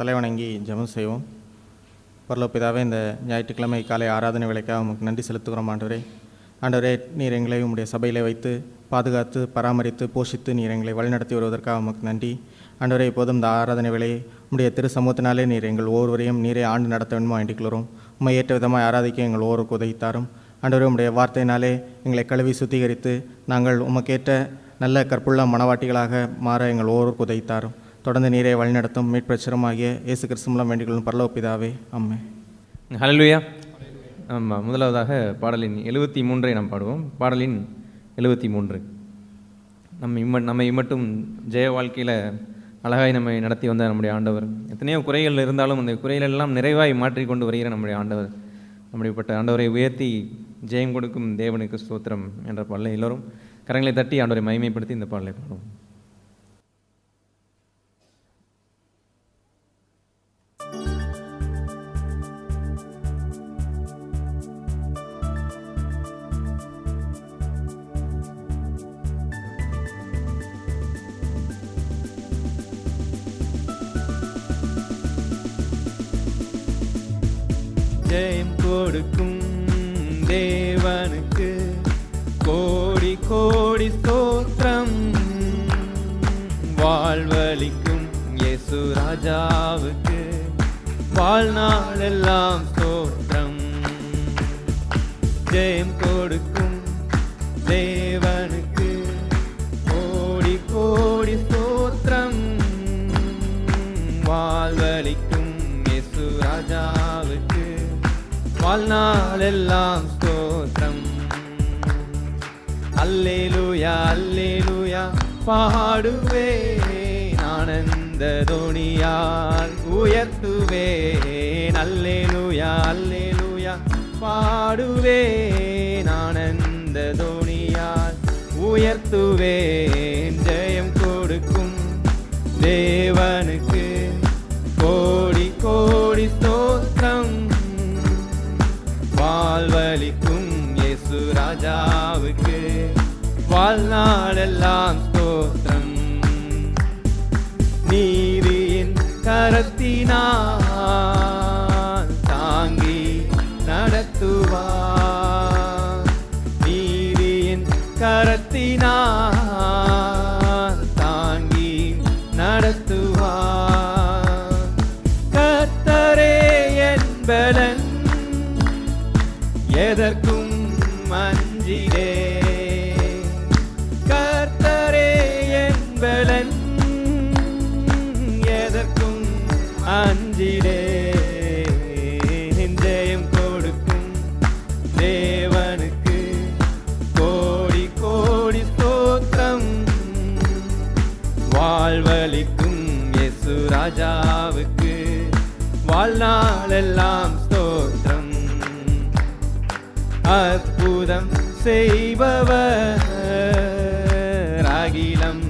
தலைவணங்கி ஜெபம் செய்வோம். பரலோக பிதாவே, இந்த ஞாயிற்றுக்கிழமை காலை ஆராதனை வேளைக்காக உமக்கு நன்றி செலுத்துகிறோம். ஆண்டவரே, நீர் எங்களை உம்முடைய சபையில் வைத்து பாதுகாத்து பராமரித்து போஷித்து நீர் எங்களை வழிநடத்தி வருவதற்காக உமக்கு நன்றி. ஆண்டவரே, இப்போதும் இந்த ஆராதனை வேளையை உம்முடைய திரு சமூகத்தினாலே நீர் எங்கள் ஒவ்வொருவரையும் நீரே ஆண்டு நடத்த வேண்டுமா வேண்டிக்கிறோம். உம்மை ஏற்ற விதமாக ஆராதிக்க எங்கள் ஒவ்வொருக்கு உதவித்தாரும். ஆண்டவரே, உம்முடைய வார்த்தையினாலே எங்களை கழுவி சுத்திகரித்து நாங்கள் உமக்கேற்ற நல்ல கற்புள்ள மனவாட்டிகளாக மாற எங்கள் ஒவ்வொருக்கு உதவித்தாரும். தொடர்ந்து நீரே வழிநடத்தும் மீட்பிரச்சரமாகிய இயேசு கிறிஸ்து மூலம் வேண்டிக்கொள்ளும் பரலோக பிதாவே, ஆமென். ஹல்லேலூயா. ஆமாம், முதலாவதாக பாடலின் 73 நாம் பாடுவோம். பாடலின் 73. நம்மை மட்டும் ஜெய வாழ்க்கையில் அழகாய் நம்மை நடத்தி வந்த நம்முடைய ஆண்டவர், எத்தனையோ குறைகள் இருந்தாலும் அந்த குறைகளெல்லாம் நிறைவாய் மாற்றிக்கொண்டு வருகிற நம்முடைய ஆண்டவர், நம்முடையப்பட்ட ஆண்டவரை உயர்த்தி ஜெயம் கொடுக்கும் தேவனுக்கு ஸ்தோத்திரம் என்ற பாடலை எல்லோரும் கரங்களை தட்டி ஆண்டவரை மகிமைப்படுத்தி இந்த பாடலை பாடுவோம். ஜெயம் கொடுக்கும் தேவனுக்கு கோடி கோடி ஸ்தோத்திரம், வாழ்வளிக்கும் இயேசு ராஜாவுக்கு வாழ்நாளெல்லாம் ஸ்தோத்திரம். ஜெயம் கொடுக்கும் தேவனுக்கு கோடி கோடி ஸ்தோத்திரம், வாழ்வளிக்கும் இயேசு ராஜாவுக்கு வாழ்நாளெல்லாம் ஸ்தோத்திரம். அல்லேலூயா அல்லேலூயா பாடுவேன், ஆனந்த தொனியால் உயர்த்துவேன். அல்லேலூயா அல்லேலூயா பாடுவேன், ஆனந்த தொனியால் உயர்த்துவேன். ஜெயம் கொடுக்கும் தேவனுக்கு கோடி கோடி ஸ்தோத்திரம், வாழ்வளிக்கும் இயேசு ராஜாவுக்கு வாழ்நாளெல்லாம் ஸ்தோத்திரம். நீதியின் கரத்தினால் தாங்கி நடத்துவார், நீதியின் கரத்தினால் தாங்கி நடத்துவார். கர்த்தரே என் பலன், எதற்கும் அஞ்சிடே. கர்த்தரே என் பலன், எதற்கும் அஞ்சிடே. ஜெயம் கொடுக்கும் தேவனுக்கு கோடி கோடி ஸ்தோத்திரம், வாழ்வளிக்கும் இயேசு ராஜாவுக்கு வாழ்நாளெல்லாம் ஸ்தோத்திரம். அற்புதம் செய்பவர், அகிலம்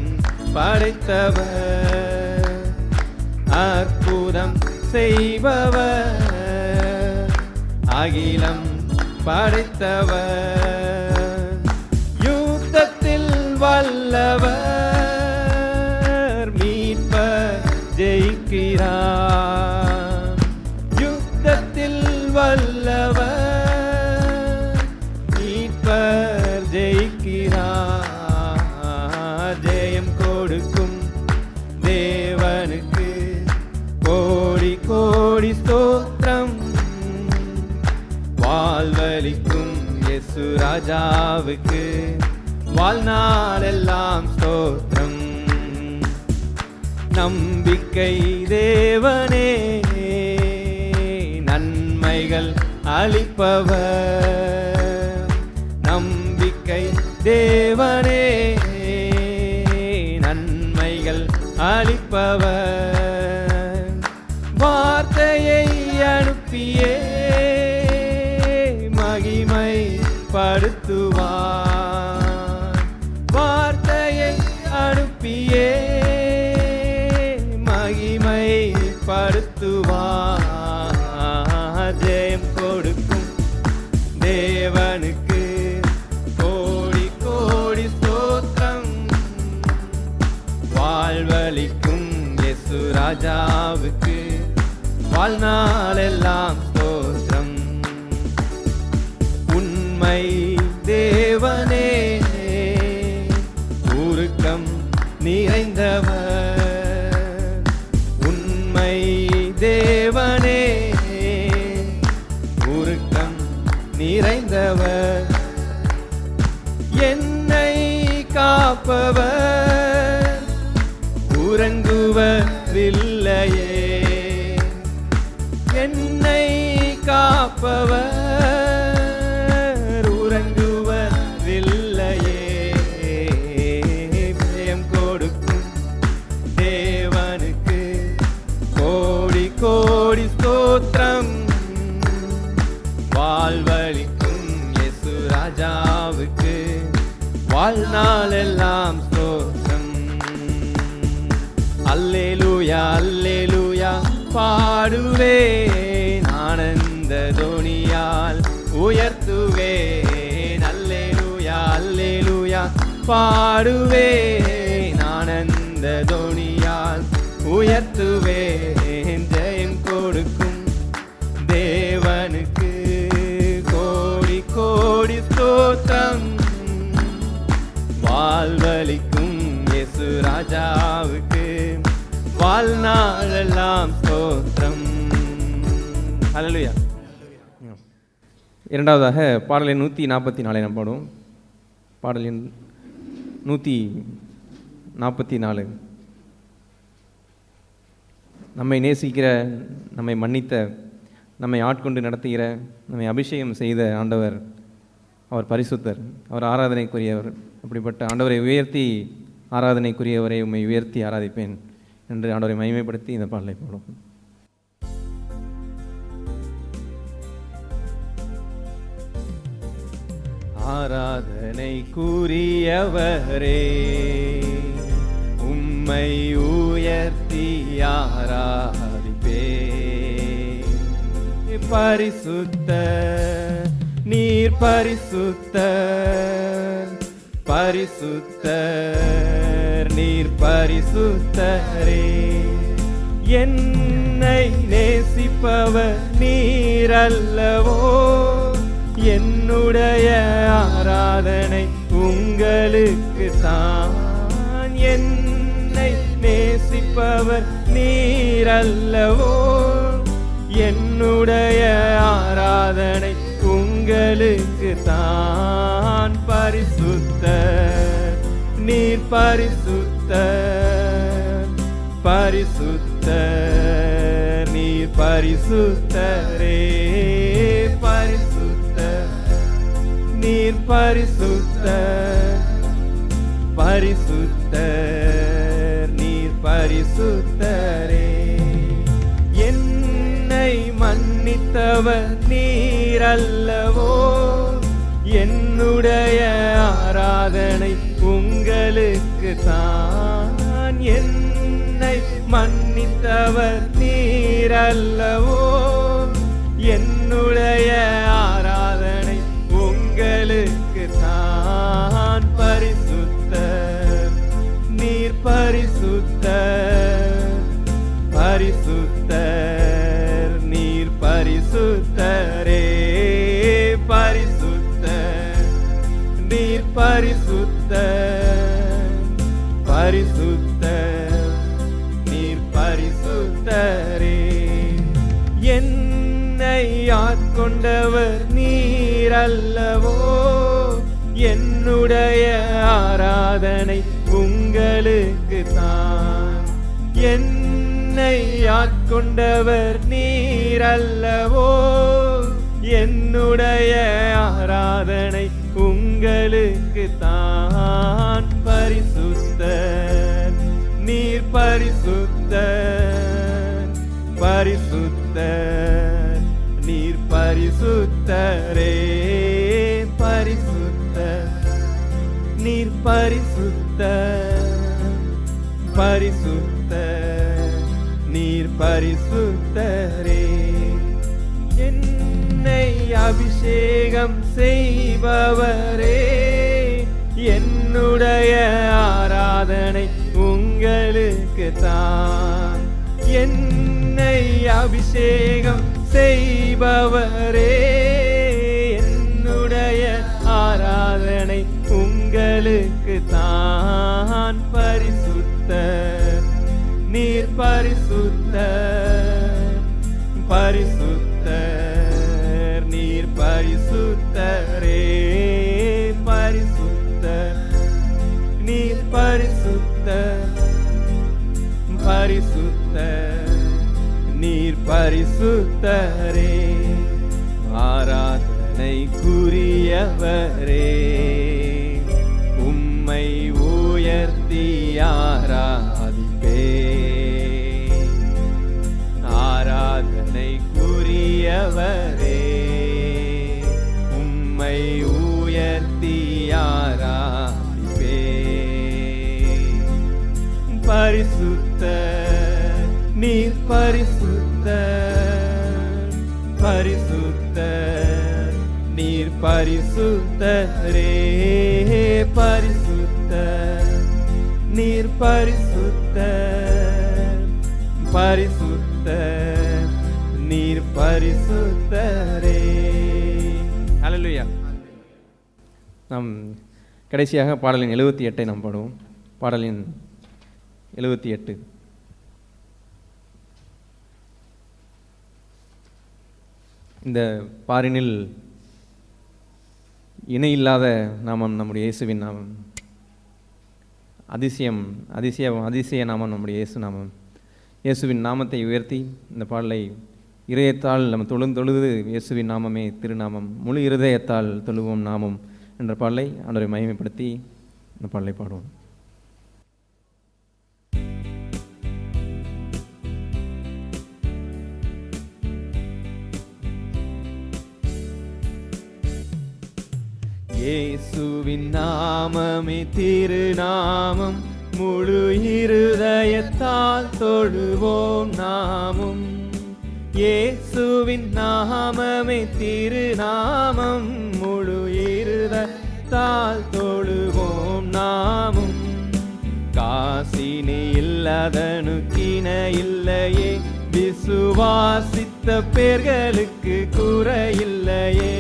படைத்தவர், அற்புதம் செய்பவர், அகிலம் படைத்தவர். யுத்தத்தில் வல்லவர், மீட்பர் ஜெயிக்கிறார். யுத்தத்தில் வல்லவர், ஜெயிக்கிறார். ஜெயம் கொடுக்கும் தேவனுக்கு கோடி கோடி ஸ்தோத்திரம், வாழ்வளிக்கும் இயேசு ராஜாவுக்கு வாழ்நாளெல்லாம் ஸ்தோத்திரம். நம்பிக்கை தேவனே, நன்மைகள் அளிப்பவர். நம்பிக்கை தேவனே, நன்மைகள் அளிப்பவர். வார்த்தையை அனுப்பியே மகிமை படுத்துவார். வார்த்தையை அனுப்பியே மகிமை படுத்துவார். ஜெயம் கொடுக்கும் தேவனுக்கு கோடி கோடி ஸ்தோத்திரம், வாழ்வளிக்கும் இயேசு ராஜாவுக்கு வாழ்நாளெல்லாம் ஸ்தோத்திரம். உண்மை தேவனே, உருக்கம் நிறைந்தவர். உண்மை தேவனே, உருக்கம் நிறைந்தவர். என்னை காப்பவர் உறங்குவதில்லையே. என்னை காப்பவர் உறங்குவதில்லையே. ஜெயம் கொடுக்கும் தேவனுக்கு கோடி கோடி ஸ்தோத்திரம். வாழ்வளிக்கும் இயேசு ராஜாவுக்கு வாழ்நாளெல்லாம் ஸ்தோத்திரம். அல்லேலூயா அல்லேலூயா பாடுவேன், ஆனந்த தொனியால் உயர்த்துவேன். அல்லேலூயா அல்லேலூயா பாடுவேன், ஆனந்த தொனியால் உயர்த்துவேன். ஜெயம் கொடுக்கும் தேவனுக்கு கோடி கோடி ஸ்தோத்திரம். வாழ்வளிக்கும் இயேசு ராஜாவுக்கு வாழ்நாளெல்லாம் ஸ்தோத்திரம். ஹல்லேலூயா. இரண்டாவதாக பாடல் எண் 144 நாம் பாடுவோம். பாடல் எண் 144. நம்மை நேசிக்கிற, நம்மை மன்னித்த, நம்மை ஆட்கொண்டு நடத்துகிற, நம்மை அபிஷேகம் செய்த ஆண்டவர் அவர் பரிசுத்தர், அவர் ஆராதனைக்குரியவர். அப்படிப்பட்ட ஆண்டவரை உயர்த்தி ஆராதனைக்குரியவரை உம்மை உயர்த்தி ஆராதிப்பேன் என்று ஆண்டவரை மகிமைப்படுத்தி இந்த பாடலை பாடுவோம். ஆராதனைக்குரியவரே, உம்மை உயர்த்தி ஆராதிப்பேன். பரிசுத்த நீர் பரிசுத்தர், பரிசுத்தர் நீர் பரிசுத்தரே. என்னை நேசிப்பவர் நீரல்லவோ, என்னுடைய ஆராதனை உங்களுக்கு தான். என்னை நேசிப்பவர் நீரல்லவோ, என்னுடைய ஆராதனை உங்களுக்கு தான். பரிசுத்தர் நீர் பரிசுத்தர், பரிசுத்தர் நீர் பரிசுத்தரே. பரிசுத்தர் நீர் பரிசுத்தர், பரிசுத்தர் நீர் பரிசுத்தரே. என்னை மன்னித்தவர் நீரல்லவோ, என்னுடைய ஆராதனை உங்களுக்கு தான். என்னை மன்னித்தவர் நீரல்லவோ, என்னுடைய ஆராதனை உங்களுக்கு தான். பரிசுத்தர் நீர் பரிசுத்தர், பரிசுத்தர் நீர் பரிசுத்தரே. பரிசுத்தர் நீர் பரிசுத்தர், பரிசுத்தர் நீர் பரிசுத்தரே. என்னை ஆட்கொண்டவர் நீரல்லவோ, என்னுடைய ஆராதனை உங்களுக்கு தான். என்னை ஆட்கொண்டவர் நீரல்லவோ, என்னுடைய ஆராதனை உங்களுக்கு தான். பரிசுத்தர் நீர் பரிசுத்தர், பரிசுத்தர் நீர் பரிசுத்தரே. பரிசுத்தர் நீர் பரிசுத்தர், பரிசுத்தர் நீர் பரிசுத்தரே. என்னை அபிஷேகம் செய்பவரே, என்னுடைய ஆராதனை உங்களுக்கு தான். என்னை என்னை அபிஷேகம் செய்பவரே, என்னுடைய ஆராதனை உங்களுக்கு தான். பரிசுத்தர் நீர் பரிசுத்தர், பரிசுத்தர் நீர் பரிசுத்தரே, பரிசுத்தர் நீர் பரிசுத்தர், பரிசுத்தர் நீர் பரிசுத்தரே. ஆராதனைக்குரியவரே, உம்மை உயர்த்தி ஆராதிப்பே. ஆராதனைக்குரியவரே, உம்மை உயர்த்தி ஆராதிப்பே. பரிசுத்தர் நீர் பரிசுத்தர், பரிசுத்தர் நீர் பரிசுத்தரே, பரிசுத்தர் நீர் பரிசுத்தர், பரிசுத்தர் நீர் பரிசுத்தரே. ஹல்லேலூயா. நாம் கடைசியாக பாடலின் 78 நாம் பாடுவோம். பாடலின் 78. இந்த பாரினில் இணையில்லாத நாமம் நம்முடைய இயேசுவின் நாமம். அதிசய நாமம் நம்முடைய இயேசு நாமம். இயேசுவின் நாமத்தை உயர்த்தி இந்த பாடலை இதயத்தால் நம்ம தொழுது இயேசுவின் நாமமே திருநாமம், முழு இருதயத்தால் தொழுவோம் நாமம் என்ற பாடலை ஆண்டவரை மகிமைப்படுத்தி இந்த பாடலை பாடுவோம். இயேசுவின் நாமமே திருநாமம், முழு இருதயத்தால் தொழுவோம் நாமும். இயேசுவின் நாமமே திருநாமம், முழு இருதயத்தால் தொழுவோம் நாமும். காசினி இல்லாதனுக்கின இல்லையே, விசுவாசித்த பேர்களுக்கு குறையில்லையே.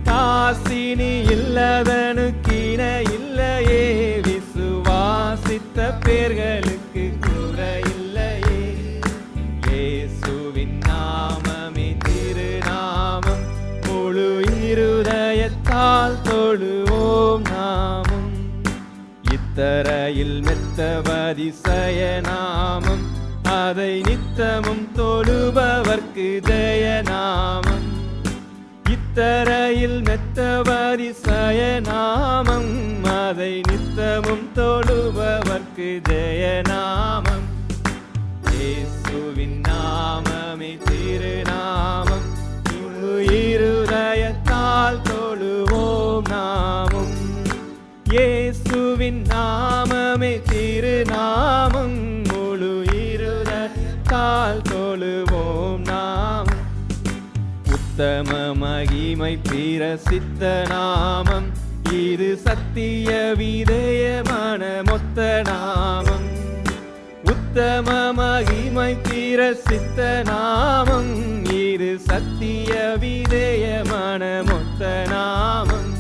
காசினி இல்லதனுக்கின இல்லையே, விசுவாசித்த பேர்களுக்கு குறையில்லையே. இயேசுவின் நாமமே திருநாமம், முழு இருதயத்தால் தொழுவோம் நாமும். இத்தரையில் மெத்தவதிசய நாமம், அதை நித்தமும் தொழுபவர்க்கு ஜெயநாமம். இத்தரையில் மெத்தவதிசய நாமம், அதை நித்தமும் தொழுபவர்க்கு ஜெயநாமம். இயேசுவின் நாமமே திருநாமம், முழு இருதயத்தால் தொழுவோம் நாமும். இயேசுவின் நாமமே திருநாமம், முழு இருதயத்தால் தொழுவோம் நாமும். உத்தம மகிமை பிரசித்த நாமம், இது சத்திய விதேயமான மொத்த நாமம். உத்தம மகிமை பிரசித்த நாமம், இது சத்திய விதேயமான மொத்த நாமம்.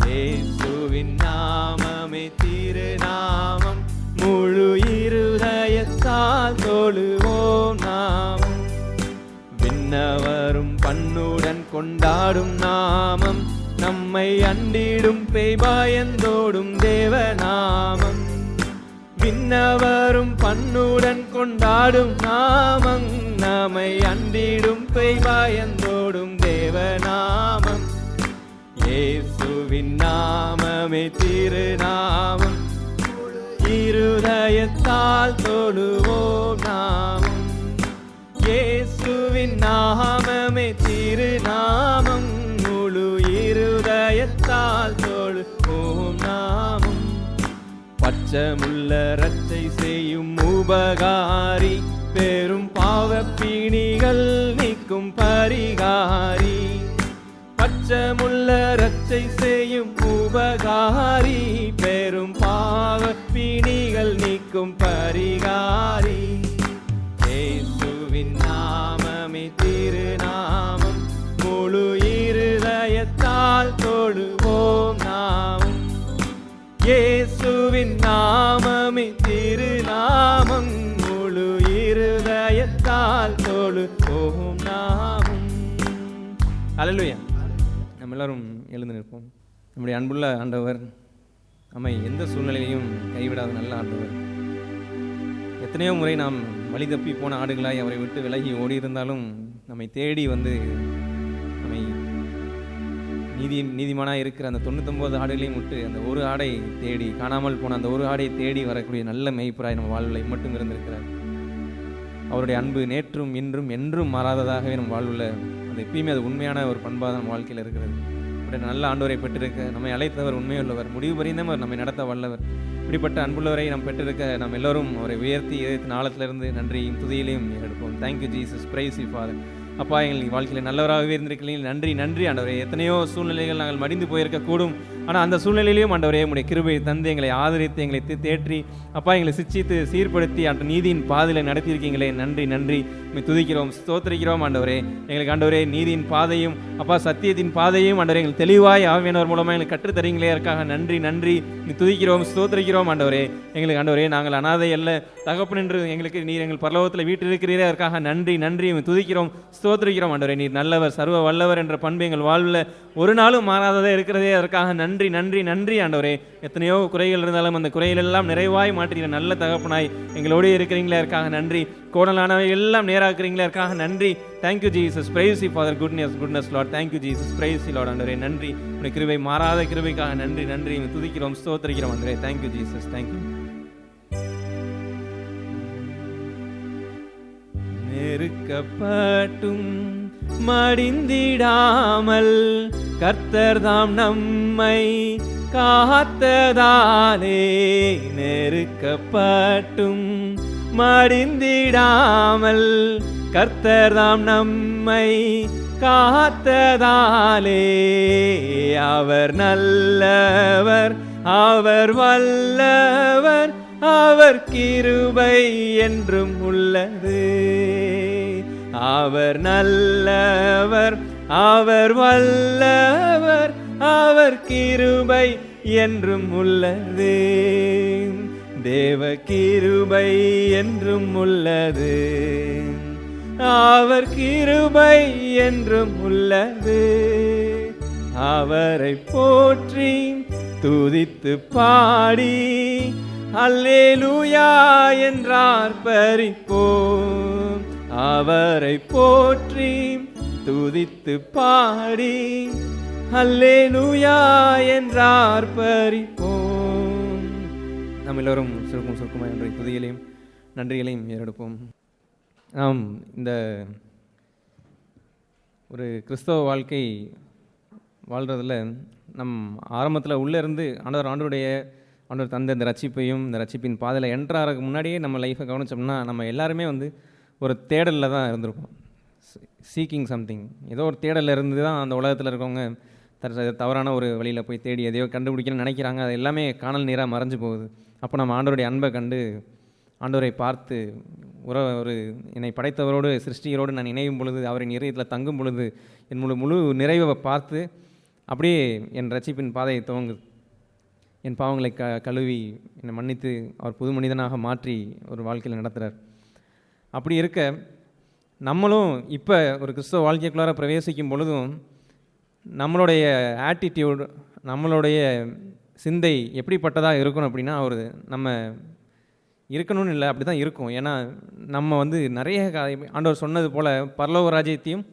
இயேசுவின் நாமமே திருநாமம், முழு இருதயத்தால் தொழுவோம் நாமம். விண்ணவரும் பண்ணுடன் கொண்டாடும் நாமம், நம்மை அண்டிடும் பேய் பயந்தோடும் தேவநாமம். விண்ணவரும் பண்ணுடன் கொண்டாடும் நாமம், நம்மை அண்டிடும் பேய் பயந்தோடும் தேவநாமம். இயேசுவின் நாமமே திருநாமம், இருதயத்தால் தொழுவோம் நாமம். இயேசுவின் நாமமே திருநாமம், முழு இருதயத்தால் தொழுவோம் நாமம். பச்சமுள்ள ரட்சை செய்யும் உபகாரி, பெரும் பாவப்பிணிகள் நீக்கும் பரிகாரி. பச்சமுள்ள ரட்சை செய்யும் உபகாரி, பெரும் பாவப்பிணிகள் நீக்கும் பரிகாரி. இயேசு இயேசுவின் நாமமே திருநாமம், முழு இருதயத்தால் தொழுவோம் நாமம். அல்லேலூயா. நம்ம எல்லாரும் எழுந்து நிற்போம். நம்முடைய அன்புள்ள ஆண்டவர் நம்மை எந்த சூழ்நிலையிலையும் கைவிடாத நல்ல ஆண்டவர். எத்தனையோ முறை நாம் வழி தப்பி போன ஆடுகளாய் அவரை விட்டு விலகி ஓடி இருந்தாலும் நம்மை தேடி வந்து நம்மை நீதிமானாக இருக்கிற அந்த 99 ஆடுகளையும் விட்டு அந்த ஒரு ஆடை தேடி, காணாமல் போன அந்த ஒரு ஆடை தேடி வரக்கூடிய நல்ல மேய்ப்பராய் நம்ம வாழ்வில் மட்டும் இருந்திருக்கிறார். அவருடைய அன்பு நேற்றும் இன்றும் என்றும் மாறாததாகவே நம் வாழ்வில் அது எப்பயுமே அது உண்மையான ஒரு பண்பாக நம்ம வாழ்க்கையில் இருக்கிறது. இப்படி நல்ல ஆண்டவரை பெற்றிருக்க நம்மை அழைத்தவர் உண்மையுள்ளவர், முடிவு பரிந்தும் அவர் நம்மை நடத்த வல்லவர். இப்படிப்பட்ட அன்புள்ளவரை நாம் பெற்றிருக்க நாம் எல்லோரும் அவரை உயர்த்தி இதயத்தின் ஆழத்திலிருந்து நன்றியும் துதியிலையும் எடுப்போம். Thank you Jesus, price you father. அப்பா, எங்கள் வாழ்க்கையில் நல்லவராகவே இருந்திருக்கிறீர்கள். நன்றி நன்றி ஆண்டவரே. எத்தனையோ சூழ்நிலைகள் நாங்கள் மடிந்து போயிருக்கக்கூடும், ஆனால் அந்த சூழ்நிலையிலையும் ஆண்டவரே உடைய கிருபை தந்து எங்களை ஆதரித்து எங்களை தேற்றி அப்பா எங்களை சிச்சித்து சீர்படுத்தி அந்த நீதியின் பாதையில் நடத்தியிருக்கீங்களே. நன்றி நன்றி. துதிக்கிறோம், ஸ்தோத்திரிக்கிறோம் ஆண்டவரே. எங்களுக்கு ஆண்டவரே நீதியின் பாதையும் அப்பா சத்தியத்தின் பாதையும் ஆண்டவரே எங்களுக்கு தெளிவாய் ஆவியானவர் மூலமாக எங்களுக்கு கற்றுத்தரீங்களே. அதற்காக நன்றி நன்றி. துதிக்கிறோம், ஸ்தோத்திரிக்கிறோம் ஆண்டவரே. எங்களுக்கு ஆண்டவரே நாங்கள் அனாதை அல்ல, தகப்பன் என்று எங்களுக்கு நீர் எங்கள் பரலோகத்தில் வீட்டில் இருக்கிறீரே. அதற்காக நன்றி நன்றி. துதிக்கிறோம், ஸ்தோத்திரிக்கிறோம் ஆண்டவரே. நீர் நல்லவர், சர்வ வல்லவர் என்ற பண்பு எங்கள் வாழ்வில் ஒரு நாளும் மாறாததே இருக்கிறதே. அதற்காக நன்றி நன்றி நன்றி ஆண்டவரே. எத்தனையோ குறைகள் இருந்தாலும் அந்த குறைகளெல்லாம் நிறைவாய் மாற்றின நல்ல தகப்பனாய் எங்களோடு இருக்கிறீங்களே. அதற்காக நன்றி. கோடலானவை எல்லாம் நேராக்குறீங்களே. அதற்காக நன்றி. Thank you Jesus, price you father. Goodness Lord. Thank you Jesus, price you Lord ஆண்டவரே. நன்றி. உடைய கிருபை மாறாத கிருபைக்காக நன்றி நன்றி. துதிக்கிறோம், ஸ்தோத்திரிக்கிறோம் ஆண்டவரே. Thank you Jesus, thank you. நெருக்கப்பட்டும் மடிந்திடாமல் கர்த்தர்தாம் நம்மை காத்ததாலே, நெருக்கப்பட்டும் மடிந்திடாமல் கர்த்தர்தாம் நம்மை காத்ததாலே, அவர் நல்லவர், அவர் வல்லவர், அவர் கிருபை என்றும் உள்ளது. அவர் நல்லவர், அவர் வல்லவர், அவர் கிருபை என்றும் உள்ளது. தேவ கிருபை என்றும் உள்ளது. அவர் கிருபை என்றும் உள்ளது. அவரை போற்றி துதித்து பாடி அல்லேலூயா என்றார் பரிப்போம். அவரை போற்றி துதித்து பாடி அல்லேலூயா என்றார் பரிப்போம். நாம் எல்லோரும் சுருக்கமாக என்ற துதிகளையும் நன்றிகளையும் ஏறெடுப்போம். நாம் இந்த ஒரு கிறிஸ்தவ வாழ்க்கை வாழ்கிறதுல நம் ஆரம்பத்தில் உள்ளே இருந்து ஆண்டவர் தந்த இந்த ரட்சிப்பையும் இந்த ரட்சிப்பின் பாதையில் என்ட்ராகிறதுக்கு முன்னாடியே நம்ம லைஃப்பை கவனிச்சோம்னா நம்ம எல்லாருமே வந்து ஒரு தேடலில் தான் இருந்திருக்கோம். சீக்கிங் சம்திங், ஏதோ ஒரு தேடலில் இருந்து தான் அந்த உலகத்தில் இருக்கவங்க தவறான ஒரு வழியில் போய் தேடி எதையோ கண்டுபிடிக்கணும்னு நினைக்கிறாங்க. அது எல்லாமே காணல் நீராக மறைஞ்சு போகுது. அப்போ நம்ம ஆண்டவருடைய அன்பை கண்டு ஆண்டவரை பார்த்து ஒரு என்னை படைத்தவரோடு சிருஷ்டியரோடு நான் இணையும் பொழுது, அவரின் இதயத்தில் தங்கும் பொழுது என் முழு நிறைவை பார்த்து அப்படியே என் ரட்சிப்பின் பாதையை துவங்குது. என் பாவங்களை கழுவி என்னை மன்னித்து அவர் புது மனிதனாக மாற்றி ஒரு வாழ்க்கையில் நடத்துகிறார். அப்படி இருக்க நம்மளும் இப்போ ஒரு கிறிஸ்தவ வாழ்க்கைக்குள்ளார பிரவேசிக்கும் பொழுதும் நம்மளுடைய ஆட்டிடியூட், நம்மளுடைய சிந்தை எப்படிப்பட்டதாக இருக்கணும் அப்படின்னா, நம்ம இருக்கணும்னு இல்லை, அப்படி தான் இருக்கும். ஏன்னா நம்ம வந்து நிறைய ஆண்டவர் சொன்னது போல் பரலோக ராஜ்யத்தையும்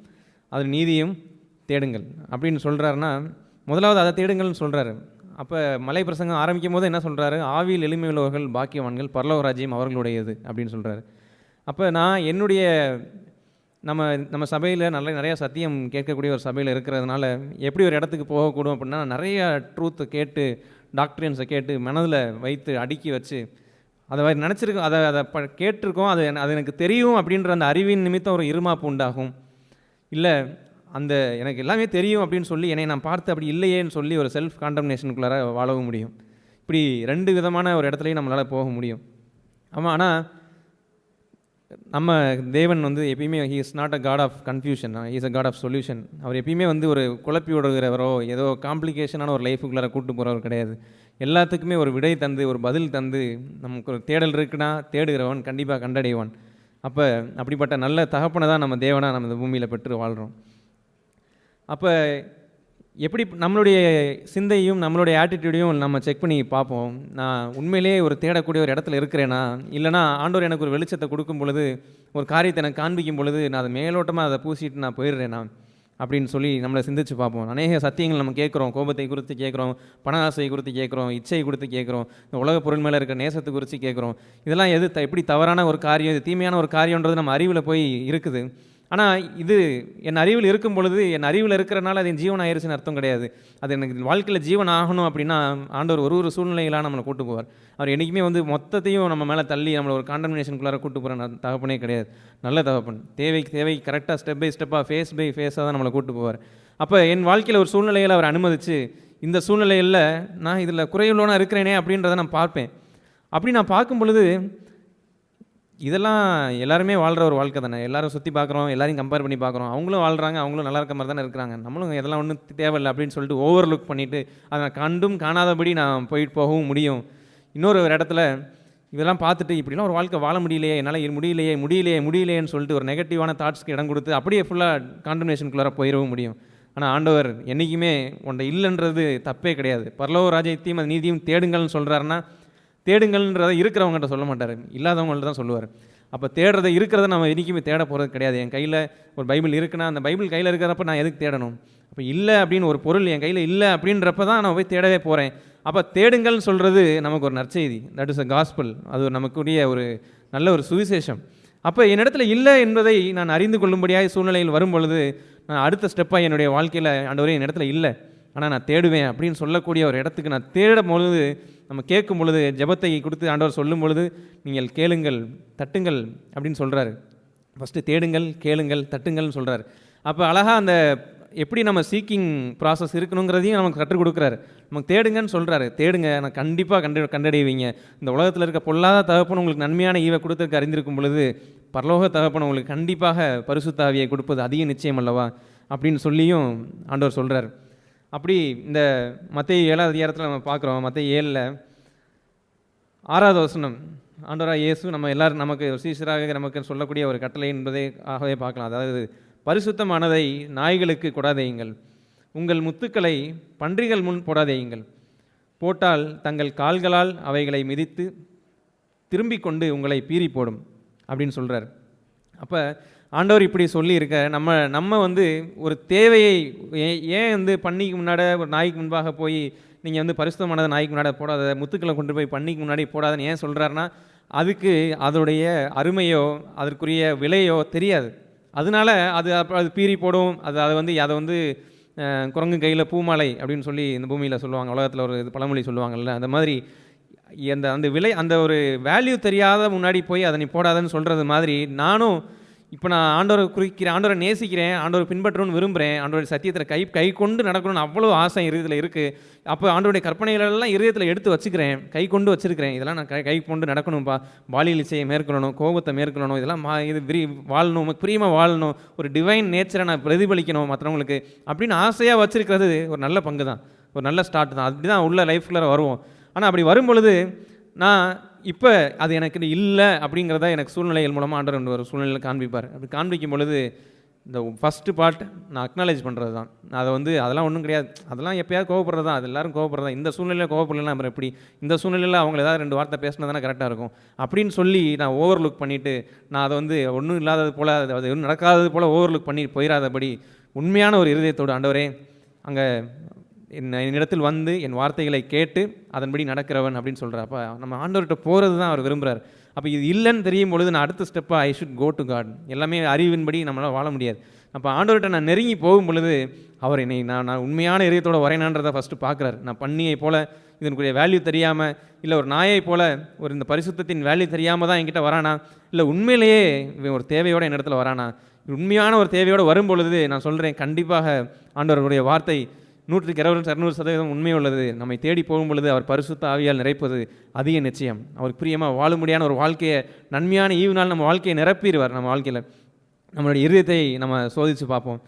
அது நீதியும் தேடுங்கள் அப்படின்னு சொல்கிறாருன்னா, முதலாவது அதை தேடுங்கள்னு சொல்கிறாரு. அப்போ மலை பிரசங்கம் ஆரம்பிக்கும் போது என்ன சொல்கிறாரு? ஆவியில் எளிமை உள்ளவர்கள் பாக்கியவான்கள், பரலோக ராஜ்யம் அவர்களுடையது அப்படின்னு சொல்கிறாரு. அப்போ நான் என்னுடைய நம்ம சபையில் நிறையா சத்தியம் கேட்கக்கூடிய ஒரு சபையில் இருக்கிறதுனால எப்படி ஒரு இடத்துக்கு போகக்கூடும் அப்படின்னா, நிறைய ட்ரூத்தை கேட்டு டாக்டரின்ஸை கேட்டு மனதில் வைத்து அடுக்கி வச்சு அதை நினச்சிருக்கோம், அதை கேட்டிருக்கோம், அது எனக்கு தெரியும் அப்படின்ற அந்த அறிவின் நிமித்தம் ஒரு இருமாப்பு உண்டாகும். இல்லை எனக்கு எல்லாமே தெரியும் அப்படின்னு சொல்லி என்னை நான் பார்த்து அப்படி இல்லையேன்னு சொல்லி ஒரு செல்ஃப் காண்டம்னேஷனுக்குள்ளார வாழவும் முடியும். இப்படி ரெண்டு விதமான ஒரு இடத்துலையும் நம்மளால் போக முடியும். ஆமாம், ஆனால் நம்ம தேவன் வந்து எப்பயுமே he is not a god of confusion, he is a god of solution. அவர் எப்பயுமே வந்து ஒரு குழப்பி விடுகிறவரோ ஏதோ காம்ப்ளிகேஷனான ஒரு லைஃபுக்குள்ளார கூட்டு போகிறவர் கிடையாது. எல்லாத்துக்குமே ஒரு விடை தந்து ஒரு பதில் தந்து நமக்கு ஒரு தேடல் இருக்குன்னா தேடுகிறவன் கண்டிப்பாக கண்டடைவான். அப்போ அப்படிப்பட்ட நல்ல தகப்பனை தான் நம்ம தேவனாக நம்ம இந்த பூமியில் பெற்று வாழ்கிறோம். அப்போ எப்படி நம்மளுடைய சிந்தையும் நம்மளுடைய ஆட்டிடியூடையும் நம்ம செக் பண்ணி பார்ப்போம். நான் உண்மையிலேயே ஒரு தேடக்கூடிய ஒரு இடத்துல இருக்கிறேனா, இல்லைனா ஆண்டவர் எனக்கு ஒரு வெளிச்சத்தை கொடுக்கும் பொழுது, ஒரு காரியத்தை எனக்கு காண்பிக்கும் பொழுது நான் அதை மேலோட்டமாக அதை பூசிட்டு நான் போயிடுறேனா அப்படின்னு சொல்லி நம்மளை சிந்திச்சு பார்ப்போம். அநேக சத்தியங்கள் நம்ம கேட்குறோம். கோபத்தை குறித்து கேட்குறோம், பண ஆசையை குறித்து கேட்குறோம், இச்சை குறித்து கேட்குறோம், இந்த உலக பொருள் மேலே இருக்கிற நேசத்தை குறித்து கேட்குறோம். இதெல்லாம் எப்படி தவறான ஒரு காரியம், இது தீமையான ஒரு காரியன்றது நம்ம அறிவில் போய் இருக்குது. ஆனால் இது என் அறிவில் இருக்கும் பொழுது, என் அறிவில் இருக்கிறனால அது என் ஜீவன் ஆயிடுச்சுன்னு அர்த்தம் கிடையாது. அது எனக்கு வாழ்க்கையில் ஜீவன் ஆகணும் அப்படின்னா ஆண்டவர் ஒரு சூழ்நிலைகளாக நம்மளை கூட்டு போவார். அவர் என்றைக்குமே மொத்தத்தையும் நம்ம மேலே தள்ளி நம்மளை ஒரு காண்டமினேஷனுக்குள்ளார கூட்டு போகிற தகப்பனே கிடையாது. நல்ல தகப்பன், தேவை கரெக்டாக ஸ்டெப் பை ஸ்டெப்பாக ஃபேஸ் பை ஃபேஸாக தான் நம்மளை கூட்டு போவார். அப்போ என் வாழ்க்கையில் ஒரு சூழ்நிலையில் அவர் அனுமதிச்சு, இந்த சூழ்நிலையில் நான் இதில் குறையுள்ளவனாக இருக்கிறேனே அப்படின்றத நான் பார்ப்பேன். அப்படி நான் பார்க்கும் பொழுது இதெல்லாம் எல்லாருமே வாழ்கிற ஒரு வாழ்க்கை தானே. எல்லாரும் சுற்றி பார்க்குறோம், எல்லாரையும் கம்பேர் பண்ணி பார்க்குறோம். அவங்களும் வாழ்கிறாங்க, அவங்களும் நல்லா இருக்க மாதிரி தானே இருக்கிறாங்க. நம்மளும் இதெல்லாம் ஒன்றும் தேவையில்லை அப்படின்னு சொல்லிட்டு ஓவர் லுக் பண்ணிவிட்டு அதை நான் கண்டும் காணாதபடி நான் போயிட்டு போகவும் முடியும். இன்னொரு இடத்துல இதெல்லாம் பார்த்துட்டு இப்படிலாம் ஒரு வாழ்க்கை வாழ முடியலையே, என்னால் முடியலையேன்னு சொல்லிட்டு ஒரு நெகட்டிவான தாட்ஸ்க்கு இடம் கொடுத்து அப்படியே ஃபுல்லாக காண்டமினேஷனுக்குள்ளார போயிடவும் முடியும். ஆனால் ஆண்டவர் என்றைக்குமே உன்னை இல்லைன்றது தப்பே கிடையாது. பரலோக ராஜ்யத்தையும் அது நீதியும் தேடுங்கள்னு சொல்கிறாருன்னா, தேடுங்கள்ன்றதை இருக்கிறவங்ககிட்ட சொல்ல மாட்டார், இல்லாதவங்கள்ட்ட தான் சொல்லுவார். அப்போ தேடுறதை இருக்கிறத நம்ம என்றைக்குமே தேட போகிறது கிடையாது. என் கையில் ஒரு பைபிள் இருக்குன்னா அந்த பைபிள் கையில் இருக்கிறப்ப நான் எதுக்கு தேடணும்? அப்போ இல்லை அப்படின்னு ஒரு பொருள் என் கையில் இல்லை அப்படின்றப்ப தான் நான் போய் தேடவே போகிறேன். அப்போ தேடுங்கள்னு சொல்கிறது நமக்கு ஒரு நற்செய்தி, தட் இஸ் அ காஸ்பல். அது நமக்குரிய ஒரு நல்ல ஒரு சுவிசேஷம். அப்போ என்னிடத்துல இல்லை என்பதை நான் அறிந்து கொள்ளும்படியாக சூழ்நிலையில் வரும் பொழுது நான் அடுத்த ஸ்டெப்பாக என்னுடைய வாழ்க்கையில் ஆண்டவரே என் இடத்துல இல்லை, ஆனால் நான் தேடுவேன் அப்படின்னு சொல்லக்கூடிய ஒரு இடத்துக்கு நான் தேடும் பொழுது, நம்ம கேட்கும் பொழுது, ஜெபத்தை கொடுத்து ஆண்டவர் சொல்லும் பொழுது, நீங்கள் கேளுங்கள் தட்டுங்கள் அப்படின்னு சொல்கிறாரு. ஃபஸ்ட்டு தேடுங்கள், கேளுங்கள், தட்டுங்கள்னு சொல்கிறார். அப்போ அழகாக அந்த எப்படி நம்ம சீக்கிங் ப்ராசஸ் இருக்கணுங்கிறதையும் நமக்கு கற்றுக் கொடுக்குறாரு. நமக்கு தேடுங்கன்னு சொல்கிறாரு. தேடுங்க, நான் கண்டிப்பாக கண்டடைவீங்க. இந்த உலகத்தில் இருக்க பொல்லாத தகப்பன் உங்களுக்கு நன்மையான ஈவை கொடுத்துருக்கு அறிந்திருக்கும் பொழுது, பரலோக தகப்பன் உங்களுக்கு கண்டிப்பாக பரிசுத்த ஆவியை கொடுப்பது அதிக நிச்சயம் அல்லவா அப்படின்னு சொல்லியும் ஆண்டவர் சொல்கிறார். அப்படி இந்த மத்தேயு 7ஆம் அதிகாரத்தில் நம்ம பார்க்குறோம். மத்தேயு 7ல் 6வது வசனம், ஆண்டவராக இயேசு நம்ம எல்லாரும் நமக்கு சீஷராக நமக்கு சொல்லக்கூடிய ஒரு கட்டளை என்பதை ஆகவே பார்க்கலாம். அதாவது, பரிசுத்தமானதை நாய்களுக்கு கொடாதேயுங்கள், உங்கள் முத்துக்களை பன்றிகள் முன் போடாதேயுங்கள், போட்டால் தங்கள் கால்களால் அவைகளை மிதித்து திரும்பிக் கொண்டு உங்களை பீறி போடும் அப்படின்னு சொல்கிறார். அப்போ ஆண்டவர் இப்படி சொல்லியிருக்க நம்ம ஒரு தேவையை ஏன் பன்னிக்கு முன்னாடி ஒரு நாய்க்கு முன்பாக போய் நீங்கள் பரிசுத்தமானதை நாய்க்கு முன்னாடி போடாத, முத்துக்களை கொண்டு போய் பன்னிக்கு முன்னாடி போடாதன்னு ஏன் சொல்கிறாருன்னா, அதுக்கு அதோடைய அருமையோ அதற்குரிய விலையோ தெரியாது. அதனால அது பீறி போடும். அதை குரங்கு கையில் பூமாலை அப்படின்னு சொல்லி இந்த பூமியில் சொல்லுவாங்க. உலகத்தில் ஒரு பழமொழி சொல்லுவாங்கள்ல, அந்த மாதிரி அந்த விலை, அந்த ஒரு வேல்யூ தெரியாத முன்னாடி போய் அதை நீ போடாதன்னு சொல்கிறது மாதிரி, நானும் இப்போ நான் ஆண்டவரை குறிக்கிறேன், ஆண்டவரை நேசிக்கிறேன், ஆண்டவரை பின்பற்றணும்னு விரும்புகிறேன், ஆண்டவருடைய சத்தியத்தில் கை கொண்டு நடக்கணும்னு அவ்வளோ ஆசை இருதயத்தில் இருக்குது. அப்போ ஆண்டவருடைய கற்பனைகளெல்லாம் இருதயத்தில் எடுத்து வச்சுக்கிறேன், கை கொண்டு வச்சுருக்கிறேன். இதெல்லாம் நான் கை கொண்டு நடக்கணும்ப்பா, பாலியல் இச்சையை மேற்கொள்ளணும், கோபத்தை மேற்கொள்ளணும், இதெல்லாம் வாழணும், பிரியமாக வாழணும், ஒரு டிவைன் நேச்சரை நான் பிரதிபலிக்கணும் மற்றவங்களுக்கு அப்படின்னு ஆசையாக வச்சுருக்கிறது ஒரு நல்ல பங்கு தான், ஒரு நல்ல ஸ்டார்ட் தான். அப்படி தான் உள்ள லைஃப்குள்ளே வருவோம். ஆனால் அப்படி வரும் பொழுது நான் இப்போ அது எனக்கு இல்லை அப்படிங்கிறத எனக்கு சூழ்நிலைகள் மூலமாக ஆண்டவர் ஒரு சூழ்நிலையில் காண்பிப்பார். அப்படி காண்பிக்கும் பொழுது இந்த ஃபஸ்ட்டு பார்ட் நான் அக்னாலேஜ் பண்ணுறது தான். அதை அதெல்லாம் ஒன்றும் கிடையாது, அதெல்லாம் எப்போயாவது கோவப்படுறது தான், அது எல்லோரும் கோவப்படுறது தான். இந்த சூழ்நிலையில் கோவப்படலாம், அப்புறம் எப்படி இந்த சூழ்நிலையில் அவங்க ஏதாவது 2 வார்த்தை பேசினா தானே கரெக்டாக இருக்கும் அப்படின்னு சொல்லி நான் ஓவர் லுக் பண்ணிவிட்டு, நான் அதை ஒன்றும் இல்லாதது போல், அது ஒன்றும் நடக்காதது போல் ஓவர் லுக் பண்ணி போயிடாதபடி உண்மையான ஒரு இருதயத்தோடு, ஆண்டவரே அங்கே என்னிடத்தில் என் வார்த்தைகளை கேட்டு அதன்படி நடக்கிறவன் அப்படின்னு சொல்கிறார். அப்போ நம்ம ஆண்டவர்கிட்ட போகிறது தான் அவர் விரும்புகிறார். அப்போ இது இல்லைன்னு தெரியும் பொழுது நான் அடுத்த ஸ்டெப்பாக I should go to God. எல்லாமே அறிவின்படி நம்மளால் வாழ முடியாது. அப்போ ஆண்டவர்கிட்ட நான் நெருங்கி போகும் பொழுது அவர் என்னை நான் உண்மையான இதயத்தோடு வரையனான்றதை ஃபஸ்ட்டு பார்க்குறாரு. நான் பன்னியை போல் இதனுடைய வேல்யூ தெரியாமல், இல்லை ஒரு நாயை போல் இந்த பரிசுத்தத்தின் வேல்யூ தெரியாமல் தான் என்கிட்ட வரானா, இல்லை உண்மையிலேயே இவன் ஒரு தேவையோடு என்னிடத்துல வரானா, உண்மையான ஒரு தேவையோடு வரும் பொழுது நான் சொல்கிறேன், கண்டிப்பாக ஆண்டவருடைய வார்த்தை 100% உண்மை உள்ளது. நம்மை தேடி போகும் பொழுது அவர் பரிசுத்த ஆவியால் நிறைப்பது அதிக நிச்சயம். அவருக்கு பிரியமாக வாழும்படியான ஒரு வாழ்க்கையை, நன்மையான ஈவினால் நம்ம வாழ்க்கையை நிரப்பிடுவார். நம்ம வாழ்க்கையில் நம்மளுடைய இருதயத்தை நம்ம சோதித்து பார்ப்போம்.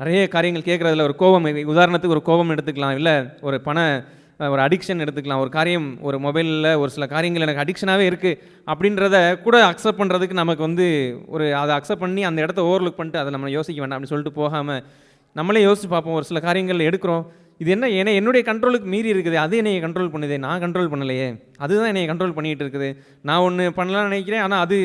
நிறைய காரியங்கள் கேட்குறதுல ஒரு கோபம், உதாரணத்துக்கு ஒரு கோபம் எடுத்துக்கலாம், இல்லை ஒரு பண ஒரு அடிக்ஷன் எடுத்துக்கலாம். ஒரு காரியம், ஒரு மொபைலில் ஒரு சில காரியங்கள் எனக்கு அடிக்ஷனாகவே இருக்குது அப்படின்றத கூட அக்செப்ட் பண்ணுறதுக்கு நமக்கு வந்து அதை அக்செப்ட் பண்ணி அந்த இடத்த ஓவர்லுக் பண்ணிட்டு அதை நம்ம யோசிக்க வேண்டாம் அப்படின்னு சொல்லிட்டு போகாமல் நம்மளே யோசிச்சு பார்ப்போம். ஒரு சில காரியங்கள் எடுக்கிறோம், இது என்ன என்னுடைய கண்ட்ரோலுக்கு மீறி இருக்குது, அது என்னை கண்ட்ரோல் பண்ணுதே, நான் கண்ட்ரோல் பண்ணலையே, அதுதான் என்னை கண்ட்ரோல் பண்ணிகிட்டு இருக்குது, நான் ஒன்று பண்ணலாம்னு நினைக்கிறேன், ஆனால் அது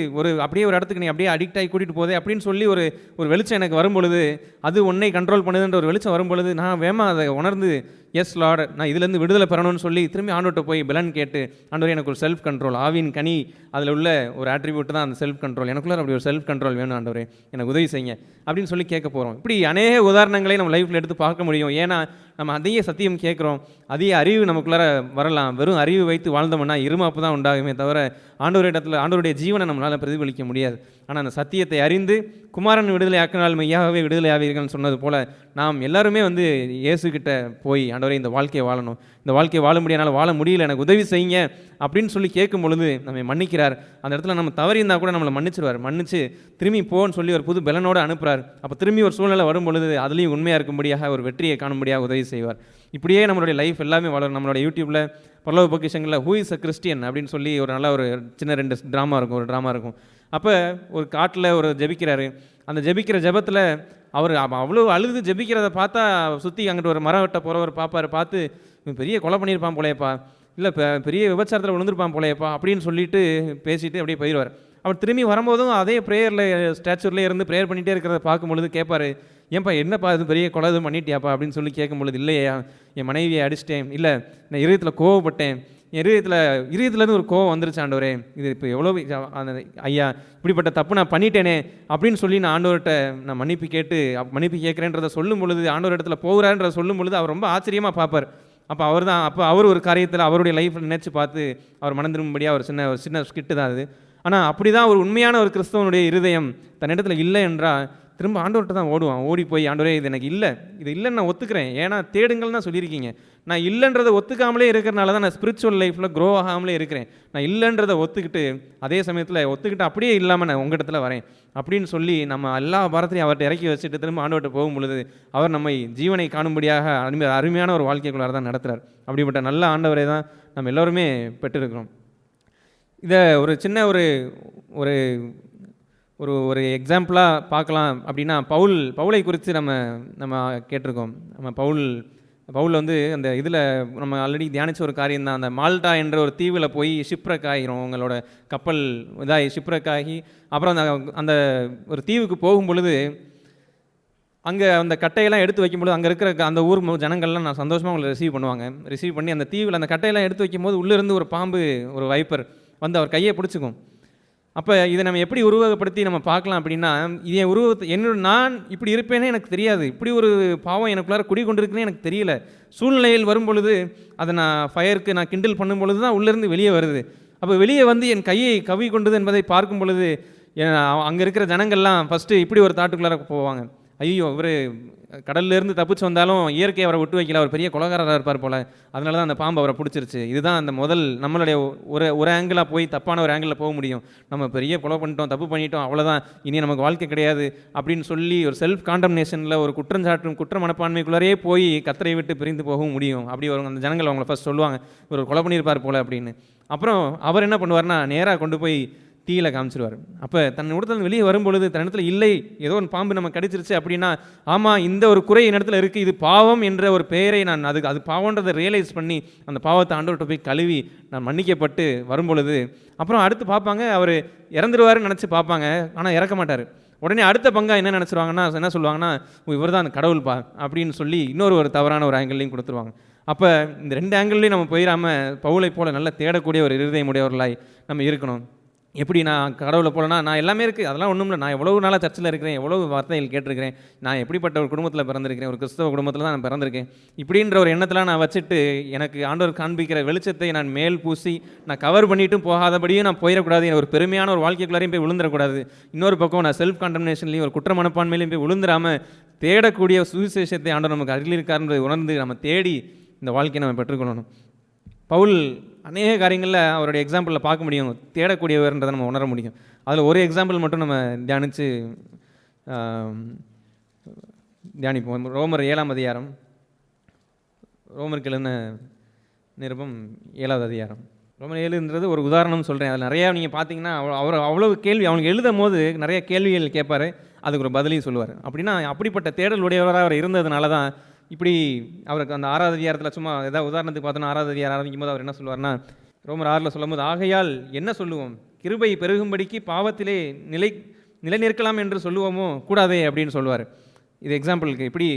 அப்படியே ஒரு இடத்துக்கு நீ அப்படியே அடிக்ட் ஆகி கூட்டிகிட்டு போதே அப்படின்னு சொல்லி ஒரு வெளிச்சம் எனக்கு வரும்பொழுது, அது உன்னை கண்ட்ரோல் பண்ணுதுன்ற ஒரு வெளிச்சம் வரும்பொழுது நான் வேகமாக அதை உணர்ந்து, எஸ் லார்ட், நான் இதுலேருந்து விடுதலை பெறணும்னு சொல்லி திரும்பி ஆண்டவர்கிட்ட போய் பலன் கேட்டு, ஆண்டவரே எனக்கு ஒரு செல்ஃப் கண்ட்ரோல், ஆவின் கனி அதில் உள்ள ஒரு ஆட்ரிபியூட் தான் அந்த செல்ஃப் கண்ட்ரோல், எனக்குள்ள அப்படி ஒரு செல்ஃப் கண்ட்ரோல் வேணும் ஆண்டவரே, எனக்கு உதவி செய்யுங்க அப்படின்னு சொல்லி கேட்க போகிறோம். இப்படி அநேக உதாரணங்களை நம்ம லைஃப்பில் எடுத்து பார்க்க முடியும். ஏன்னா நம்ம அதிக சத்தியம் கேட்குறோம், அதிக அறிவு நமக்குள்ளார வரலாம். வெறும் அறிவு வைத்து வாழ்ந்தோம்னா இருமாப்பு தான் உண்டாகுமே தவிர ஆண்டவருடைய ஜீவனை நம்மளால் பிரதிபலிக்க முடியாது. ஆனால் அந்த சத்தியத்தை அறிந்து குமாரன் விடுதலை ஆக்கினால் மெய்யாகவே விடுதலை ஆவீர்கள்னு சொன்னது போல் நாம் எல்லாருமே வந்து இயேசுக்கிட்ட போய், ஆண்டவரே இந்த வாழ்க்கையை வாழணும், இந்த வாழ்க்கையை வாழ முடியாதனால வாழ முடியல, எனக்கு உதவி செய்யுங்க அப்படின்னு சொல்லி கேட்கும் பொழுது நம்மை மன்னிக்கிறார். அந்த இடத்துல நம்ம தவறி இருந்தால் கூட நம்மளை மன்னிச்சிருவார். மன்னிச்சு திரும்பி போன்னு சொல்லி ஒரு புது பலனோடு அனுப்புகிறார். அப்போ திரும்பி ஒரு சூழ்நிலை வரும் பொழுது அதுலேயும் உண்மையாக இருக்கும்படியாக, ஒரு வெற்றியை காணும்படியாக உதவி செய்வார். இப்படியே நம்மளுடைய லைஃப் எல்லாமே வளரும். நம்மளோட யூடியூப்பில் பரலோக பொக்கிஷங்களில் ஹூ இஸ் அ கிறிஸ்டியன் அப்படின்னு சொல்லி ஒரு நல்ல ஒரு சின்ன 2 ட்ராமா இருக்கும். அப்போ ஒரு காட்டில் ஒரு ஜெபிக்கிறாரு. அந்த ஜெபிக்கிற ஜெபத்தில் அவர் அவ்வளோ அழுது ஜெபிக்கிறத பார்த்தா சுற்றி அங்கிட்டு ஒரு மரம் வெட்ட போகிறவர் பார்த்து, பெரிய கொலை பண்ணியிருப்பான் போலையப்பா, இல்லை பெரிய விபச்சாரத்தில் விழுந்திருப்பான் போலையப்பா அப்படின்னு சொல்லிட்டு பேசிட்டு அப்படியே போயிடுவார். அவர் திரும்பி வரும்போதும் அதே ப்ரேயரில் ஸ்டாச்சுரில் இருந்து ப்ரேயர் பண்ணிகிட்டே இருக்கிறத பார்க்கும்பொழுது கேட்பார், ஏன்ப்பா என்னப்பா இது பெரிய கொலை எதுவும் பண்ணிட்டியாப்பா அப்படின்னு சொல்லி கேட்கும்பொழுது, இல்லையா என் மனைவியை அடிச்சிட்டேன், இல்லை நான் இதயத்தில் கோவப்பட்டேன், என் இதயத்துலேருந்து ஒரு கோவம் வந்துருச்சு ஆண்டவரே, இது இப்போ எவ்வளோ ஐயா இப்படிப்பட்ட தப்பு நான் பண்ணிட்டேனே அப்படின்னு சொல்லி நான் ஆண்டவர்கிட்ட நான் மன்னிப்பு கேட்குறேன்றதை சொல்லும் பொழுது, ஆண்டவர் இடத்துல போகிறான்றதை சொல்லும் பொழுது அவர் ரொம்ப ஆச்சரியமாக பார்ப்பார். அப்போ அவர் ஒரு காரியத்தில் அவருடைய லைஃப்பில் நினைச்சு பார்த்து அவர் மனம் திரும்பும்படியாக ஒரு சின்ன ஸ்கிட்டு தான் அது. ஆனால் அப்படி தான் ஒரு உண்மையான ஒரு கிறிஸ்தவனுடைய இருதயம் தன்னிடத்தில் இல்லை என்றால் திரும்ப ஆண்டவர்கிட்ட தான் ஓடுவான். ஓடி போய், ஆண்டவரே இது எனக்கு இல்லை, இது இல்லைன்னு நான் ஒத்துக்கிறேன், ஏன்னா தேடுங்கள் தான் சொல்லியிருக்கீங்க, நான் இல்லைன்றதை ஒத்துக்காமலே இருக்கிறனால தான் நான் ஸ்பிரிச்சுவல் லைஃப்பில் க்ரோ ஆகாமலே இருக்கிறேன், நான் இல்லைன்றதை ஒத்துக்கிட்டு அதே சமயத்தில் ஒத்துக்கிட்டு அப்படியே இல்லாமல் நான் உங்கள் இடத்துல வரேன் அப்படின்னு சொல்லி நம்ம எல்லா பாரத்தையும் அவர்கிட்ட இறக்கி வச்சுட்டு திரும்ப ஆண்டவர்கிட்ட போகும் பொழுது அவர் நம்மை ஜீவனை காணும்படியாக அருமையான ஒரு வாழ்க்கைக்குள்ளார தான் நடத்துகிறார். அப்படிப்பட்ட நல்ல ஆண்டவரை தான் நம்ம எல்லோருமே பெற்றிருக்கிறோம். இதை ஒரு சின்ன ஒரு ஒரு எக்ஸாம்பிளாக பார்க்கலாம் அப்படின்னா, பவுலை குறித்து நம்ம கேட்டிருக்கோம். நம்ம பவுல் வந்து அந்த இதில் நம்ம ஆல்ரெடி தியானித்த ஒரு காரியம் தான். அந்த மால்டா என்ற ஒரு தீவில் போய் ஷிப்ரக் ஆகிரும், உங்களோட கப்பல் இதாகி ஷிப்ரக் ஆகி, அப்புறம் அந்த ஒரு தீவுக்கு போகும் பொழுது அங்கே அந்த கட்டையெல்லாம் எடுத்து வைக்கும்போது அங்கே இருக்கிற அந்த ஊர் ஜனங்கள்லாம் நான் சந்தோஷமாக உங்களை ரிசீவ் பண்ணி அந்த தீவில் அந்த கட்டையெல்லாம் எடுத்து வைக்கும்போது உள்ளேருந்து ஒரு பாம்பு, ஒரு வைப்பர் வந்து அவர் கையை பிடிச்சிக்கும். அப்போ இதை நம்ம எப்படி உருவகப்படுத்தி நம்ம பார்க்கலாம் அப்படின்னா, என் உருவத்தை நான் இப்படி இருப்பேனே எனக்கு தெரியாது, இப்படி ஒரு பாவம் எனக்குள்ளார குடிக்கொண்டிருக்குன்னே எனக்கு தெரியல. சூழ்நிலையில் வரும் பொழுது அதை நான் ஃபயருக்கு நான் கிண்டில் பண்ணும் பொழுது தான் உள்ளேருந்து வெளியே வருது. அப்போ வெளியே வந்து என் கையை கவி கொண்டது என்பதை பார்க்கும் பொழுது அங்கே இருக்கிற ஜனங்கள்லாம் ஃபஸ்ட்டு இப்படி ஒரு தாட்டுக்குள்ளார போவாங்க, ஐயோ இவர் கடல்லேருந்து தப்பிச்சு வந்தாலும் இயற்கையை அவரை விட்டு வைக்கல, அவர் பெரிய கொலகாரராக இருப்பார் போல், அதனால தான் அந்த பாம்பு அவரை பிடிச்சிருச்சு. இதுதான் அந்த நம்மளுடைய ஒரு ஆங்கிளாக போய் தப்பான ஒரு ஆங்கிளில் போக முடியும். நம்ம பெரிய கொலை பண்ணிட்டோம், தப்பு பண்ணிட்டோம், அவ்வளோதான், இனி நமக்கு வாழ்க்கை கிடையாது அப்படின்னு சொல்லி ஒரு செல்ஃப் காண்டம்னேஷனில் ஒரு குற்ற மனப்பான்மைக்குள்ளாரே போய் கத்தரை விட்டு பிரிந்து போகவும் முடியும். அப்படி வரும் அந்த ஜனங்கள் அவங்கள ஃபஸ்ட் சொல்லுவாங்க, ஒரு கொலை பண்ணியிருப்பார் போல் அப்படின்னு. அப்புறம் அவர் என்ன பண்ணுவார்னா நேராக கொண்டு போய் தீயில காமிச்சிருவார். அப்போ தன் இடத்துல வெளியே வரும்பொழுது தன் இடத்துல இல்லை, ஏதோ ஒரு பாம்பு நம்ம கடிச்சிருச்சு அப்படின்னா, ஆமாம் இந்த ஒரு குறை என் இடத்துல இருக்குது, இது பாவம் என்ற ஒரு பெயரை நான் அது பாவன்றதை ரியலைஸ் பண்ணி அந்த பாவத்தை ஆண்டவர்கிட்ட போய் கழுவி நான் மன்னிக்கப்பட்டு வரும்பொழுது அப்புறம் அடுத்து பார்ப்பாங்க, அவர் இறந்துருவாருன்னு நினச்சி பார்ப்பாங்க, ஆனால் இறக்க மாட்டார். உடனே அடுத்த பங்கா என்ன நினச்சிருவாங்கன்னா, என்ன சொல்லுவாங்கன்னா, இவர் தான் அந்த கடவுள்பா அப்படின்னு சொல்லி ஒரு தவறான ஒரு ஆங்கிள்லையும் கொடுத்துருவாங்க. அப்போ இந்த 2 ஆங்கிள்லையும் நம்ம போயிடாமல் பவுலை போல் நல்லா தேடக்கூடிய ஒரு இருதயமுடையவர்களாய் நம்ம இருக்கணும். எப்படி நான் கடவுளை போலனா நான் எல்லாமே இருக்குது, அதெல்லாம் ஒன்றும் இல்லை, நான் எவ்வளவு நாளாக சர்ச்சில் இருக்கிறேன், எவ்வளவு வார்த்தைகள் கேட்டிருக்கிறேன், நான் எப்படிப்பட்ட ஒரு குடும்பத்தில் பிறந்திருக்கிறேன், ஒரு கிறிஸ்தவ குடும்பத்தில் தான் நான் பிறந்திருக்கேன், இப்படின்ற ஒரு எண்ணத்தில் நான் வச்சுட்டு எனக்கு ஆண்டவர் காண்பிக்கிற வெளிச்சத்தை நான் மேல் பூசி நான் கவர் பண்ணிட்டும் போகாதபடியும் நான் போயிடக்கூடாது, ஒரு பெருமையான ஒரு வாழ்க்கைக்குள்ளாரையும் போய் விழுந்துடக்கூடாது. இன்னொரு பக்கம் நான் செல்ஃப் கண்டம்னேஷன்லையும் ஒரு குற்ற மனப்பான்மையிலையும் போய் விழுந்துடாமல் தேடக்கூடிய சுவிசேஷத்தை ஆண்டவர் நமக்கு அருகில் இருக்காருன்றதை உணர்ந்து நம்ம தேடி இந்த வாழ்க்கையை நம்ம பெற்றுக்கொள்ளணும். பவுல் அநேக காரியங்களில் அவருடைய எக்ஸாம்பிளில் பார்க்க முடியும், தேடக்கூடியவர்ன்றதை நம்ம உணர முடியும். அதில் ஒரு எக்ஸாம்பிள் மட்டும் நம்ம தியானிப்போம். ரோமர் 7ஆம் அதிகாரம், ரோமருக்கு எழுதின நிருபம் 7வது அதிகாரம். ரோமர் 7ன்றது ஒரு உதாரணம் சொல்கிறேன். அதில் நிறையா நீங்கள் பார்த்தீங்கன்னா அவர் அவ்வளவு கேள்வி அவனுக்கு எழுதும் போது நிறைய கேள்விகள் கேட்பார், அதுக்கு ஒரு பதிலையும் சொல்லுவார். அப்படின்னா அப்படிப்பட்ட தேடல் உடையவராக அவர் இருந்ததுனால தான் இப்படி அவருக்கு அந்த 6வது அதிகாரத்தில் சும்மா ஏதாவது உதாரணத்துக்கு பார்த்தோன்னா 6வது அதிகாரம் ஆரம்பிக்கும் போது அவர் என்ன சொல்லுவார்னா, ரோமர் 6ல் சொல்லும்போது, ஆகையால் என்ன சொல்லுவோம், கிருபை பெருகும்படிக்கு பாவத்திலே நிலைநிற்கலாம் என்று சொல்லுவோமோ கூடாதே அப்படின்னு சொல்லுவார். இது எக்ஸாம்பிளுக்கு இப்படி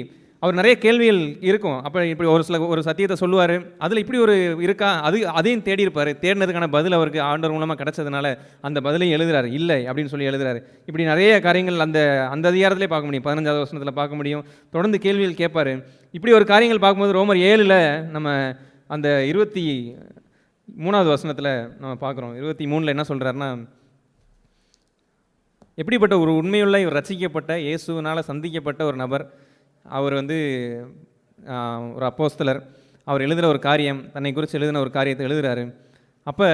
அவர் நிறைய கேள்விகள் இருக்கும். அப்போ இப்படி ஒரு சத்தியத்தை சொல்லுவார், அதில் இப்படி ஒரு இருக்கா, அதையும் தேடி இருப்பார். தேடினதுக்கான பதில் அவருக்கு ஆண்டவர் மூலமாக கிடச்சதுனால அந்த பதிலையும் எழுதுறாரு, இல்லை அப்படின்னு சொல்லி எழுதுறாரு. இப்படி நிறைய காரியங்கள் அந்த அதிகாரத்திலே பார்க்க முடியும், 15வது வசனத்தில் பார்க்க முடியும். தொடர்ந்து கேள்விகள் கேட்பார். இப்படி ஒரு காரியங்கள் பார்க்கும்போது ரோமர் 7ல் நம்ம அந்த 23வது வசனத்தில் நம்ம பார்க்குறோம். 23ல் என்ன சொல்கிறாருன்னா, எப்படிப்பட்ட ஒரு உண்மையுள்ள இவர் ரட்சிக்கப்பட்ட இயேசுவினால் சந்திக்கப்பட்ட ஒரு நபர், அவர் ஒரு அப்போஸ்தலர், அவர் எழுதுகிற ஒரு காரியம், தன்னை குறித்து எழுதின ஒரு காரியத்தை எழுதுகிறாரு. அப்போ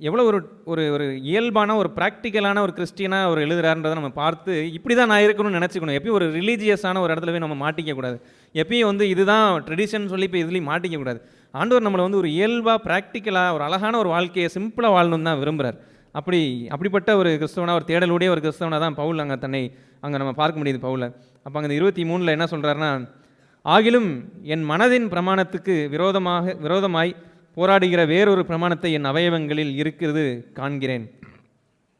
எவ்வளோ ஒரு இயல்பான ஒரு ப்ராக்டிக்கலான ஒரு கிறிஸ்டியனாக அவர் எழுதுகிறாருன்றதை நம்ம பார்த்து இப்படி தான் நான் இருக்கணும்னு நினச்சிக்கணும். எப்பயும் ஒரு ரிலீஜியஸான ஒரு இடத்துல போய் நம்ம மாட்டிக்கக்கூடாது. எப்பயும் இதுதான் ட்ரெடிஷன் சொல்லி இப்போ இதுலேயும் மாட்டிக்கக்கூடாது. ஆண்டவர் நம்மளை ஒரு இயல்பாக ப்ராக்டிக்கலாக ஒரு அழகான ஒரு வாழ்க்கையை சிம்பிளாக வாழணும்னு தான் விரும்புகிறார். அப்படிப்பட்ட ஒரு கிறிஸ்தவனாக ஒரு தேடலுடைய ஒரு கிறிஸ்தவனாக தான் பவுல் அங்கே நம்ம பார்க்க முடியுது பவுலை. அப்போ அங்கே 23ல் என்ன சொல்கிறாருன்னா, ஆகிலும் என் மனதின் பிரமாணத்துக்கு விரோதமாய் போராடுகிற வேறொரு பிரமாணத்தை என் அவயவங்களில் இருக்கிறது காண்கிறேன்.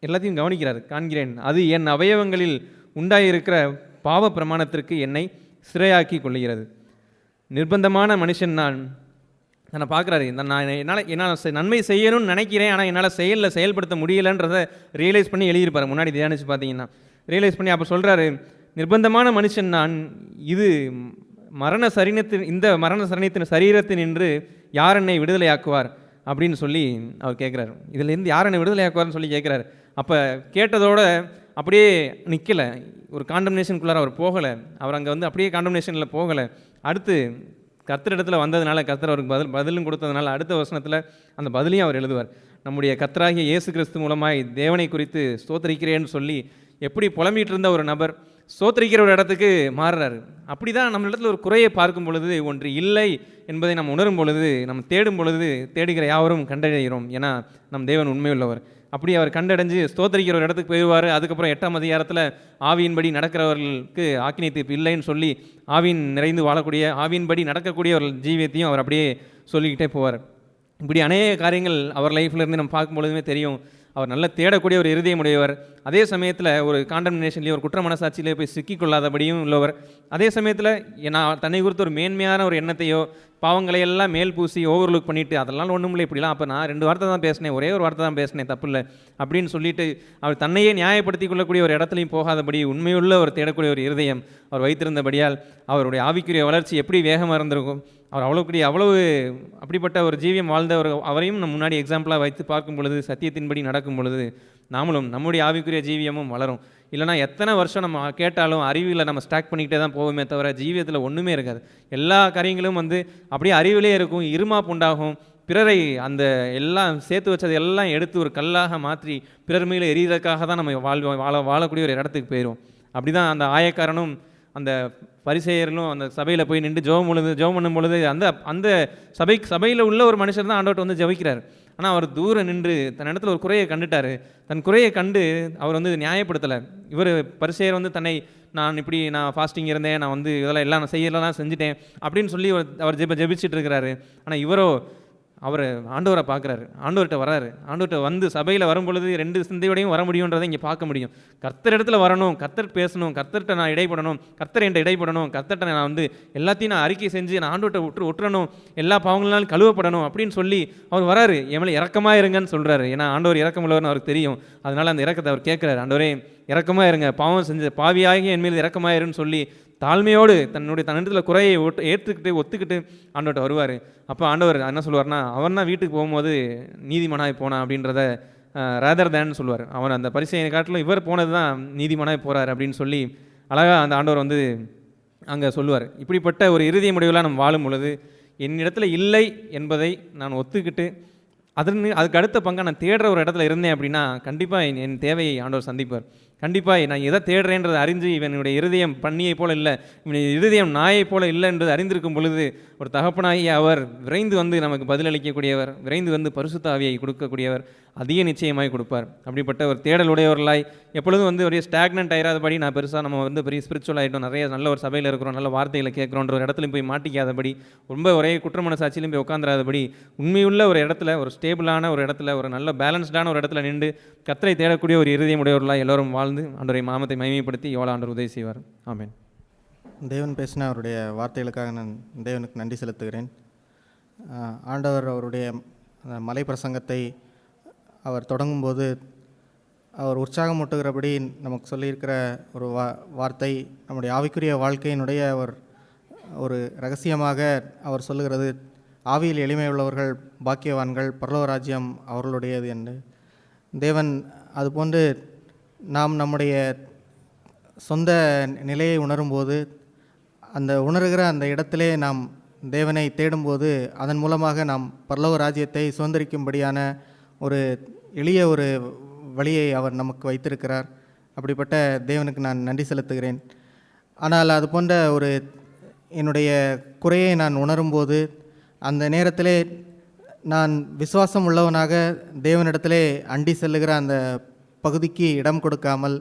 எல்லாத்தையும் கவனிக்கிறார், காண்கிறேன். அது என் அவயவங்களில் உண்டாயிருக்கிற பாவ பிரமாணத்திற்கு என்னை சிறையாக்கி கொள்ளுகிறது. நிர்பந்தமான மனுஷன் நான் பார்க்குறாரு, என்னால் நன்மை செய்யணும்னு நினைக்கிறேன், ஆனால் என்னால் செயல்படுத்த முடியலைன்றதை ரியலைஸ் பண்ணி எழுதியிருப்பார். முன்னாடி தியானிச்சு பார்த்தீங்கன்னா ரியலைஸ் பண்ணி அப்போ சொல்கிறாரு, நிர்பந்தமான மனுஷன் நான், இது இந்த மரண சரீரத்தின் சரீரத்தினின்று யார் என்னை விடுதலையாக்குவார் அப்படின்னு சொல்லி அவர் கேட்குறாரு. இதுலேருந்து யார் என்னை விடுதலையாக்குவார்னு சொல்லி கேட்குறாரு. அப்போ கேட்டதோட அப்படியே நிற்கலை, ஒரு காண்டம்னேஷனுக்குள்ளார அவர் போகலை. அவர் அங்கே அப்படியே காண்டம்னேஷனில் போகலை. அடுத்து கர்த்தரிடத்தில் வந்ததுனால கர்த்தர் அவருக்கு பதிலும் கொடுத்ததுனால அடுத்த வசனத்தில் அந்த பதிலையும் அவர் எழுதுவார். நம்முடைய கர்த்தராகிய இயேசு கிறிஸ்து மூலமாய் தேவனை குறித்து ஸ்தோத்திரிக்கிறேன்னு சொல்லி எப்படி புலம்பிகிட்டு இருந்த ஒரு நபர் ஸ்தோத்திரிக்கிற ஒரு இடத்துக்கு மாறுறாரு. அப்படி தான் நம்ம இடத்துல ஒரு குறையை பார்க்கும் பொழுது, ஒன்று இல்லை என்பதை நம்ம உணரும் பொழுது, நம்ம தேடும் பொழுது, தேடுகிற யாவரும் கண்டடைகிறோம். ஏன்னா நம் தேவன் உண்மையுள்ளவர். அப்படி அவர் கண்டடைஞ்சு ஸ்தோத்திரிக்கிற ஒரு இடத்துக்கு போயிடுவார். அதுக்கப்புறம் 8ஆம் அதிகாரத்தில் ஆவியின்படி நடக்கிறவர்களுக்கு ஆக்கினை தீர்ப்பு இல்லைன்னு சொல்லி ஆவியின் நிறைந்து வாழக்கூடிய, ஆவியின்படி நடக்கக்கூடிய ஒரு ஜீவியத்தையும் அவர் அப்படியே சொல்லிக்கிட்டே போவார். இப்படி அநேக காரியங்கள் அவர் லைஃப்லேருந்து நம்ம பார்க்கும் பொழுதுமே தெரியும். அவர் நல்ல தேடக்கூடிய ஒரு இருதயமுடையவர். அதே சமயத்தில் ஒரு காண்டம்னேஷன்லேயே ஒரு குற்ற மனசாட்சியிலே போய் சிக்கிக்கொள்ளாதபடியும் உள்ளவர். அதே சமயத்தில் நான் தன்னை குறித்து ஒரு மேன்மையான ஒரு எண்ணத்தையோ பாவங்களையெல்லாம் மேல் பூசி ஓவர்லுக் பண்ணிவிட்டு அதெல்லாம் ஒன்றும் இல்லை, இப்படிலாம் அப்போ நான் 2 வார்த்தை தான் பேசினேன், ஒரே ஒரு வார்த்தை தான் பேசினேன், தப்பு இல்லை அப்படின்னு சொல்லிட்டு அவர் தன்னையே நியாயப்படுத்தி கொள்ளக்கூடிய ஒரு இடத்துலையும் போகாதபடி உண்மையுள்ள ஒரு தேடக்கூடிய ஒரு இருதயம் அவர் வைத்திருந்தபடியால் அவருடைய ஆவிக்குரிய வளர்ச்சி எப்படி வேகமாக இருந்திருக்கும். அவர் அவ்வளவு அப்படிப்பட்ட ஒரு ஜீவியம் வாழ்ந்த அவரையும் நம்ம முன்னாடி எக்ஸாம்பிளாக வைத்து பார்க்கும் பொழுது, சத்தியத்தின்படி நடக்கும் பொழுது நாமளும் நம்முடைய ஆவிக்குரிய ஜீவியமும் வளரும். இல்லைனா எத்தனை வருஷம் நம்ம கேட்டாலும் அறிவில் நம்ம ஸ்டாக் பண்ணிக்கிட்டே தான் போவோமே தவிர ஜீவியத்தில் ஒன்றுமே இருக்காது. எல்லா காரியங்களும் அப்படியே அறிவிலே இருக்கும், இருமாப்பு உண்டாகும். பிறரை அந்த எல்லாம் சேர்த்து வச்சது எல்லாம் எடுத்து ஒரு கல்லாக மாற்றி பிறர் மேலே எரியறதுக்காக தான் நம்ம வாழக்கூடிய ஒரு இடத்துக்கு போயிடும். அப்படி தான் அந்த ஆயக்காரனும் அந்த பரிசேயர்களும் அந்த சபையில் போய் நின்று ஜெபம் பண்ணும் பொழுது அந்த சபையில் உள்ள ஒரு மனுஷர் தான் ஆண்டவர்கிட்ட ஜெபிக்கிறார். ஆனால் அவர் தூரம் நின்று தன் இடத்துல ஒரு குறையை கண்டுட்டார். தன் குறையை கண்டு அவர் நியாயப்படுத்தலை. இவர் பரிசேயர் நான் ஃபாஸ்டிங் இருந்தேன், நான் இதெல்லாம் எல்லாம் நான் செய்யலாம் செஞ்சுட்டேன் அப்படின்னு சொல்லி அவர் ஜெபிச்சுட்டு இருக்கிறாரு. ஆனால் இவரோ அவர் ஆண்டவரை பார்க்குறாரு, ஆண்டவர்கிட்ட வராரு. ஆண்டவர்கிட்ட சபையில் வரும் பொழுது 2 சிந்தையோடையும் வர முடியுன்றதை இங்கே பார்க்க முடியும். கர்த்தர் இடத்துல வரணும், கர்த்தர் பேசணும், கர்த்தர்கிட்ட நான் இடைப்படணும், கர்த்தர் என்கிட்ட இடைப்படணும், கர்த்தர்கிட்ட நான் எல்லாத்தையும் நான் அறிக்கை செஞ்சு நான் ஆண்டவர்கிட்ட ஒட்டுறணும், எல்லா பாவங்களாலும் கழுவப்படணும் அப்படின்னு சொல்லி அவர் வராரு. எவ்வளோ இறக்கமாக இருங்கன்னு சொல்கிறாரு. ஏன்னா ஆண்டவர் இறக்கமுள்ளவர்னு அவருக்கு தெரியும். அதனால் அந்த இறக்கத்தை அவர் கேட்குறாரு, ஆண்டவரே இறக்கமாக இருங்க, பாவம் செஞ்ச பாவியாகி என் மீது இறக்கமாக இருன்னு சொல்லி தாழ்மையோடு தன்னிடத்தில் குறையை ஒத்துக்கிட்டு ஆண்டவர்கிட்ட வருவார். அப்போ ஆண்டவர் என்ன சொல்லுவார்னா, அவன் தான் வீட்டுக்கு போகும்போது நீதிமானாய் போனான் அப்படின்றத ரேதர் தேன்னு சொல்லுவார். அவன் அந்த பரிசையை காட்டிலும் இவர் போனது தான் நீதிமானாய் போகிறார் அப்படின்னு சொல்லி அழகாக அந்த ஆண்டவர் அங்கே சொல்லுவார். இப்படிப்பட்ட ஒரு இருதயமுடையவளாக நம்ம வாழும் பொழுது என்னிடத்துல இல்லை என்பதை நான் ஒத்துக்கிட்டு அதுக்கு அடுத்த பங்கை நான் தேடுற ஒரு இடத்துல இருந்தேன் அப்படின்னா கண்டிப்பாக என் தேவையை ஆண்டவர் சந்திப்பார். கண்டிப்பாக நான் எதை தேடுறேன்றதை அறிஞ்சு இவனுடைய இருதயம் பன்னியை போல இல்லை, இவனுடைய இருதயம் நாயை போல இல்லை என்றது அறிந்திருக்கும் பொழுது ஒரு தகப்பனாகிய அவர் விரைந்து வந்து நமக்கு பதிலளிக்கக்கூடியவர், விரைந்து வந்து பரிசுத்த ஆவியை கொடுக்கக்கூடியவர், அதிக நிச்சயமாய் கொடுப்பார். அப்படிப்பட்ட ஒரு தேடலுடையவர்களாய் எப்பொழுதும் வந்து ஒரே ஸ்டாக்னன்ட் ஆயிராதபடி, நான் பெருசாக நம்ம வந்து பெரிய ஸ்பிரிச்சுவல் ஆகிட்டோம், நிறைய நல்ல ஒரு சபையில் இருக்கிறோம், நல்ல வார்த்தைகளை கேட்குறோன்ற ஒரு இடத்துலையும் போய் மாட்டிக்காதபடி, ரொம்ப ஒரே குற்ற மனசாட்சியிலும் போய் உட்காந்துராதபடி, உண்மையுள்ள ஒரு இடத்துல, ஒரு ஸ்டேபிளான ஒரு இடத்துல, ஒரு நல்ல பேலன்ஸ்டான ஒரு இடத்துல நின்று கர்த்தரை தேடக்கூடிய ஒரு இருதயம் உடையவர்களாக எல்லோரும் வாழ்ந்து ஆண்டவரை நாமத்தை மகிமைப்படுத்தி எவ்வளோ ஆண்டவர் உதவி செய்வார். ஆமென். தேவன் பேசின அவருடைய வார்த்தைகளுக்காக நான் தேவனுக்கு நன்றி செலுத்துகிறேன். ஆண்டவர் அவருடைய மலை பிரசங்கத்தை அவர் தொடங்கும்போது அவர் உற்சாகமூட்டுகிறபடி நமக்கு சொல்லியிருக்கிற ஒரு வார்த்தை நம்முடைய ஆவிக்குரிய வாழ்க்கையினுடைய ஒரு ரகசியமாக அவர் சொல்லுகிறது, ஆவியில் எளிமை உள்ளவர்கள் பாக்கியவான்கள், பரலோக ராஜ்யம் அவர்களுடையது என்று. தேவன் அதுபோன்று நாம் நம்முடைய சொந்த நிலையை உணரும்போது, அந்த உணர்கிற அந்த இடத்திலே நாம் தேவனை தேடும்போது, அதன் மூலமாக நாம் பரலோக ராஜ்யத்தை சுதந்திரிக்கும்படியான ஒரு எளிய ஒரு வழியை அவர் நமக்கு வைத்திருக்கிறார். அப்படிப்பட்ட தேவனுக்கு நான் நன்றி செலுத்துகிறேன். ஆனால் அது போன்ற ஒரு என்னுடைய குறையை நான் உணரும்போது, அந்த நேரத்திலே நான் விசுவாசம் உள்ளவனாக தேவனிடத்திலே அண்டி செல்லுகிற அந்த பகுதிக்கு இடம் கொடுக்காமல்,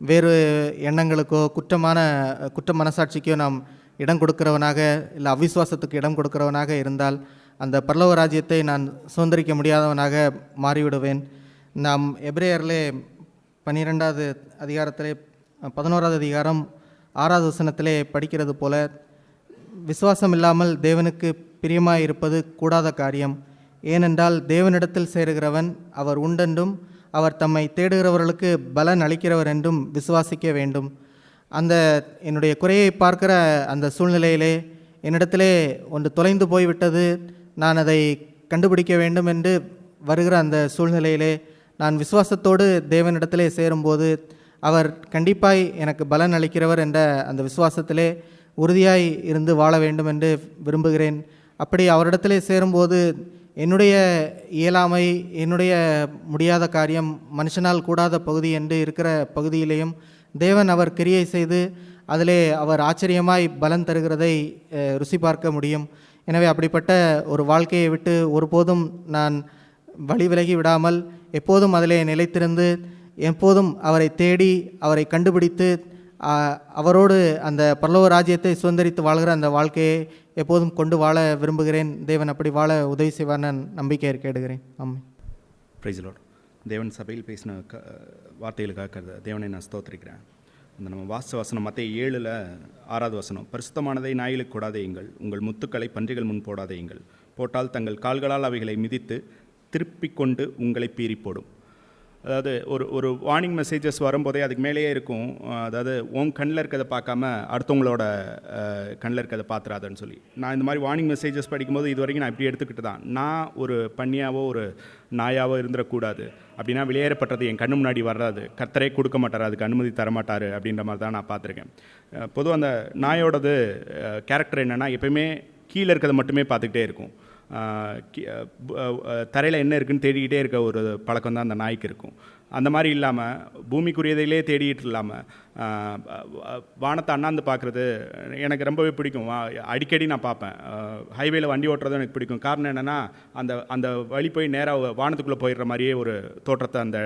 வேறு எண்ணங்களுக்கோ குற்ற மனசாட்சிக்கோ நாம் இடம் கொடுக்கிறவனாக, இல்லை அவிசுவாசத்துக்கு இடம் கொடுக்கிறவனாக இருந்தால் அந்த பரலோக ராஜ்யத்தை நான் சுதந்திரிக்க முடியாதவனாக மாறிவிடுவேன். நாம் எபிரேயரிலே 12வது அதிகாரத்திலே 11வது அதிகாரம் 6வது வசனத்திலே படிக்கிறது போல, விசுவாசம் இல்லாமல் தேவனுக்கு பிரியமாய் இருப்பது கூடாத காரியம். ஏனென்றால் தேவனிடத்தில் சேருகிறவன் அவர் உண்டென்றும் அவர் தம்மை தேடுகிறவர்களுக்கு பலன் அளிக்கிறவர் என்றும் விசுவாசிக்க வேண்டும். அந்த என்னுடைய குறையை பார்க்கிற அந்த சூழ்நிலையிலே என்னிடத்திலே ஒன்று தொலைந்து போய்விட்டது, நான் அதை கண்டுபிடிக்க வேண்டும் என்று வருகிற அந்த சூழ்நிலையிலே நான் விசுவாசத்தோடு தேவனிடத்திலே சேரும்போது அவர் கண்டிப்பாய் எனக்கு பலன் அளிக்கிறவர் என்ற அந்த விசுவாசத்திலே உறுதியாய் இருந்து வாழ வேண்டும் என்று விரும்புகிறேன். அப்படி அவரிடத்திலே சேரும்போது என்னுடைய இயலாமை, என்னுடைய முடியாத காரியம், மனுஷனால் கூடாத பகுதி என்று இருக்கிற பகுதியிலேயும் தேவன் அவர் கிரியை செய்து அதிலே அவர் ஆச்சரியமாய் பலன் தருகிறதை ருசி பார்க்க முடியும். எனவே அப்படிப்பட்ட ஒரு வாழ்க்கையை விட்டு ஒருபோதும் நான் வழி விலகி விடாமல் எப்போதும் அதிலே நிலைத்திருந்து எப்போதும் அவரை தேடி அவரை கண்டுபிடித்து அவரோடு அந்த பரலோக ராஜ்யத்தை சுதந்திரித்து வாழ்கிற அந்த வாழ்க்கையை எப்போதும் கொண்டு வாழ விரும்புகிறேன். தேவன் அப்படி வாழ உதவி செய்வார் நான் நம்பிக்கை கேடுகிறேன். ஆமாம். Praise Lord. தேவன் சபையில் பேசின வார்த்தைகளுக்காக தேவனை நான் ஸ்தோத்திரிக்கிறேன். அந்த நம்ம வசனம் மத்தேயு 7:6 வசனம், பரிசுத்தமானதை நாய்களுக்கு கொடாதேயுங்கள், உங்கள் முத்துக்களை பன்றிகள் முன் போடாதேயுங்கள், போட்டால் தங்கள் கால்களால் அவைகளை மிதித்து திருப்பிக் கொண்டு உங்களை பீறி போடும். அதாவது ஒரு வார்னிங் மெசேஜஸ் வரும்போதே அதுக்கு மேலேயே இருக்கும், அதாவது உன் கண்ணில் இருக்கிறத பார்க்காம அடுத்தவங்களோட கண்ணில் இருக்கிறத பார்த்துறாதுன்னு சொல்லி. நான் இந்த மாதிரி வார்னிங் மெசேஜஸ் படிக்கும்போது இது வரைக்கும் நான் இப்படி எடுத்துக்கிட்டு தான், நான் ஒரு பன்னியாவோ ஒரு நாயாவோ இருந்துடக்கூடாது, அப்படின்னா வெளியேறப்பட்டது என் கண்ணு முன்னாடி வர்றாது, கர்த்தரே கொடுக்க மாட்டார், அதுக்கு அனுமதி தரமாட்டார் அப்படின்ற மாதிரி தான் நான் பார்த்துருக்கேன். பொதுவாக அந்த நாயோடது கேரக்டர் என்னென்னா, எப்பயுமே கீழே இருக்கிறத மட்டுமே பார்த்துக்கிட்டே இருக்கும், தரையில் என்ன இருக்குன்னு தேடிக்கிட்டே இருக்க ஒரு பழக்கம் தான் அந்த நாய்க்கு இருக்கும். அந்த மாதிரி இல்லாமல் பூமிக்குரியதையிலே தேடிட்டு இல்லாமல் வானத்தை அண்ணாந்து பார்க்குறது எனக்கு ரொம்பவே பிடிக்கும். அடிக்கடி நான் பார்ப்பேன். ஹைவேல வண்டி ஓட்டுறதும் எனக்கு பிடிக்கும். காரணம் என்னென்னா, அந்த வழி போய் நேராக வானத்துக்குள்ளே போயிடுற மாதிரியே ஒரு தோற்றத்தை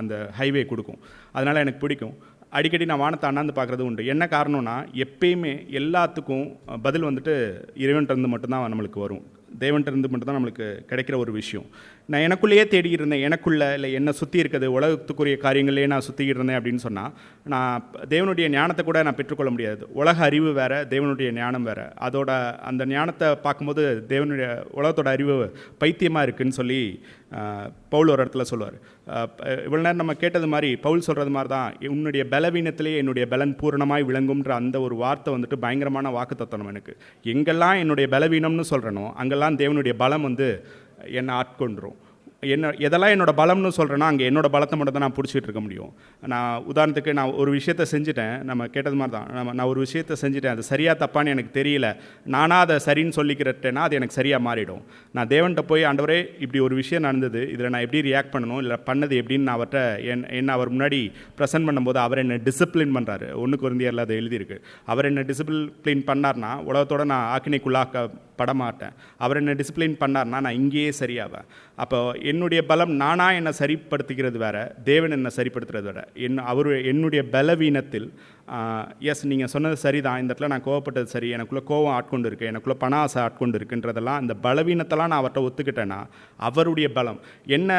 அந்த ஹைவே கொடுக்கும். அதனால் எனக்கு பிடிக்கும். அடிக்கடி நான் வானத்தை அண்ணாந்து பார்க்குறது உண்டு. என்ன காரணம்னா, எப்பயுமே எல்லாத்துக்கும் பதில் வந்துட்டு இறைவன்கிட்டருந்து மட்டும்தான் நம்மளுக்கு வரும், தேவன்கிட்டருந்து மட்டும்தான் நம்மளுக்கு கிடைக்கிற ஒரு விஷயம். நான் எனக்குள்ளேயே தேடிக்கிட்டு இருந்தேன், எனக்குள்ளே இல்லை என்னை சுற்றி இருக்கிறது உலகத்துக்குரிய காரியங்களே நான் சுற்றிக்கிட்டு இருந்தேன் அப்படின்னு சொன்னால், நான் தேவனுடைய ஞானத்தை கூட நான் பெற்றுக்கொள்ள முடியாது. உலக அறிவு வேறு, தேவனுடைய ஞானம் வேறு. அதோட அந்த ஞானத்தை பார்க்கும்போது தேவனுடைய உலகத்தோட அறிவு பைத்தியமாக இருக்குதுன்னு சொல்லி பவுல் ஒரு இடத்துல சொல்லுவார். இவ்வளோ நேரம் நம்ம கேட்டது மாதிரி பவுல் சொல்கிறது மாதிரி தான், உன்னுடைய பலவீனத்திலே என்னுடைய பலன் பூரணமாய் விளங்கும்ன்ற அந்த ஒரு வார்த்தை வந்துட்டு பயங்கரமான வாக்குத்தத்தனம் எனக்கு. எங்கெல்லாம் என்னுடைய பலவீனம்னு சொல்கிறனோ அங்கெல்லாம் தேவனுடைய பலம் வந்து என்னை ஆட்கொண்டுரும். எதெல்லாம் என்னோட பலம்னு சொல்கிறேன்னா அங்கே என்னோட பலத்தை மட்டும் தான் நான் பிடிச்சிட்டு இருக்க முடியும். நான் உதாரணத்துக்கு நான் ஒரு விஷயத்தை செஞ்சுட்டேன், நம்ம கேட்டது மாதிரி தான், நான் ஒரு விஷயத்தை செஞ்சுட்டேன், அது சரியாக தப்பான்னு எனக்கு தெரியல, நானாக அதை சரின்னு சொல்லிக்கிறட்டேன்னா அது எனக்கு சரியாக மாறிடும். நான் தேவன்கிட்ட போய் ஆண்டவரே இப்படி ஒரு விஷயம் நடந்தது, இதில் நான் எப்படி ரியாக்ட் பண்ணணும், இல்லை பண்ணது எப்படின்னு நான் அவர்கிட்ட என்ன அவர் முன்னாடி ப்ரெசென்ட் பண்ணும்போது அவர் என்னை டிசிப்ளின் பண்ணுறாரு. 1 கொரிந்தியரில் அது எழுதியிருக்கு. அவர் என்னை டிசிப்ளின் பண்ணார்னா உலகத்தோட நான் ஆக்கினைக்குள்ளாக்கப்பட மாட்டேன். அவர் என்னை டிசிப்ளின் பண்ணார்னா நான் இங்கேயே சரியாவேன். அப்போ என்னுடைய பலம் நானாக என்னை சரிப்படுத்திக்கிறது வேற, தேவன் என்னை சரிப்படுத்துறது வேற. என்னுடைய பலவீனத்தில் எஸ் நீங்கள் சொன்னது சரிதான், இந்த இடத்துல நான் கோவப்பட்டது சரி, எனக்குள்ளே கோவம் ஆட்கொண்டு இருக்குது, எனக்குள்ளே பண ஆசை ஆட்கொண்டு இருக்குன்றதெல்லாம் அந்த பலவீனத்தெல்லாம் நான் அவர்கிட்ட ஒத்துக்கிட்டேன்னா அவருடைய பலம் என்ன,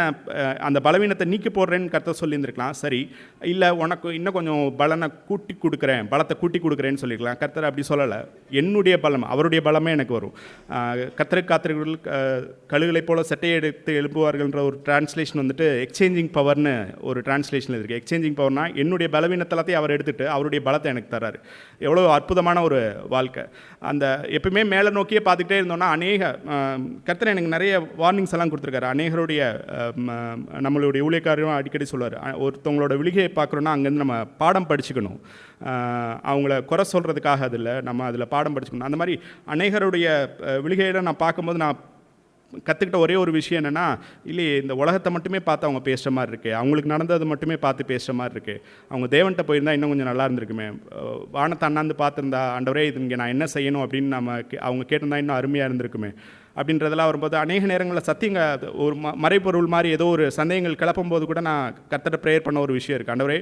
அந்த பலவீனத்தை நீக்கி போடுறேன்னு கர்த்தர் சொல்லியிருந்துருக்கலாம். சரி, இல்லை உனக்கு இன்னும் கொஞ்சம் பலனை கூட்டி கொடுக்குறேன், பலத்தை கூட்டி கொடுக்குறேன்னு சொல்லியிருக்கலாம். கர்த்தர் அப்படி சொல்லலை. என்னுடைய பலம், அவருடைய பலமே எனக்கு வரும். கர்த்தருக்கு காத்திருக்கிறவர்கள் கழுகுகளை போல செட்டையை எடுத்து எழுப்புவார்கள்ன்ற ஒரு டிரான்ஸ்லேஷன் வந்துட்டு எக்ஸ்சேஞ்சிங் பவர்னு ஒரு டிரான்ஸ்லேஷன் இருக்குது. எக்ஸ்சேஞ்சிங் பவர்னா என்னுடைய பலவீனத்தெல்லாத்தையும் அவர் எடுத்துகிட்டு அவருடைய பலத்தை எனக்கு தராரு. எவ்வளோ அற்புதமான ஒரு வாழ்க்கை. அந்த எப்பவுமே மேலே நோக்கியே பார்த்துக்கிட்டே இருந்தோம்னா கர்த்தர் எனக்கு நிறைய வார்னிங்ஸ் எல்லாம் கொடுத்துருக்காரு. அநேகருடைய நம்மளுடைய ஊழியக்காரரும் அடிக்கடி சொல்லுவார், ஒருத்தவங்களோட விழிகையை பார்க்குறோன்னா அங்கேருந்து நம்ம பாடம் படிச்சுக்கணும், அவங்கள குறை சொல்கிறதுக்காக அதில் நம்ம அதில் பாடம் படிச்சுக்கணும். அந்த மாதிரி அநேகருடைய விழிகையில நான் பார்க்கும்போது நான் கற்றுக்கிட்ட ஒரே ஒரு விஷயம் என்னென்னா, இல்லையே இந்த உலகத்தை மட்டுமே பார்த்து அவங்க பேசுகிற மாதிரி இருக்குது, அவங்களுக்கு நடந்தது மட்டுமே பார்த்து பேசுகிற மாதிரி இருக்குது. அவங்க தேவன்கிட்ட போயிருந்தால் இன்னும் கொஞ்சம் நல்லா இருந்திருக்குமே, வானத்தை அண்ணாந்து பார்த்துருந்தா ஆண்டவரே இது இங்கே நான் என்ன செய்யணும் அப்படின்னு அவங்க கேட்டிருந்தா இன்னும் அருமையாக இருந்திருக்குமே அப்படின்றதெல்லாம் வரும்போது அநேக நேரங்களில் சத்தியங்க ஒரு மறைப்பொருள் மாதிரி ஏதோ ஒரு சந்தேகங்கள் கிளப்பும்போது கூட நான் கர்த்தரை ப்ரேயர் பண்ண ஒரு விஷயம் இருக்குது. ஆண்டவரே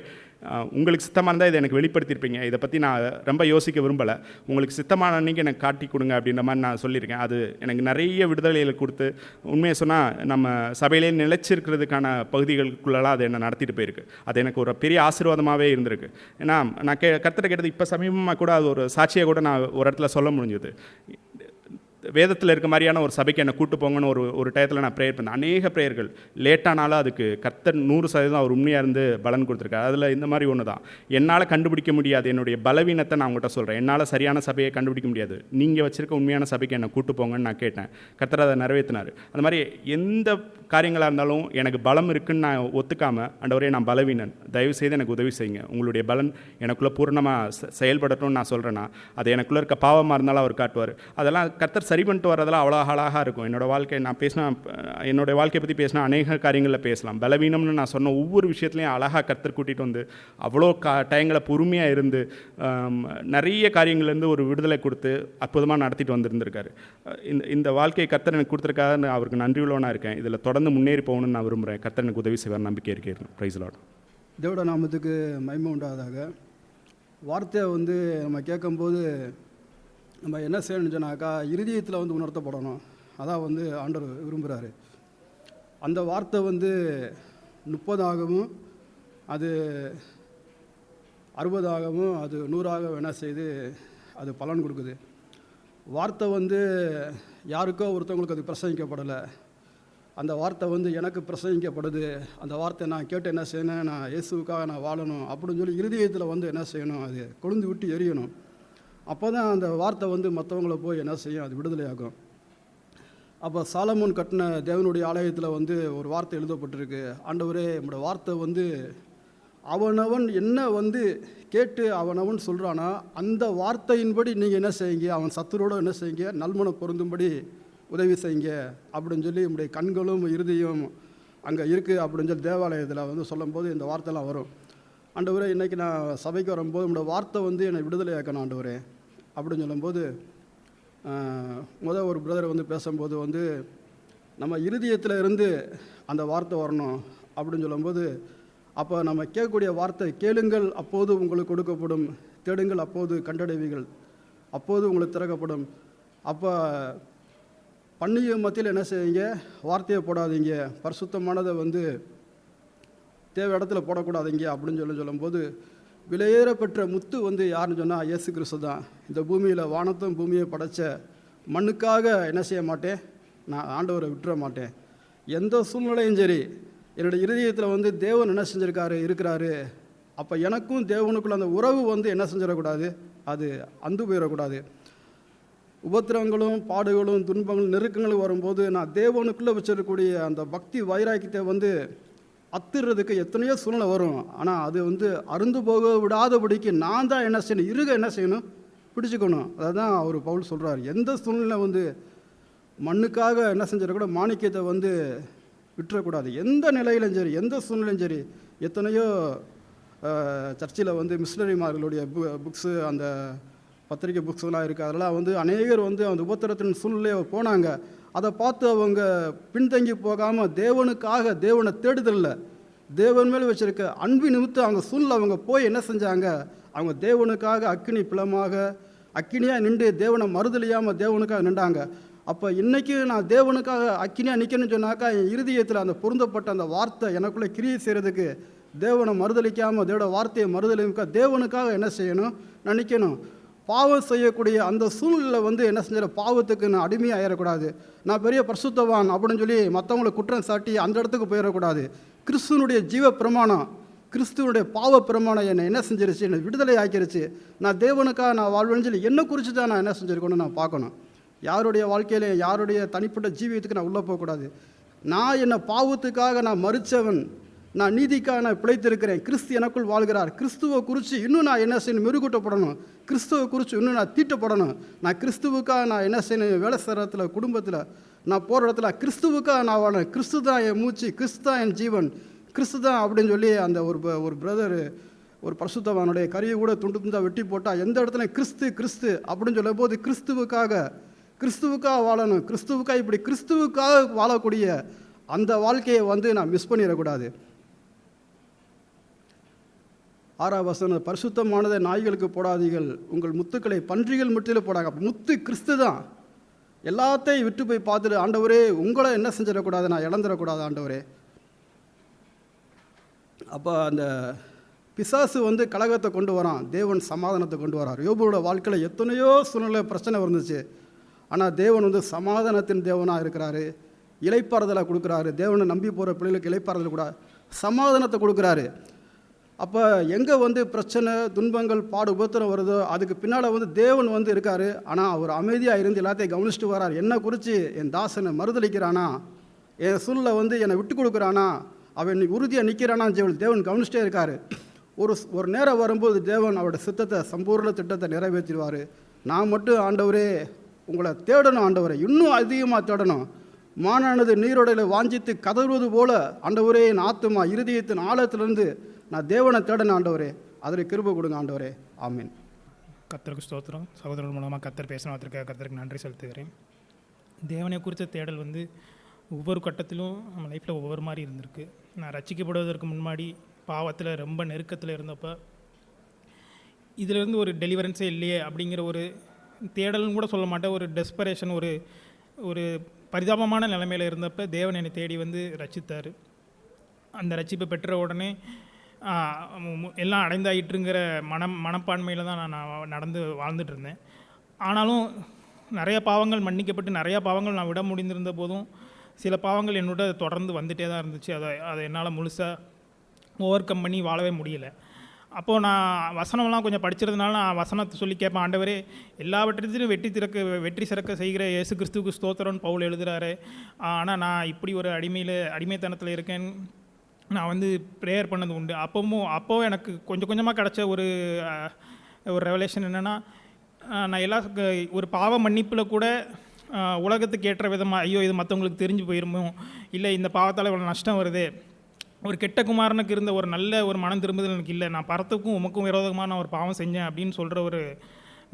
உங்களுக்கு சித்தமாக இருந்தால் இதை எனக்கு வெளிப்படுத்தியிருப்பீங்க, இதை பற்றி நான் ரொம்ப யோசிக்க விரும்பலை, உங்களுக்கு சித்தமான அன்றைக்கி எனக்கு காட்டி கொடுங்க அப்படின்ற மாதிரி நான் சொல்லியிருக்கேன். அது எனக்கு நிறைய விடுதலைகளை கொடுத்து, உண்மையை சொன்னால் நம்ம சபையிலே நிலைச்சிருக்கிறதுக்கான பகுதிகளுக்குள்ளெல்லாம் அது என்னை நடத்திட்டு போயிருக்கு. அது எனக்கு ஒரு பெரிய ஆசீர்வாதமாகவே இருந்திருக்கு. ஏன்னா நான் கர்த்தரை கேட்டது இப்போ சமீபமாக கூட அது ஒரு சாட்சியை கூட நான் ஒரு இடத்துல சொல்ல முடிஞ்சது. வேதத்தில் இருக்க மாதிரியான ஒரு சபைக்கு என்னை கூட்டு போங்கன்னு ஒரு டயத்தில் நான் ப்ரேயர் பண்ணேன். அநேக ப்ரேயர்கள் லேட்டானாலும் அதுக்கு கர்த்தர் 100% அவர் உண்மையாக இருந்து பலன் கொடுத்துருக்காரு. அதில் இந்த மாதிரி ஒன்று தான், என்னால் கண்டுபிடிக்க முடியாது, என்னுடைய பலவீனத்தை நான் உங்கள்கிட்ட சொல்கிறேன், என்னால் சரியான சபையை கண்டுபிடிக்க முடியாது, நீங்கள் வச்சுருக்க உண்மையான சபைக்கு என்னை கூட்டு போங்கன்னு நான் கேட்டேன். கர்த்தர் அதை நிறைவேற்றினார். அந்த மாதிரி எந்த காரியங்களாக இருந்தாலும் எனக்கு பலம் இருக்குன்னு நான் ஒத்துக்காமல், ஆண்டவரே நான் பலவீனன், தயவுசெய்து எனக்கு உதவி செய்யுங்க, உங்களுடைய பலன் எனக்குள்ளே பூர்ணமாக செயல்படட்டும்னு நான் சொல்கிறேன்னா அது எனக்குள்ளே இருக்க பாவமாக இருந்தாலும் அவர் காட்டுவார். அதெல்லாம் கர்த்தர் சரி பண்ணிட்டு வரதெல்லாம் அவ்வளோ அழகாக இருக்கும். என்னோடய வாழ்க்கை நான் பேசினா, என்னோடய வாழ்க்கையை பற்றி பேசினா அநேக காரியங்களில் பேசலாம். பலவீனம்னு நான் சொன்ன ஒவ்வொரு விஷயத்துலையும் அழகாக கர்த்தர் கூட்டிகிட்டு வந்து அவ்வளோ டயங்களை பொறுமையாக இருந்து நிறைய காரியங்கள்லேருந்து ஒரு விடுதலை கொடுத்து அற்புதமாக நடத்திட்டு வந்திருந்திருக்காரு. இந்த வாழ்க்கையை கர்த்தர் எனக்கு கொடுத்துருக்காருன்னு அவருக்கு நன்றி உள்ளவனாக இருக்கேன். இதில் தொடர்ந்து முன்னேறி போகணும்னு நான் விரும்புகிறேன். கர்த்தர் எனக்கு உதவி செய்வார், நம்பிக்கை இருக்கேன். Praise Lord. தேவட நாமத்துக்கு மகிமை உண்டாவதாக. வார்த்தையை நம்ம கேட்கும்போது நம்ம என்ன செய்யணும்னு சொன்னாக்கா இருதயத்தில் உணர்த்தப்படணும். அதான் ஆண்டவர் விரும்புகிறாரு. அந்த வார்த்தை 30 அது 60 அது 100 என்ன செய்து அது பலன் கொடுக்குது. வார்த்தை யாருக்கோ ஒருத்தவங்களுக்கு அது பிரசங்கிக்கப்படலை. அந்த வார்த்தை எனக்கு பிரசங்கிக்கப்படுது. அந்த வார்த்தை நான் கேட்டு என்ன செய்யணும், நான் இயேசுக்காக நான் வாழணும் அப்படின்னு சொல்லி இருதயத்தில் என்ன செய்யணும், அது கொழுந்து விட்டு எரியணும். அப்போ தான் அந்த வார்த்தை மற்றவங்கள போய் என்ன செய்யும், அது விடுதலையாகும். அப்போ சாலமோன் கட்டின தேவனுடைய ஆலயத்தில் ஒரு வார்த்தை எழுதப்பட்டிருக்கு, ஆண்டவரே நம்முடைய வார்த்தை அவனவன் என்ன கேட்டு அவனவன் சொல்கிறானா அந்த வார்த்தையின்படி நீங்கள் என்ன செய்யுங்க, அவன் சத்துரோடு என்ன செய்யுங்க, நல்மனம் பொருந்தும்படி உதவி செய்யுங்க அப்படின்னு சொல்லி நம்முடைய கண்களும் இருதயம் அங்கே இருக்குது அப்படின்னு சொல்லி தேவாலயத்தில் சொல்லும்போது இந்த வார்த்தைலாம் வரும். ஆண்டவரே இன்றைக்கி நான் சபைக்கு வரும்போது நம்முடைய வார்த்தை என்னை விடுதலையாக்கணும் ஆண்டவரே அப்படின்னு சொல்லும்போது ஒரு பிரதர் பேசும்போது நம்ம இருதயத்தில் இருந்து அந்த வார்த்தை வரணும் அப்படின்னு சொல்லும்போது, அப்போ நம்ம கேட்கக்கூடிய வார்த்தை, கேளுங்கள் அப்போது உங்களுக்கு கொடுக்கப்படும், தேடுங்கள் அப்போது கண்டடைவீர்கள், அப்போது உங்களுக்கு திறக்கப்படும். அப்போ பண்ணிய மத்தியில் என்ன செய்வீங்க, வார்த்தையை போடாதீங்க, பரிசுத்தமானதை தேவை இடத்துல போடக்கூடாதீங்க அப்படின்னு சொல்லும்போது, விலையேற பெற்ற முத்து யாருன்னு சொன்னால் இயேசு கிறிஸ்து தான். இந்த பூமியில் வானத்தும் பூமியை படைத்த மண்ணுக்காக என்ன செய்ய மாட்டேன், நான் ஆண்டவரை விட்டுற மாட்டேன். எந்த சூழ்நிலையும் சரி என்னுடைய இருதயத்தில் தேவன் என்ன செஞ்சுருக்காரு இருக்கிறாரு. அப்போ எனக்கும் தேவனுக்குள்ள அந்த உறவு என்ன செஞ்சிடக்கூடாது, அது அந்து போயிடக்கூடாது. உபத்திரவங்களும் பாடுகளும் துன்பங்களும் நெருக்கங்களும் வரும்போது நான் தேவனுக்குள்ளே வச்சிருக்கக்கூடிய அந்த பக்தி வைராக்கியத்தை வந்து அத்துறதுக்கு எத்தனையோ சூழ்நிலை வரும். ஆனால் அது வந்து அருந்து போக விடாதபடிக்கு நான் தான் என்ன செய்யணும், என்ன செய்யணும், பிடிச்சிக்கணும். அதை தான் அவர் பவுல் சொல்கிறார். எந்த சூழ்நிலை வந்து மண்ணுக்காக என்ன செஞ்சிடக்கூட மாணிக்கத்தை வந்து விட்டுறக்கூடாது. எந்த நிலையிலும் சரி, எந்த சூழ்நிலையும் சரி. எத்தனையோ சர்ச்சில் வந்து மிஷினரிமார்களுடைய புக்ஸு, அந்த பத்திரிக்கை புக்ஸ்லாம் இருக்குது. அதெல்லாம் வந்து அநேகர் வந்து அந்த உபத்திரத்தின் சூழ்நிலையை போனாங்க. அதை பார்த்து அவங்க பின்தங்கி போகாமல் தேவனுக்காக தேவனை தேடுதலில் தேவன் மேல் வச்சுருக்க அன்பு நிமித்தம் அவங்க சூழ்நிலை அவங்க போய் என்ன செஞ்சாங்க, அவங்க தேவனுக்காக அக்கினி பிளமாக அக்கினியாக நின்று தேவனை மறுதலியாமல் தேவனுக்காக நின்றாங்க. அப்போ இன்றைக்கி நான் தேவனுக்காக அக்கினியாக நிற்கணும்னு சொன்னாக்கா என் இருதயத்தில் அந்த பொருந்தப்பட்ட அந்த வார்த்தை எனக்குள்ளே கிரியை செய்கிறதுக்கு தேவனை மறுதலிக்காமல் தேவட வார்த்தையை மறுதலிக்க தேவனுக்காக என்ன செய்யணும், நான் நிற்கணும். பாவம் செய்யக்கூடிய அந்த சூழ்நிலை வந்து என்ன செஞ்சிட பாவத்துக்கு நான் அடிமையாக ஆயிடக்கூடாது. நான் பெரிய பரிசுத்தவான் அப்படின்னு சொல்லி மற்றவங்களை குற்றம் சாட்டி அந்த இடத்துக்கு போயிடக்கூடாது. கிறிஸ்துவனுடைய ஜீவ பிரமாணம், கிறிஸ்துவனுடைய பாவ பிரமாணம் என்னை என்ன செஞ்சிருச்சு, என்னை விடுதலை ஆக்கிருச்சு. நான் தேவனுக்காக நான் வாழ்வேன்னு சொல்லி என்னை குறித்து தான் நான் என்ன செஞ்சுருக்கணும்னு நான் பார்க்கணும். யாருடைய வாழ்க்கையில யாருடைய தனிப்பட்ட ஜீவியத்துக்கு நான் உள்ளே போகக்கூடாது. நான் என்னை பாவத்துக்காக நான் மறித்தவன், நான் நீதிக்காக நான் பிழைத்திருக்கிறேன், கிறிஸ்து எனக்குள் வாழ்கிறார். கிறிஸ்துவை குறித்து இன்னும் நான் என்ன செய்யணும், மெருகூட்டப்படணும். கிறிஸ்துவை குறித்து இன்னும் நான் தீட்டப்படணும். நான் கிறிஸ்துவுக்காக நான் என்ன செய்யணும், வேலை செய்கிறத்துல, குடும்பத்தில் நான் போகிற இடத்துல கிறிஸ்துவுக்காக நான் வாழணும். கிறிஸ்து தான் என் மூச்சு, கிறிஸ்து தான் என் ஜீவன், கிறிஸ்து தான் அப்படின்னு சொல்லி அந்த ஒரு பிரதர் ஒரு பரிசுத்தவானுடைய கரியை கூட துண்டு துண்டாக வெட்டி போட்டால் எந்த இடத்துல கிறிஸ்து அப்படின்னு சொல்லும் போது கிறிஸ்துவுக்காக வாழணும். கிறிஸ்துவுக்காக இப்படி கிறிஸ்துவுக்காக வாழக்கூடிய அந்த வாழ்க்கையை வந்து நான் மிஸ் பண்ணிடக்கூடாது. 6ஆம் வசனம், பரிசுத்தமானதை நாய்களுக்கு போடாதீர்கள், உங்கள் முத்துக்களை பன்றிகள் முற்றிலும் போடாங்க. அப்போ முத்து கிறிஸ்து தான். எல்லாத்தையும் விட்டு போய் பார்த்துட்டு, ஆண்டவரே உங்களை என்ன செஞ்சிடக்கூடாது, நான் இழந்துடக்கூடாது ஆண்டவரே. அப்போ அந்த பிசாசு வந்து கலகத்தை கொண்டு வரான், தேவன் சமாதானத்தை கொண்டு வரார். யோபுவோட வாழ்க்கையில் எத்தனையோ சூழ்நிலை பிரச்சனை வந்துச்சு. ஆனால் தேவன் வந்து சமாதானத்தின் தேவனாக இருக்கிறாரு, இளைப்பாறுதலை கொடுக்குறாரு. தேவனை நம்பி போகிற பிள்ளைகளுக்கு இளைப்பாறுதல் கூட சமாதானத்தை கொடுக்குறாரு. அப்போ எங்கே வந்து பிரச்சனை துன்பங்கள் பாடு உபத்திரம் வருதோ அதுக்கு பின்னால் வந்து தேவன் வந்து இருக்கார். ஆனால் அவர் அமைதியாக இருந்து எல்லாத்தையும் கவனிச்சுட்டு வரார். என்னை குறித்து என் தாசனை மறுதளிக்கிறானா, என் சூழ்நிலை வந்து என்னை விட்டு கொடுக்குறானா, அவன் உறுதியாக நிற்கிறானா, தேவன் கவனிச்சிட்டே இருக்கார். ஒரு நேரம் வரும்போது தேவன் அவருடைய சித்தத்தை சம்பூர்ண திட்டத்தை நிறைவேற்றிடுவார். நான் மட்டும் ஆண்டவரே உங்களை தேடணும், ஆண்டவரே இன்னும் அதிகமாக தேடணும். மானானது நீரோடையில் வாஞ்சித்து கதறுவது போல ஆண்டவரே என் ஆத்துமா இருதயத்தின் ஆழத்திலிருந்து நான் தேவனை தேடணும் ஆண்டவரே, அதில் கிருபை கொடுங்க ஆண்டவரே. ஆமீன். கர்த்தருக்கு ஸ்தோத்திரம். சகோதரர்கள் மூலமாக கர்த்தர் பேசினதற்காக கர்த்தருக்கு நன்றி செலுத்துகிறேன். தேவனை குறித்த தேடல் வந்து ஒவ்வொரு கட்டத்திலும் நம்ம லைஃப்பில் ஒவ்வொரு மாதிரி இருந்திருக்கு. நான் ரட்சிக்கப்படுவதற்கு முன்னாடி பாவத்தில் ரொம்ப நெருக்கத்தில் இருந்தப்போ இதிலேருந்து ஒரு டெலிவரன்ஸே இல்லையே அப்படிங்கிற ஒரு தேடல்னு கூட சொல்ல மாட்டேன், ஒரு டெஸ்பரேஷன், ஒரு பரிதாபமான நிலைமையில் இருந்தப்போ தேவன் என்னை தேடி வந்து ரட்சித்தார். அந்த ரட்சிப்பை பெற்ற உடனே எல்லாம் அடைந்தாயிட்டுங்கிற மனப்பான்மையில் தான் நான் நடந்து வாழ்ந்துட்டு இருந்தேன். ஆனாலும் நிறைய பாவங்கள் மன்னிக்கப்பட்டு நிறையா பாவங்கள் நான் விட முடிந்திருந்த போதும் சில பாவங்கள் என்னோட தொடர்ந்து வந்துகிட்டே தான் இருந்துச்சு. அதை என்னால் முழுசாக ஓவர் கம் பண்ணி வாழவே முடியலை. அப்போது நான் வசனம்லாம் கொஞ்சம் படிச்சிருந்தனால நான் வசனத்தை சொல்லி கேட்பேன், ஆண்டவரே எல்லாவற்றிலும் வெற்றி சிறக்க செய்கிற இயேசு கிறிஸ்துவுக்கு ஸ்தோத்திரம்னு பவுல் எழுதுகிறாரு. ஆனால் நான் இப்படி ஒரு அடிமைத்தனத்தில் இருக்கேன். நான் வந்து ப்ரேயர் பண்ணது உண்டு. அப்போவும் எனக்கு கொஞ்சம் கொஞ்சமாக கிடச்ச ஒரு ரெவலேஷன் என்னென்னா, நான் ஒரு பாவ மன்னிப்பில் கூட உலகத்துக்கு ஏற்ற விதமாக ஐயோ இது மற்றவங்களுக்கு தெரிஞ்சு போயிருமோ, இல்லை இந்த பாவத்தால் இவ்வளோ நஷ்டம் வருது, ஒரு கெட்ட குமாரனுக்கு இருந்த ஒரு நல்ல ஒரு மனம் திரும்புதல் எனக்கு இல்லை, நான் பரத்துக்கும் உமக்கும் விரோதமாக நான் ஒரு பாவம் செஞ்சேன் அப்படின்னு சொல்கிற ஒரு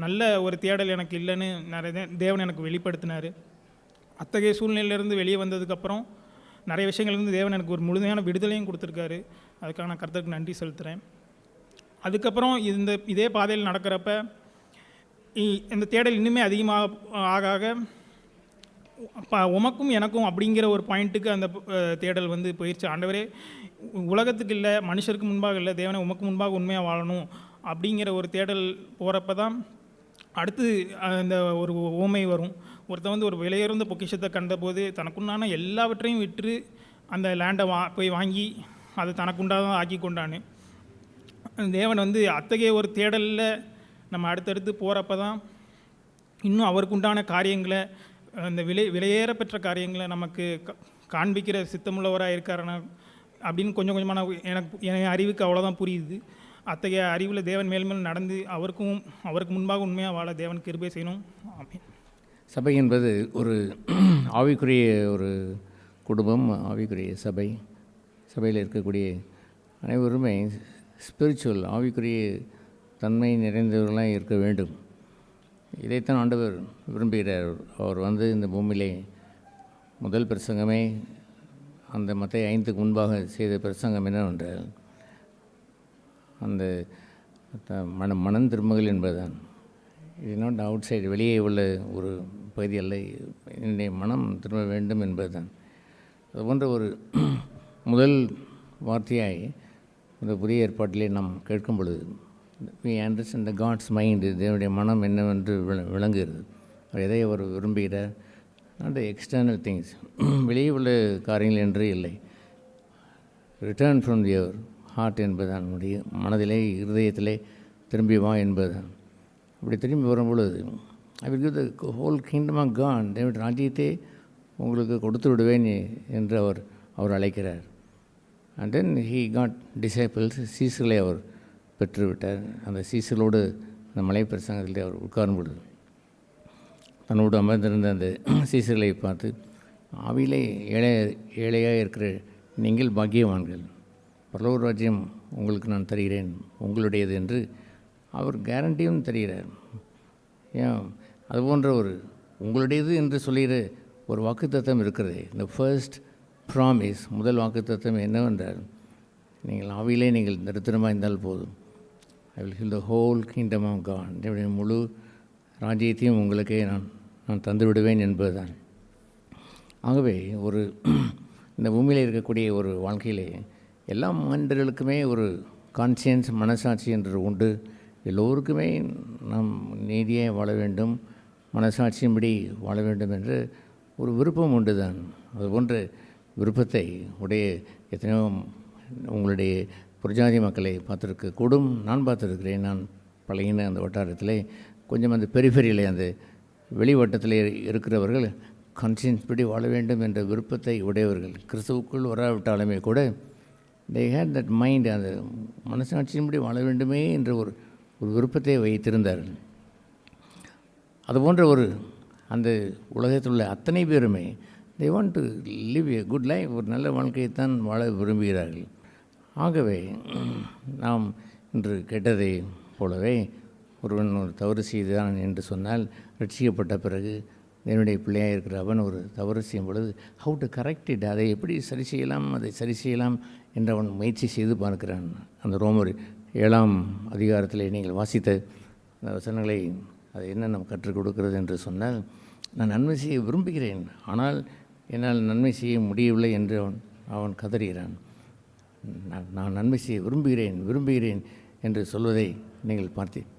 நல்ல ஒரு தேடல் எனக்கு இல்லைன்னு நிறைய தேவன் எனக்கு வெளிப்படுத்தினார். அத்தகைய சூழ்நிலையிலேருந்து வெளியே வந்ததுக்கப்புறம் நிறைய விஷயங்கள்லேருந்து தேவன் எனக்கு ஒரு முழுமையான விடுதலையும் கொடுத்துருக்காரு. அதுக்காக நான் கர்த்தருக்கு நன்றி செலுத்துகிறேன். அதுக்கப்புறம் இதே பாதையில் நடக்கிறப்ப இந்த தேடல் இன்னுமே அதிகமாக ஆக உமக்கும் எனக்கும் அப்படிங்கிற ஒரு பாயிண்ட்டுக்கு அந்த தேடல் வந்து போயிடுச்சு. ஆண்டவரே உலகத்துக்கு இல்லை, மனுஷருக்கு முன்பாக இல்லை, தேவனை உமக்கு முன்பாக உண்மையாக வாழணும் அப்படிங்கிற ஒரு தேடல் போகிறப்ப தான் அடுத்து அந்த ஒரு ஓமை வரும். ஒருத்தன் வந்து ஒரு விலையுறந்த பொக்கிஷத்தை கண்டபோது தனக்குண்டான எல்லாவற்றையும் விற்று அந்த லேண்டை போய் வாங்கி அதை தனக்குண்டாதான் ஆக்கி கொண்டான்னு. தேவன் வந்து அத்தகைய ஒரு தேடலில் நம்ம அடுத்தடுத்து போகிறப்ப தான் இன்னும் அவருக்கு உண்டான காரியங்களை, அந்த விலையேற பெற்ற காரியங்களை நமக்கு காண்பிக்கிற சித்தமுள்ளவராக இருக்காருன்னா அப்படின்னு கொஞ்சம் கொஞ்சமாக என் அறிவுக்கு அவ்வளோதான் புரியுது. அத்தகைய அறிவில் தேவன் மேல்மேல் நடந்து அவருக்கு முன்பாக உண்மையாக வாழ தேவன் கிருபை செய்யணும். ஆமென். சபை என்பது ஒரு ஆவிக்குரிய ஒரு குடும்பம், ஆவிக்குரிய சபை. சபையில் இருக்கக்கூடிய அனைவருமே ஸ்பிரிச்சுவல், ஆவிக்குரிய தன்மை நிறைந்தவர்களாக இருக்க வேண்டும். இதைத்தான் ஆண்டவர் விரும்புகிறார். அவர் இந்த பூமியிலே முதல் பிரசங்கமே அந்த மத்தேயு 5க்கு முன்பாக செய்த பிரசங்கம் என்னவென்றால் அந்த மனம் திரும்புதல் என்பதுதான். இது நாட் அவுட் சைடு, வெளியே உள்ள ஒரு பகுதி அல்ல, என்னுடைய மனம் திரும்ப வேண்டும் என்பதுதான். அதுபோன்ற ஒரு முதல் வார்த்தையாய் இந்த புதிய ஏற்பாட்டிலே நாம் கேட்கும் பொழுது we understand the God's mind, தேவனுடைய மனம் என்னவென்று விளங்குகிறது. எதை அவர் விரும்புகிறார், நாட் எக்ஸ்டர்னல் திங்ஸ், வெளியே உள்ள காரியங்கள் என்று இல்லை. ரிட்டர்ன் ஃப்ரம் யுவர் ஹார்ட் என்பதுதான், நம்முடைய மனதிலே இருதயத்திலே திரும்பி வா என்பதுதான். அப்படி திரும்பி வரும்பொழுது I will give the whole kingdom of God, தேவனுடைய ராஜ்யத்தை உங்களுக்கு கொடுத்து விடுவேன் என்று அவர் அழைக்கிறார். And then he got disciples, சீசுகளை அவர் பெற்றுவிட்டார். அந்த சீசுகளோடு அந்த மலை பிரசங்கத்தில் அவர் உட்காரும் பொழுது தன்னோடு அமர்ந்திருந்த அந்த சீசுகளை பார்த்து, ஆவியிலே ஏழையாக இருக்கிற நீங்கள் பாக்கியவான்கள், பரலோக ராஜ்யம் உங்களுக்கு நான் தருகிறேன், உங்களுடையது என்று அவர் கேரண்டியும் தருகிறார். ஏன் அதுபோன்ற ஒரு உங்களுடையது என்று சொல்லுகிற ஒரு வாக்குத்தத்தம் இருக்கிறது. இந்த ஃபர்ஸ்ட் ப்ராமிஸ், முதல் வாக்குத்தத்தம் என்னவென்றால், நீங்கள் ஆவியிலே நீங்கள் நிறுத்தமாக இருந்தால் போதும், I will heal the whole kingdom of God, என்னுடைய முழு ராஜ்யத்தையும் உங்களுக்கே நான் தந்து விடுவேன் என்பதுதான். ஆகவே இந்த பூமியில் இருக்கக்கூடிய ஒரு வாழ்க்கையிலே எல்லா மனிதர்களுக்குமே ஒரு கான்சியன்ஸ், மனசாட்சி என்று உண்டு. எல்லோருக்குமே நாம் நீதியாக வாழ வேண்டும், மனசாட்சியின்படி வாழ வேண்டும் என்று ஒரு விருப்பம் உண்டு தான். அதுபோன்ற விருப்பத்தை உடைய எத்தனையோ உங்களுடைய புரஜாதி மக்களை பார்த்துருக்கக்கூடும். நான் பார்த்துருக்கிறேன். நான் பழகின அந்த வட்டாரத்தில் கொஞ்சம் அந்த பெரிஃபெரியில் அந்த வெளிவட்டத்தில் இருக்கிறவர்கள் கான்சியன்ஸ் படி வாழ வேண்டும் என்ற விருப்பத்தை உடையவர்கள், கிறிஸ்துவுக்குள் வராவிட்டாலுமே கூட they had that mind, அந்த மனசாட்சியின்படி வாழ வேண்டுமே என்ற ஒரு விருப்பத்தை வைத்திருந்தார்கள். அதுபோன்ற அந்த உலகத்தில் உள்ள அத்தனை பேருமே they want to live a good life, ஒரு நல்ல வாழ்க்கையைத்தான் வாழ விரும்புகிறார்கள். ஆகவே நாம் இன்று கேட்டதை போலவே ஒருவன் ஒரு தவறு செய்தான் என்று சொன்னால், ரட்சிக்கப்பட்ட பிறகு என்னுடைய பிள்ளையாக இருக்கிற அவன் ஒரு தவறு செய்யும் பொழுது ஹவு டு கரெக்ட் இட், அதை எப்படி சரி செய்யலாம் என்று அவன் முயற்சி செய்து பார்க்கிறான். அந்த ரோமர் 7ஆம் அதிகாரத்தில் நீங்கள் வாசித்த அந்த வசனங்களை அதை என்ன நம்ம கற்றுக் கொடுக்கிறது என்று சொன்னால், நான் நன்மை செய்ய விரும்புகிறேன், ஆனால் என்னால் நன்மை செய்ய முடியவில்லை என்று அவன் கதறுகிறான். நான் நன்மை செய்ய விரும்புகிறேன் என்று சொல்வதை நீங்கள்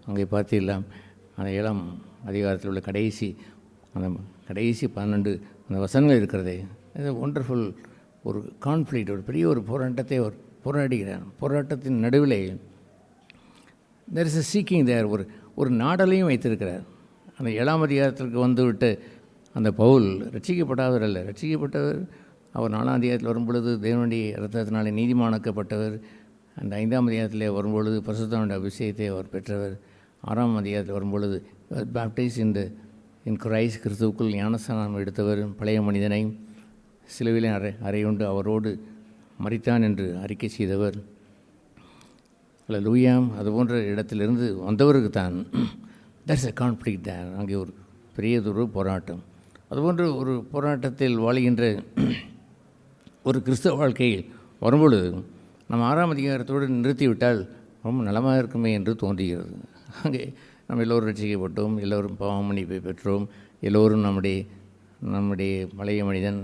அங்கே பார்த்தீர்களாம். அந்த 7ஆம் அதிகாரத்தில் உள்ள கடைசி 12 அந்த வசனங்கள் இருக்கிறதே, இது ஒண்டர்ஃபுல் ஒரு கான்ஃப்ளிக்ட், ஒரு பெரிய ஒரு போராட்டத்தை அவர் போராடுகிறார். போராட்டத்தின் நடுவிலே there is a seeking there, ஒரு நாடலையும் வைத்திருக்கிறார். அந்த 7ஆம் அதிகாரத்திற்கு வந்துவிட்டு அந்த பவுல் ரட்சிக்கப்பட்டவர் அல்ல, ரட்சிக்கப்பட்டவர் அவர் 4ஆம் அதிகாரத்தில் வரும்பொழுது தேவனுடைய இரத்தத்தினாலே நீதிமானாக்கப்பட்டவர். அந்த 5ஆம் அதிகாரத்தில் வரும்பொழுது பரிசுத்தனுடைய அபிஷேகத்தை அவர் பெற்றவர். 6ஆம் அதிகாரத்தில் வரும்பொழுது பேப்டைஸ் இன் கிரைஸ்ட், கிறிஸ்துவுக்குள் ஞானஸ்நானம் எடுத்தவர். பழைய மனிதனை சிலுவையிலே அறையுண்டு அவரோடு மரித்தான் என்று அறிக்கை செய்தவர். லூயாம் அதுபோன்ற இடத்திலிருந்து வந்தவருக்கு தான் தட்ஸ் எ கான்ஃப்ளிக்ட் தேர். அங்கே ஒரு பெரியதொரு போராட்டம். அதுபோன்ற ஒரு போராட்டத்தில் வாழ்கின்ற ஒரு கிறிஸ்தவ வாழ்க்கையில் வரும்பொழுது நம்ம 6ஆம் அதிகாரத்தோடு நிறுத்திவிட்டால் ரொம்ப நலமாக இருக்குமே என்று தோன்றுகிறது. அங்கே நம்ம எல்லோரும் ரட்சிக்கப்பட்டோம், எல்லோரும் பாவ மன்னிப்பை பெற்றோம், எல்லோரும் நம்முடைய பழைய மனிதன்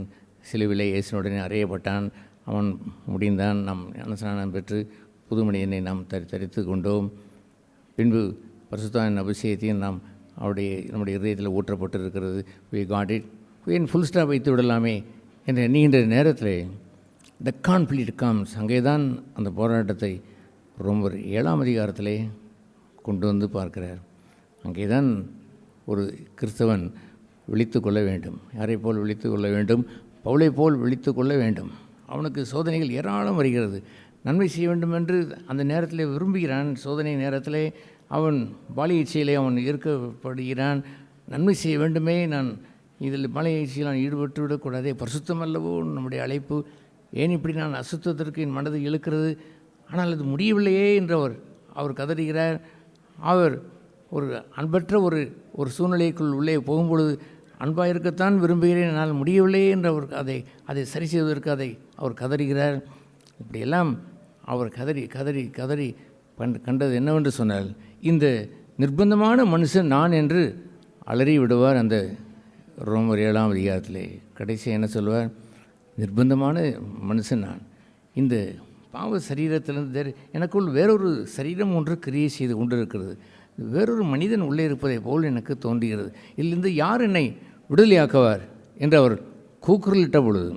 சிலுவிலே இயேசுவுடனே அறையப்பட்டான், அவன் முடிந்தான், நாம் ஞானஸ்நானம் பெற்று புது மனிதனை நாம் தரித்து கொண்டோம். பின்பு பரிசுத்தத்தின் அபிஷேகத்தையும் நாம் நம்முடைய இதயத்தில் ஊற்றப்பட்டிருக்கிறது. we got it, ஏன் ஃபுல் ஸ்டாப் வைத்து விடலாமே என்று எண்ணுகின்ற நேரத்தில் த கான்ஃப்ளிக்ட் கம்ஸ். அங்கே தான் அந்த போராட்டத்தை ரொம்ப 7ஆம் அதிகாரத்திலே கொண்டு வந்து பார்க்கிறார். அங்கே தான் ஒரு கிறிஸ்தவன் விழித்து கொள்ள வேண்டும். யாரை போல் விழித்து கொள்ள வேண்டும்? பவுலை போல் விழித்து கொள்ள வேண்டும். அவனுக்கு சோதனைகள் ஏராளம் வருகிறது. நன்மை செய்ய வேண்டும் என்று அந்த நேரத்தில் விரும்புகிறான். சோதனை நேரத்தில் அவன் பாலிய இச்சையிலே அவன் ஈர்க்கப்படுகிறான். நன்மை செய்ய வேண்டுமே, நான் இதில் பாலிய இச்சையில் நான் ஈடுபட்டு விடக்கூடாதே, பரிசுத்தம் அல்லவோ நம்முடைய அழைப்பு, ஏன் இப்படி நான் அசுத்தத்திற்கு என் மனதை இழுக்கிறது, ஆனால் அது முடியவில்லையே என்று அவர் கதறுகிறார். அவர் ஒரு அன்பற்ற ஒரு சூழ்நிலைக்குள் உள்ளே போகும்பொழுது அன்பாக இருக்கத்தான் விரும்புகிறேன், என்னால் முடியவில்லையே என்று அவர் அதை சரி செய்வதற்கு அவர் கதறுகிறார். இப்படியெல்லாம் அவர் கதறி கண்டது என்னவென்று சொன்னால், இந்த நிர்பந்தமான மனுஷன் நான் என்று அலறி விடுவார். அந்த ரோமர் 7ஆம் அதிகாரத்திலே கடைசி என்ன சொல்வார்? நிர்பந்தமான மனுஷன் நான். இந்த பாவ சரீரத்திலிருந்து எனக்குள் வேறொரு சரீரம் ஒன்று கிரியை செய்து கொண்டு இருக்கிறது. வேறொரு மனிதன் உள்ளே இருப்பதை போல் எனக்கு தோன்றுகிறது. இதிலிருந்து யார் என்னை விடுதலையாக்குவார் என்று அவர் கூக்குரலிட்ட பொழுது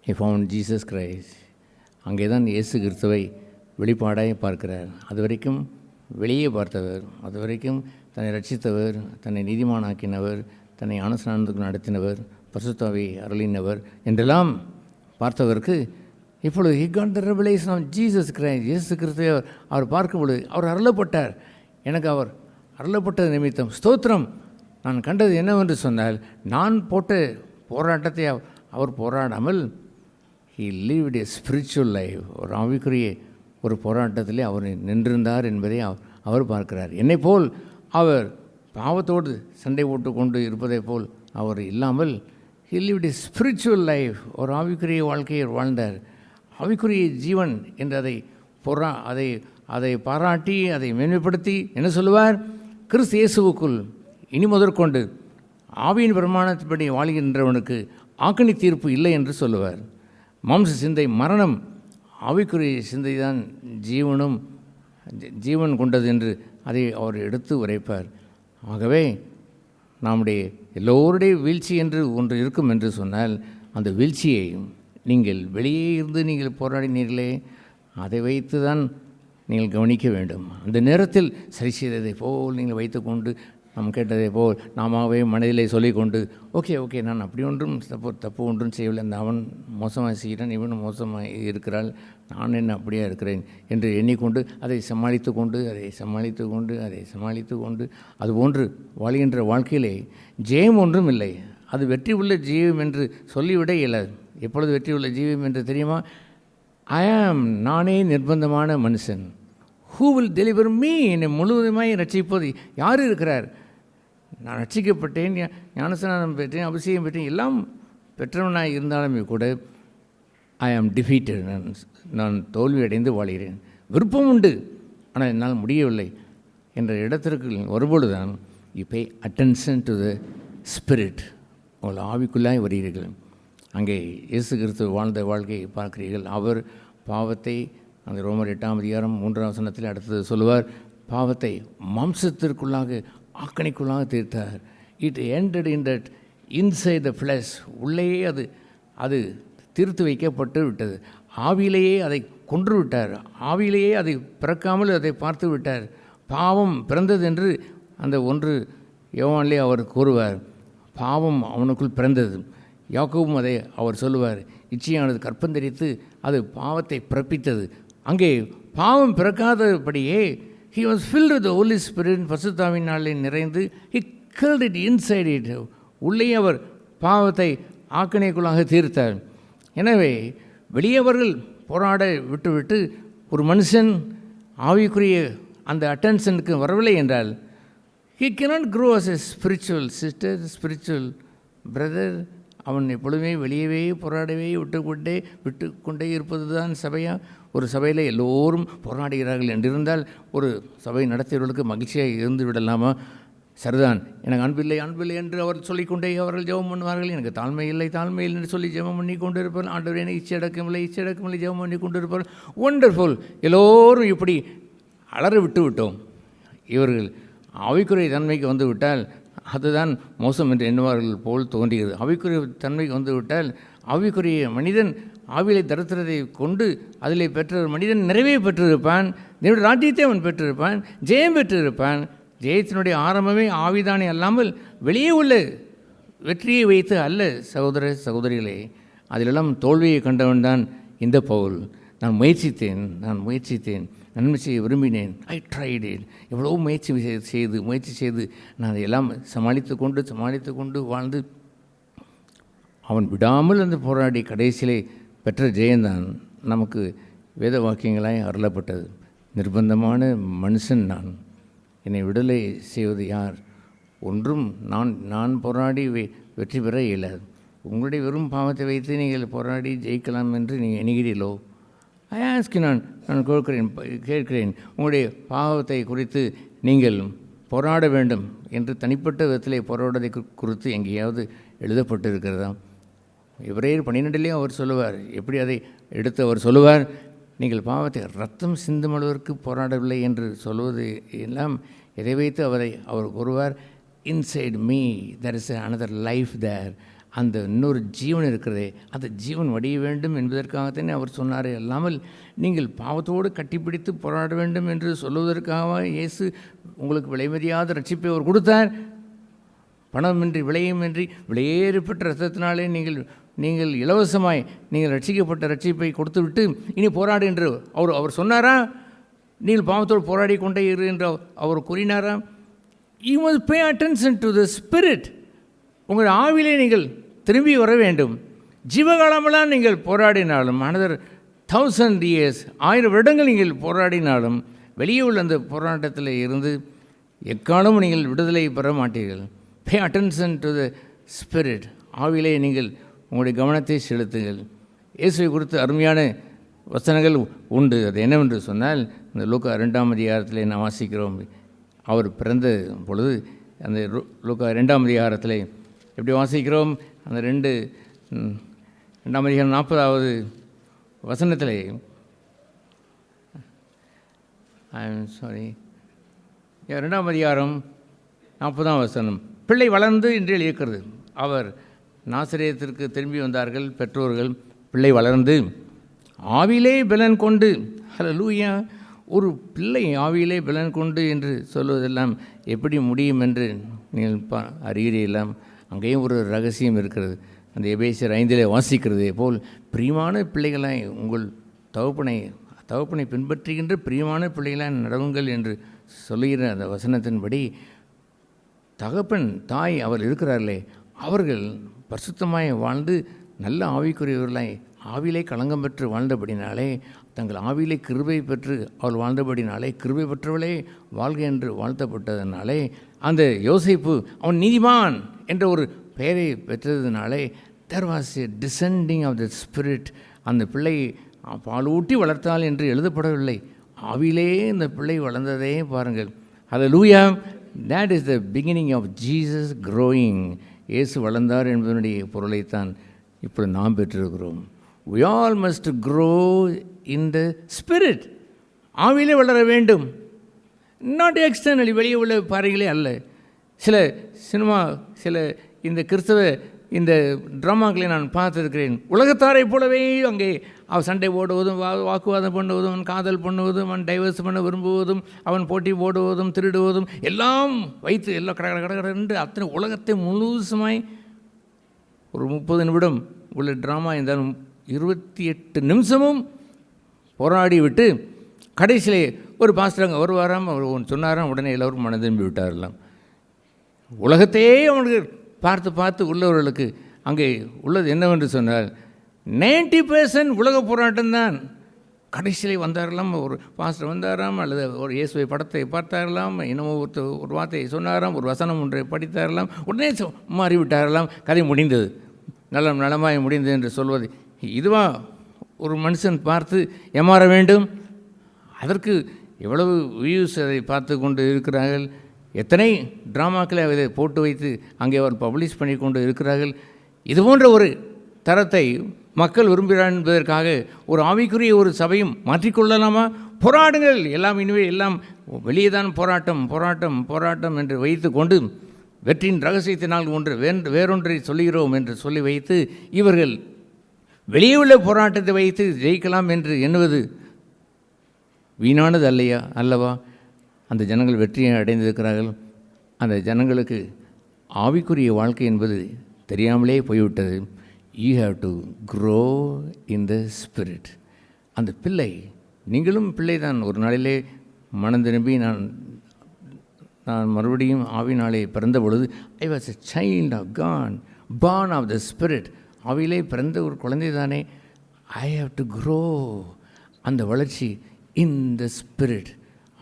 he found Jesus Christ. அங்கே தான் இயேசு கிறிஸ்துவை வெளிப்பாடாக பார்க்கிறார். அது வரைக்கும் வெளியே பார்த்தவர், அது வரைக்கும் தன்னை ரட்சித்தவர், தன்னை நீதிமானாக்கினவர், தன்னை ஞானஸ்நானத்துக்கு நடத்தினவர், பரிசுத்தாவை அருளினவர் என்றெல்லாம் பார்த்தவருக்கு இப்பொழுது he got the revelation of Jesus Christ. இயேசு கிறிஸ்துவை அவர் பார்க்கும் பொழுது அவர் அருளப்பட்டார். எனக்கு அவர் அருளப்பட்டது நிமித்தம் ஸ்தோத்திரம். நான் கண்டது என்னவென்று சொன்னால், நான் போட்ட போராட்டத்தை அவர் போராடாமல் he lived a spiritual life. ஒரு ஆவிக்குரிய ஒரு போராட்டத்திலே அவர் நின்றிருந்தார் என்பதை அவர் பார்க்கிறார். என்னை போல் அவர் பாவத்தோடு சண்டை போட்டு கொண்டு இருப்பதை போல் அவர் இல்லாமல் he lived a spiritual life. ஒரு ஆவிக்குரிய வாழ்க்கையை வாழ்ந்தார். ஆவிக்குரிய ஜீவன் என்று அதை பாராட்டி அதை மேன்மைப்படுத்தி என்ன சொல்லுவார்? கிறிஸ்து இயேசுவுக்குள் இனி முதற்கொண்டு ஆவியின் பிரமாணத்தின்படி வாழ்கின்றவனுக்கு ஆக்கணி தீர்ப்பு இல்லை என்று சொல்லுவார். மாம்ச சிந்தை மரணம், ஆவிக்குரிய சிந்தை தான் ஜீவன் கொண்டது என்று அதை அவர் எடுத்து உரைப்பார். ஆகவே நம்முடைய எல்லோருடைய வீழ்ச்சி என்று ஒன்று இருக்கும் என்று சொன்னால், அந்த வீழ்ச்சியை நீங்கள் வெளியே இருந்து நீங்கள் போராடினீர்களே, அதை வைத்து தான் நீங்கள் கவனிக்க வேண்டும். அந்த நேரத்தில் சரி செய்ததை போல் நீங்கள் வைத்துக்கொண்டு, நாம் கேட்டதை போல் நாமவே மனதிலே சொல்லிக்கொண்டு, ஓகே நான் அப்படி ஒன்றும் தப்பு ஒன்றும் செய்யவில்லை, அந்த அவன் மோசமாக செய்கிறான், இவனும் மோசமாக இருக்கிறாள், நான் என்ன அப்படியே இருக்கிறேன் என்று எண்ணிக்கொண்டு அதை சமாளித்து கொண்டு அதுபோன்று வாழ்கின்ற வாழ்க்கையிலே ஜெயம் ஒன்றும் இல்லை. அது வெற்றி உள்ள ஜீவம் என்று சொல்லிவிட இயலாது. எப்பொழுது வெற்றி உள்ள ஜீவம் என்று தெரியுமா? நானே நிர்பந்தமான மனுஷன். Who will deliver me? என்னை முழுவதுமாய் ரட்சிப்பது யார் இருக்கிறார்? நான் ரட்சிக்கப்பட்டேன், ஞானஸ்நானம் பெற்றேன், அபிஷேகம் பெற்றேன், எல்லாம் பெற்றவனாக இருந்தாலுமே கூட ஐ ஆம் டிஃபீட்டட். நான் தோல்வி அடைந்து வாழ்கிறேன். விருப்பம் உண்டு, ஆனால் என்னால் முடியவில்லை என்ற இடத்திற்கு வரும்பொழுது தான் you pay attention to the spirit. உங்கள் ஆவிக்குள்ளாய் வருகிறீர்கள். அங்கே இயேசு கிறிஸ்து வாழ்ந்த வாழ்க்கையை பார்க்கிறீர்கள். அவர் பாவத்தை அந்த ரோமர் 8ஆம் அதிகாரம் 3ஆம் வசனத்தில் அடுத்தது சொல்லுவார், பாவத்தை மாம்சத்திற்குள்ளாக ஆக்கணிக்குள்ளாக தீர்த்தார். It ended in that inside the flesh. உள்ளேயே அது தீர்த்து வைக்கப்பட்டு விட்டது. ஆவியிலேயே அதை கொன்று விட்டார். ஆவியிலேயே அதை பிறக்காமல் அதை பார்த்து விட்டார். பாவம் பிறந்தது என்று அந்த 1 யோவானிலே அவர் கூறுவார். பாவம் அவனுக்குள் பிறந்தது. யாக்கோபும் அதை அவர் சொல்லுவார், இச்சையானது கற்பந்தரித்து அது பாவத்தை பிறப்பித்தது. அங்கே பாவம் பிறக்காதபடியே he was filled with the Holy Spirit, பரிசுத்தாவினாலே நிறைந்து he killed it inside it. உள்ளே அவர் பாவத்தை ஆக்கணைக்குள்ளாக தீர்த்தார். எனவே வெளியவர்கள் போராட விட்டுவிட்டு ஒரு மனுஷன் ஆவிக்குரிய அந்த அட்டென்ஷனுக்கு வரவில்லை என்றால் he cannot grow as a spiritual sister, spiritual brother. அவன் எப்பொழுதுமே வெளியவே போராடவே விட்டு கொண்டே இருப்பது தான் சபையா? ஒரு சபையில் எல்லோரும் போராடுகிறார்கள் என்றிருந்தால் ஒரு சபை நடத்தியவர்களுக்கு மகிழ்ச்சியாக இருந்து விடலாமா? சரிதான், எனக்கு அன்பில்லை என்று அவர் சொல்லிக்கொண்டே அவர்கள் ஜெபம் பண்ணுவார்கள். எனக்கு தாழ்மை இல்லை என்று சொல்லி ஜெபம் பண்ணி கொண்டு இருப்பார்கள். ஆண்டவரே எனக்கு இச்சையடக்கமில்லை ஜெபம் பண்ணி கொண்டு இருப்பார்கள். ஒண்டர்ஃபுல். எல்லோரும் இப்படி அலற விட்டோம். இவர்கள் ஆவிக்குரிய தன்மைக்கு வந்து விட்டால் அதுதான் மோசம் என்று எண்ணுவார்கள் போல் தோன்றுகிறது. ஆவிக்குரிய தன்மைக்கு வந்து விட்டால் ஆவிக்குரிய மனிதன் ஆவிலை தரித்திரத்தை கொண்டு அதிலே பெற்ற மனிதன் நிறைவே பெற்றிருப்பான். தேவனுடைய ராஜ்யத்தை அவன் பெற்றிருப்பான், ஜெயம் பெற்றிருப்பான். ஜெயத்தினுடைய ஆரம்பமே ஆவிதானே அல்லாமல் வெளியே உள்ள வெற்றியை வைத்து அல்ல. சகோதர சகோதரிகளே, அதிலெல்லாம் தோல்வியை கண்டவன் தான் இந்த பவுல். நான் முயற்சித்தேன், நன்மை செய்ய விரும்பினேன், ஐ ட்ரைட் இட். எவ்வளோ முயற்சி செய்து நான் அதையெல்லாம் சமாளித்து கொண்டு வாழ்ந்து அவன் விடாமல் அந்த போராடி கடைசியிலே பெற்ற ஜெயந்தான் நமக்கு வேத வாக்கியங்களாய் அருளப்பட்டது. நிர்பந்தமான மனுஷன் நான், என்னை விடுதலை செய்வது யார்? ஒன்றும் நான் போராடி வெற்றி பெற இயலாது. உங்களுடைய வெறும் பாவத்தை வைத்து நீங்கள் போராடி ஜெயிக்கலாம் என்று நீங்கள் எண்ணுகிறீர்களோ? நான் கேட்கிறேன், உங்களுடைய பாவத்தை குறித்து நீங்கள் போராட வேண்டும் என்று தனிப்பட்ட விதத்திலே போராடுவதை குறித்து எங்கேயாவது எழுதப்பட்டு இருக்கிறதா? எபிரேயர் 12 அவர் சொல்லுவார். எப்படி அதை எடுத்து அவர் சொல்லுவார்? நீங்கள் பாவத்தை ரத்தம் சிந்தும் அளவிற்கு போராடவில்லை என்று சொல்வது எல்லாம் எதை வைத்து அவர் கூறுவார்? Inside me there is another life there. அந்த இன்னொரு ஜீவன் இருக்கிறதே, அந்த ஜீவன் வடிய வேண்டும் என்பதற்காகத்தானே அவர் சொன்னாரே அல்லாமல் நீங்கள் பாவத்தோடு கட்டிப்பிடித்து போராட வேண்டும் என்று சொல்லுவதற்காக இயேசு உங்களுக்கு விலைமதியாத ரட்சிப்பை அவர் கொடுத்தார். பணமின்றி விலையுமின்றி விலையேறப்பட்ட ரத்தத்தினாலே நீங்கள் இலவசமாய் நீங்கள் ரட்சிக்கப்பட்ட ரட்சிப்பை கொடுத்துவிட்டு இனி போராடு என்று அவர் சொன்னாரா? நீங்கள் பாவத்தோடு போராடி கொண்டே இரு என்று அவர் கூறினாரா? You must pay attention to the spirit. உங்கள் ஆவிலே நீங்கள் திரும்பி வர வேண்டும். ஜீவகாலமெல்லாம் நீங்கள் போராடினாலும், another 1000 years 1000 வருடங்கள் நீங்கள் போராடினாலும் வெளியே உள்ள அந்த போராட்டத்தில் இருந்து எக்காலமும் நீங்கள் விடுதலை பெற மாட்டீர்கள். Pay attention to the spirit. ஆவிலே நீங்கள் உங்களுடைய கவனத்தை செலுத்துங்கள். இயேசுவை குறித்து அருமையான வசனங்கள் உண்டு. அது என்னவென்று சொன்னால், இந்த லூக்கா 2ஆம் அதிகாரத்திலே நாம் வாசிக்கிறோம். அவர் பிறந்த பொழுது அந்த லூக்கா 2ஆம் அதிகாரத்தில் எப்படி வாசிக்கிறோம்? அந்த 2ஆம் அதிகாரம் 40வது வசனத்தில், சாரி 2ஆம் அதிகாரம் 40ஆம் வசனம், பிள்ளை வளர்ந்து என்று எழுதியிருக்கிறது. அவர் நாசரேத்திற்கு திரும்பி வந்தார்கள் பெற்றோர்கள். பிள்ளை வளர்ந்து ஆவிலே பலன் கொண்டு, ஹல்லேலூயா! ஒரு பிள்ளை ஆவியிலே பலன் கொண்டு என்று சொல்வதெல்லாம் எப்படி முடியும் என்று நீங்கள் அறிகிறீர்களாம். அங்கேயும் ஒரு ரகசியம் இருக்கிறது. அந்த எபேசியர் 5 வாசிக்கிறதே போல், பிரியமான பிள்ளைகளாய் உங்கள் தகப்பனை பின்பற்றுகின்ற பிரியமான பிள்ளைகளாய் நடவுங்கள் என்று சொல்லுகிற அந்த வசனத்தின்படி, தகப்பன் தாய் அவர் இருக்கிறார்களே, அவர்கள் பரிசுத்தமாய் வாழ்ந்து நல்ல ஆவிக்குரியவர்களாய் ஆவிலே களங்கம் பெற்று வாழ்ந்தபடினாலே, தங்கள் ஆவிலே கிருபை பெற்று அவள் வாழ்ந்தபடினாலே, கிருபை பெற்றவளே வாழ்க என்று வாழ்த்தப்பட்டதனாலே, அந்த யோசேப்பு அவன் நீதிமான் என்ற ஒரு பெயரை பெற்றதுனாலே, there was a descending of the spirit. அந்த பிள்ளை பாலூட்டி வளர்த்தாள் என்று எழுதப்படவில்லை. ஆவிலே இந்த பிள்ளை வளர்ந்ததே பாருங்கள். ஹல்லேலூயா! that is the beginning of Jesus growing. இயேசு வளர்ந்தார் என்பதனுடைய பொருளைத்தான் இப்பொழுது நாம் பெற்றிருக்கிறோம். we all must grow in the spirit. ஆவிலே வளர வேண்டும். நாட் எக்ஸ்டர்னலி, வெளியே உள்ள பாறைகளே அல்ல. சில இந்த கிறிஸ்தவ இந்த ட்ராமாக்களை நான் பார்த்துருக்கிறேன். உலகத்தாரை போலவே அங்கே அவன் சண்டை போடுவதும், வாக்குவாதம் பண்ணுவதும், அவன் காதல் பண்ணுவதும், அவன் டைவர்ஸ் பண்ண விரும்புவதும், அவன் போட்டி போடுவதும், திருடுவதும் எல்லாம் வைத்து எல்லாம் கடகடன்று அத்தனை உலகத்தை முழுசுமாய் ஒரு 30 நிமிடம் உள்ள ட்ராமா இருந்தாலும் 28 நிமிஷமும் போராடி விட்டு கடைசியிலே ஒரு பாஸ்டர் அங்கே வருவாராம், அவர் சொன்னாராம், உடனே எல்லோரும் மனம் திரும்பி விட்டாரெல்லாம். உலகத்தையே அவனுக்கு பார்த்து உள்ளவர்களுக்கு அங்கே உள்ளது என்னவென்று சொன்னால் 90% உலக போராட்டம்தான். கடைசியிலே வந்தாரெல்லாம், ஒரு பாஸ்டர் வந்தாராம், அல்லது ஒரு இயேசுவை படத்தை பார்த்தாரலாம், இன்னமும் ஒரு வார்த்தையை சொன்னாராம், ஒரு வசனம் ஒன்றை படித்தாரலாம், உடனே மாறிவிட்டாரெல்லாம், கதை முடிந்தது, நலமாய் முடிந்தது என்று சொல்வது இதுவா ஒரு மனுஷன் பார்த்து ஏமாற வேண்டும்? அதற்கு எவ்வளவு வியூஸ் அதை பார்த்து கொண்டு இருக்கிறார்கள். எத்தனை ட்ராமாக்களை அதை போட்டு வைத்து அங்கே அவர் பப்ளிஷ் பண்ணி கொண்டு இருக்கிறார்கள். இது போன்ற ஒரு தரத்தை மக்கள் விரும்புகிறார் என்பதற்காக ஒரு ஆவிக்குரிய ஒரு சபையும் மாற்றிக்கொள்ளலாமா? போராடுங்கள், எல்லாம் இனிமே எல்லாம் வெளியே தான் போராட்டம் என்று வைத்து கொண்டு வெற்றியின் ரகசியத்தினால் வேறொன்றை சொல்லுகிறோம் என்று சொல்லி வைத்து இவர்கள் வெளியே உள்ள போராட்டத்தை வைத்து ஜெயிக்கலாம் என்று எண்ணுவது வீணானது அல்லவா? அந்த ஜனங்கள் வெற்றியை அடைந்திருக்கிறார்கள். அந்த ஜனங்களுக்கு ஆவிக்குரிய வாழ்க்கை என்பது தெரியாமலே போய்விட்டது. You have to grow in the spirit. அந்த பிள்ளை, நீங்களும் பிள்ளை தான். ஒரு நாளிலே மனம் திரும்பி நான் மறுபடியும் ஆவினாலே பிறந்த பொழுது I was a child of God, born of the spirit. ஆவியிலே பிறந்த ஒரு குழந்தை தானே. I have to grow. அந்த வளர்ச்சி இன் த ஸ்பிரிட்,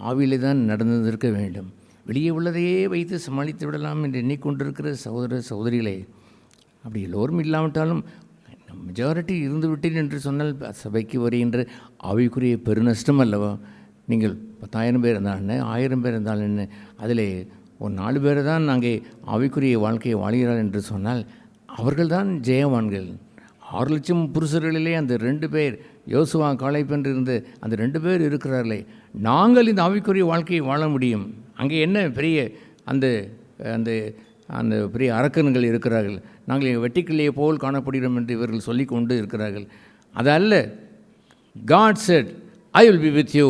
ஆவியிலே தான் நடந்திருக்க வேண்டும். வெளியே உள்ளதையே வைத்து சமாளித்து விடலாம் என்று எண்ணிக்கொண்டிருக்கிற சகோதர சகோதரிகளே, அப்படி எல்லோரும் இல்லாவிட்டாலும் மெஜாரிட்டி இருந்து விட்டேன் என்று சொன்னால் சபைக்கு வருகின்ற ஆவிக்குரிய பெருநஷ்டம் அல்லவா? நீங்கள் 10,000 பேர் இருந்தால் என்ன, 1000 பேர் இருந்தால் என்ன, அதில் ஒரு 4 பேர் தான் அங்கே ஆவிக்குரிய வாழ்க்கையை வாழ்கிறார் என்று சொன்னால் அவர்கள்தான் ஜெயவான்கள். 6 லட்சம் புருஷர்களிலே அந்த 2 பேர், யோசுவா காலேப் என்று இருந்த அந்த 2 பேர் இருக்கிறார்களே, நாங்கள் இந்த ஆவிக்குரிய வாழ்க்கையை வாழ முடியும். அங்கே என்ன பெரிய அந்த அந்த அந்த பெரிய அரக்கன்கள் இருக்கிறார்கள், நாங்கள் வெட்டிக்கிள்ளையை போல் காணப்படுகிறோம் என்று இவர்கள் சொல்லி கொண்டு இருக்கிறார்கள். அது அல்ல. God said, I will be with you.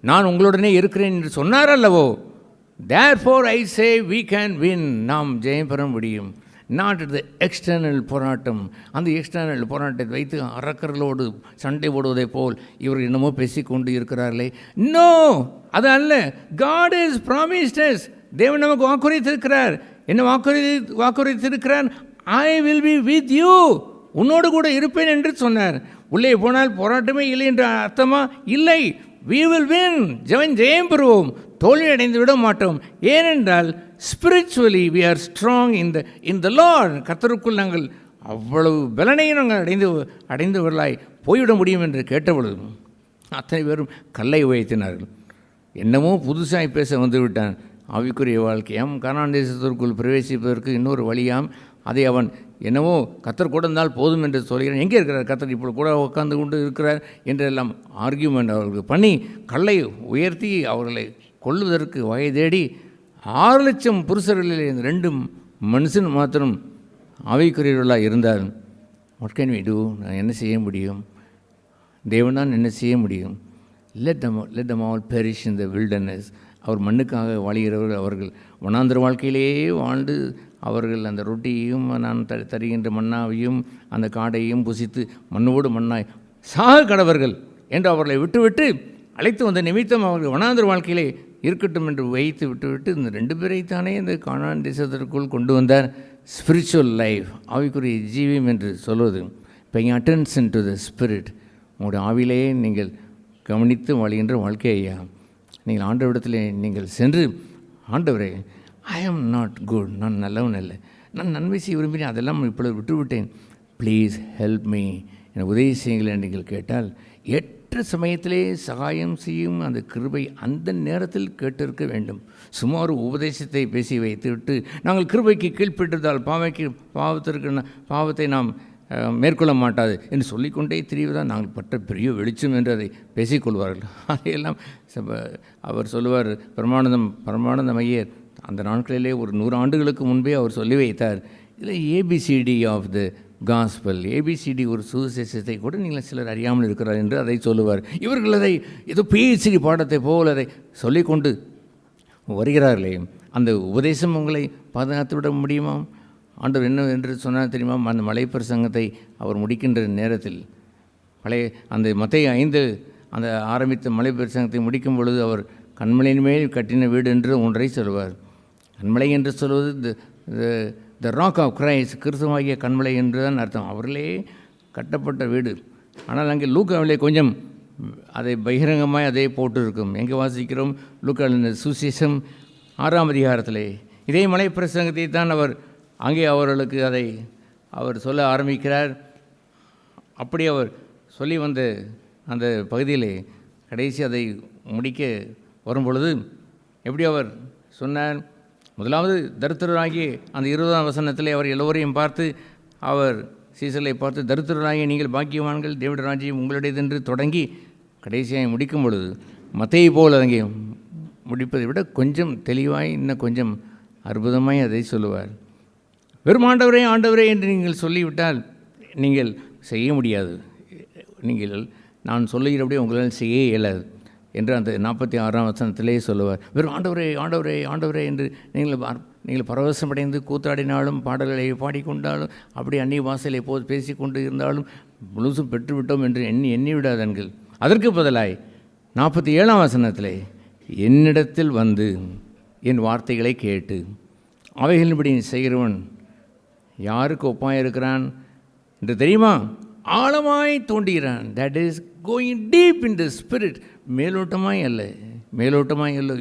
நான் உங்களுடனே இருக்கிறேன் என்று சொன்னார் அல்லவோ. Therefore I say we can win. நாம் ஜெயம் பெற முடியும். நாட் த எக்ஸ்டர்னல் போராட்டம். அந்த எக்ஸ்டர்னல் போராட்டத்தை வைத்து அரக்கர்களோடு சண்டை போடுவதை போல் இவர்கள் என்னமோ பேசிக்கொண்டு இருக்கிறார்களே. நோ, அது அல்ல. God has promised us. தேவன் நமக்கு வாக்குறுதித்திருக்கிறார். என்ன வாக்குறுதித்திருக்கிறார்? I will be with you. உன்னோடு கூட இருப்பேன் என்று சொன்னார். உள்ளே போனால் போராட்டமே இல்லை என்ற அர்த்தமா? இல்லை. We will win. ஜெயம் பெறுவோம், தோல்வி அடைந்து விட மாட்டோம். ஏனென்றால் spiritually we are strong in the Lord. கர்த்தருக்குள் நாங்கள் அவ்வளவு பலனையும் நாங்கள் அடைந்தவர்களாய் போய்விட முடியும் என்று கேட்டபொழுது அத்தனை பேரும் கல்லை உயர்த்தினார்கள். என்னமோ புதுசாக பேச வந்து விட்டான். ஆவிக்குரிய வாழ்க்கையாம், கானான் தேசத்திற்குள் பிரவேசிப்பதற்கு இன்னொரு வழியாம், அதை அவன் என்னவோ கத்தர் கூட இருந்தால் போதும் என்று சொல்கிறான். எங்கே இருக்கிறார் கத்தர்? இப்போ கூட உட்கார்ந்து கொண்டு இருக்கிறார் என்றெல்லாம் ஆர்கியூமெண்ட் அவர்களுக்கு பண்ணி கல்லை உயர்த்தி அவர்களை கொல்லுவதற்கு வகை தேடி 6 லட்சம் புருஷர்களில் 2 மனுஷன் மாத்திரம் ஆவிக்குரியவர்களாக இருந்தார். What can we do? நான் என்ன செய்ய முடியும்? தேவனால் என்ன செய்ய முடியும்? let them all perish in the wilderness. அவர் மண்ணுக்காக வாழ்கிறவர்கள். அவர்கள் வனாந்திர வாழ்க்கையிலேயே வாழ்ந்து அவர்கள் அந்த ரொட்டியையும் நான் தருகின்ற மன்னாவையும் அந்த காடையும் புசித்து மண்ணோடு மண்ணாய் சாக கடவர்கள் என்று அவர்களை விட்டுவிட்டு அழைத்து வந்த நிமித்தம் அவர்கள் வனாந்திர வாழ்க்கையிலே இருக்கட்டும் என்று வைத்து விட்டுவிட்டு இந்த 2 பேரைத்தானே இந்த கானான் தேசத்திற்குள் கொண்டு வந்தார். ஸ்பிரிச்சுவல் லைஃப், ஆவிக்குரிய ஜீவியம் என்று சொல்வது. paying attention to the spirit. உங்களுடைய ஆவிலேயே நீங்கள் கவனித்து வாழ்கின்ற வாழ்க்கை ஐயா. நீங்கள் ஆண்டவரிடத்தில் நீங்கள் சென்று, ஆண்டவரே ஐ ஆம் நாட் குட், நான் நல்லவன் இல்லை, நான் நன்மை செய்ய விரும்பினேன், அதெல்லாம் இப்பொழுது விட்டுவிட்டேன், ப்ளீஸ் ஹெல்ப் மீ, எனக்கு உதவி செய்யுங்கள் என்று நீங்கள் கேட்டால் ஏற்ற சமயத்திலே சகாயம் செய்யும் அந்த கிருபை அந்த நேரத்தில் கேட்டிருக்க வேண்டும். சும்மா ஒரு உபதேசத்தை பேசி வைத்துவிட்டு நாங்கள் கிருபைக்கு கீழ்ப்பட்டிருந்தால் பாவத்தை நாம் மேற்கொள்ள மாட்டாது என்று சொல்லிக்கொண்டே திரிவதான் நாங்கள் பட்ட பெரிய வெளிச்சம் என்று அதை பேசிக்கொள்வார்கள். அதையெல்லாம் அவர் சொல்லுவார். பரமானந்தம் ஐயர் அந்த நாட்களிலே ஒரு 100 ஆண்டுகளுக்கு முன்பே அவர் சொல்லி வைத்தார். இதில் ABCD of the gospel, ABCD ஒரு சுவிசேஷத்தை கூட நீங்கள் சிலர் அறியாமல் இருக்கிறார் என்று அதை சொல்லுவார். இவர்கள் அதை ஏதோ பிஹெச்டி பாடத்தை போல் அதை சொல்லிக்கொண்டு வருகிறார்களே, அந்த உபதேசம் உங்களை பாதுகாத்து விட முடியுமா? ஆண்டவர் என்ன என்று சொன்னால் தெரியுமா? அந்த மலை பிரசங்கத்தை அவர் முடிக்கின்ற நேரத்தில் அந்த மத்தேயு 5 அந்த ஆரம்பித்த மலை பிரசங்கத்தை முடிக்கும் பொழுது அவர் கண்மலையின் மேல் கட்டின வீடு என்று ஒன்றை சொல்வார். கண்மலை என்று சொல்வது த ராக் ஆஃப் கிரைஸ்ட், கிறிஸ்துவாகிய கண்மலை என்று தான் அர்த்தம். அவர்களே கட்டப்பட்ட வீடு. ஆனால் அங்கே லூக்காவிலே கொஞ்சம் அதை பகிரங்கமாய் அதே போட்டு இருக்கும். எங்கே வாசிக்கிறோம்? லூக்காவின் சுவிசேஷம் 6ஆம் அதிகாரத்திலே இதே மலை பிரசங்கத்தை தான் அவர் அங்கே அவர்களுக்கு அதை அவர் சொல்ல ஆரம்பிக்கிறார். அப்படி அவர் சொல்லி வந்த அந்த பகுதியிலே கடைசி அதை முடிக்க வரும்பொழுது எப்படி அவர் சொன்னார்? முதலாவது தரித்திரராகி அந்த 20ஆம் வசனத்திலே அவர் எல்லோரையும் பார்த்து, அவர் சீசலை பார்த்து, தரித்திரராகி நீங்கள் பாக்கியவான்கள், தேவனுடைய ராஜ்யம் உங்களுடையதென்று தொடங்கி கடைசியாக முடிக்கும் பொழுது மத்தேயு போல் அங்கே முடிப்பதை விட கொஞ்சம் தெளிவாய் இன்னும் கொஞ்சம் அற்புதமாய் அதை சொல்லுவார். வெறும் ஆண்டவரே ஆண்டவரே என்று நீங்கள் சொல்லிவிட்டால் நீங்கள் செய்ய முடியாது. நீங்கள் நான் சொல்லுகிறபடியே உங்களால் செய்ய இயலாது. என்று அந்த 46ஆம் வசனத்திலே சொல்லுவார். வெறும் ஆண்டவரே ஆண்டவரே ஆண்டவரே என்று நீங்கள் பரவசமடைந்து கூத்தாடினாலும் பாடல்களை பாடிக்கொண்டாலும் அப்படி அந்நிய வாசலை போது பேசிக்கொண்டு இருந்தாலும் முழுசும் பெற்றுவிட்டோம் என்று எண்ணி விடாதீர்கள். அதற்கு பதிலாய் 47ஆம் வசனத்திலே என்னிடத்தில் வந்து என் வார்த்தைகளை கேட்டு அவைகளின்படி செய்கிறவன் யாருக்கு ஒப்பாக இருக்கிறான் என்று தெரியுமா? ஆழமாய் தோண்டுகிறான். That is going deep in the spirit. மேலோட்டமாய் அல்ல,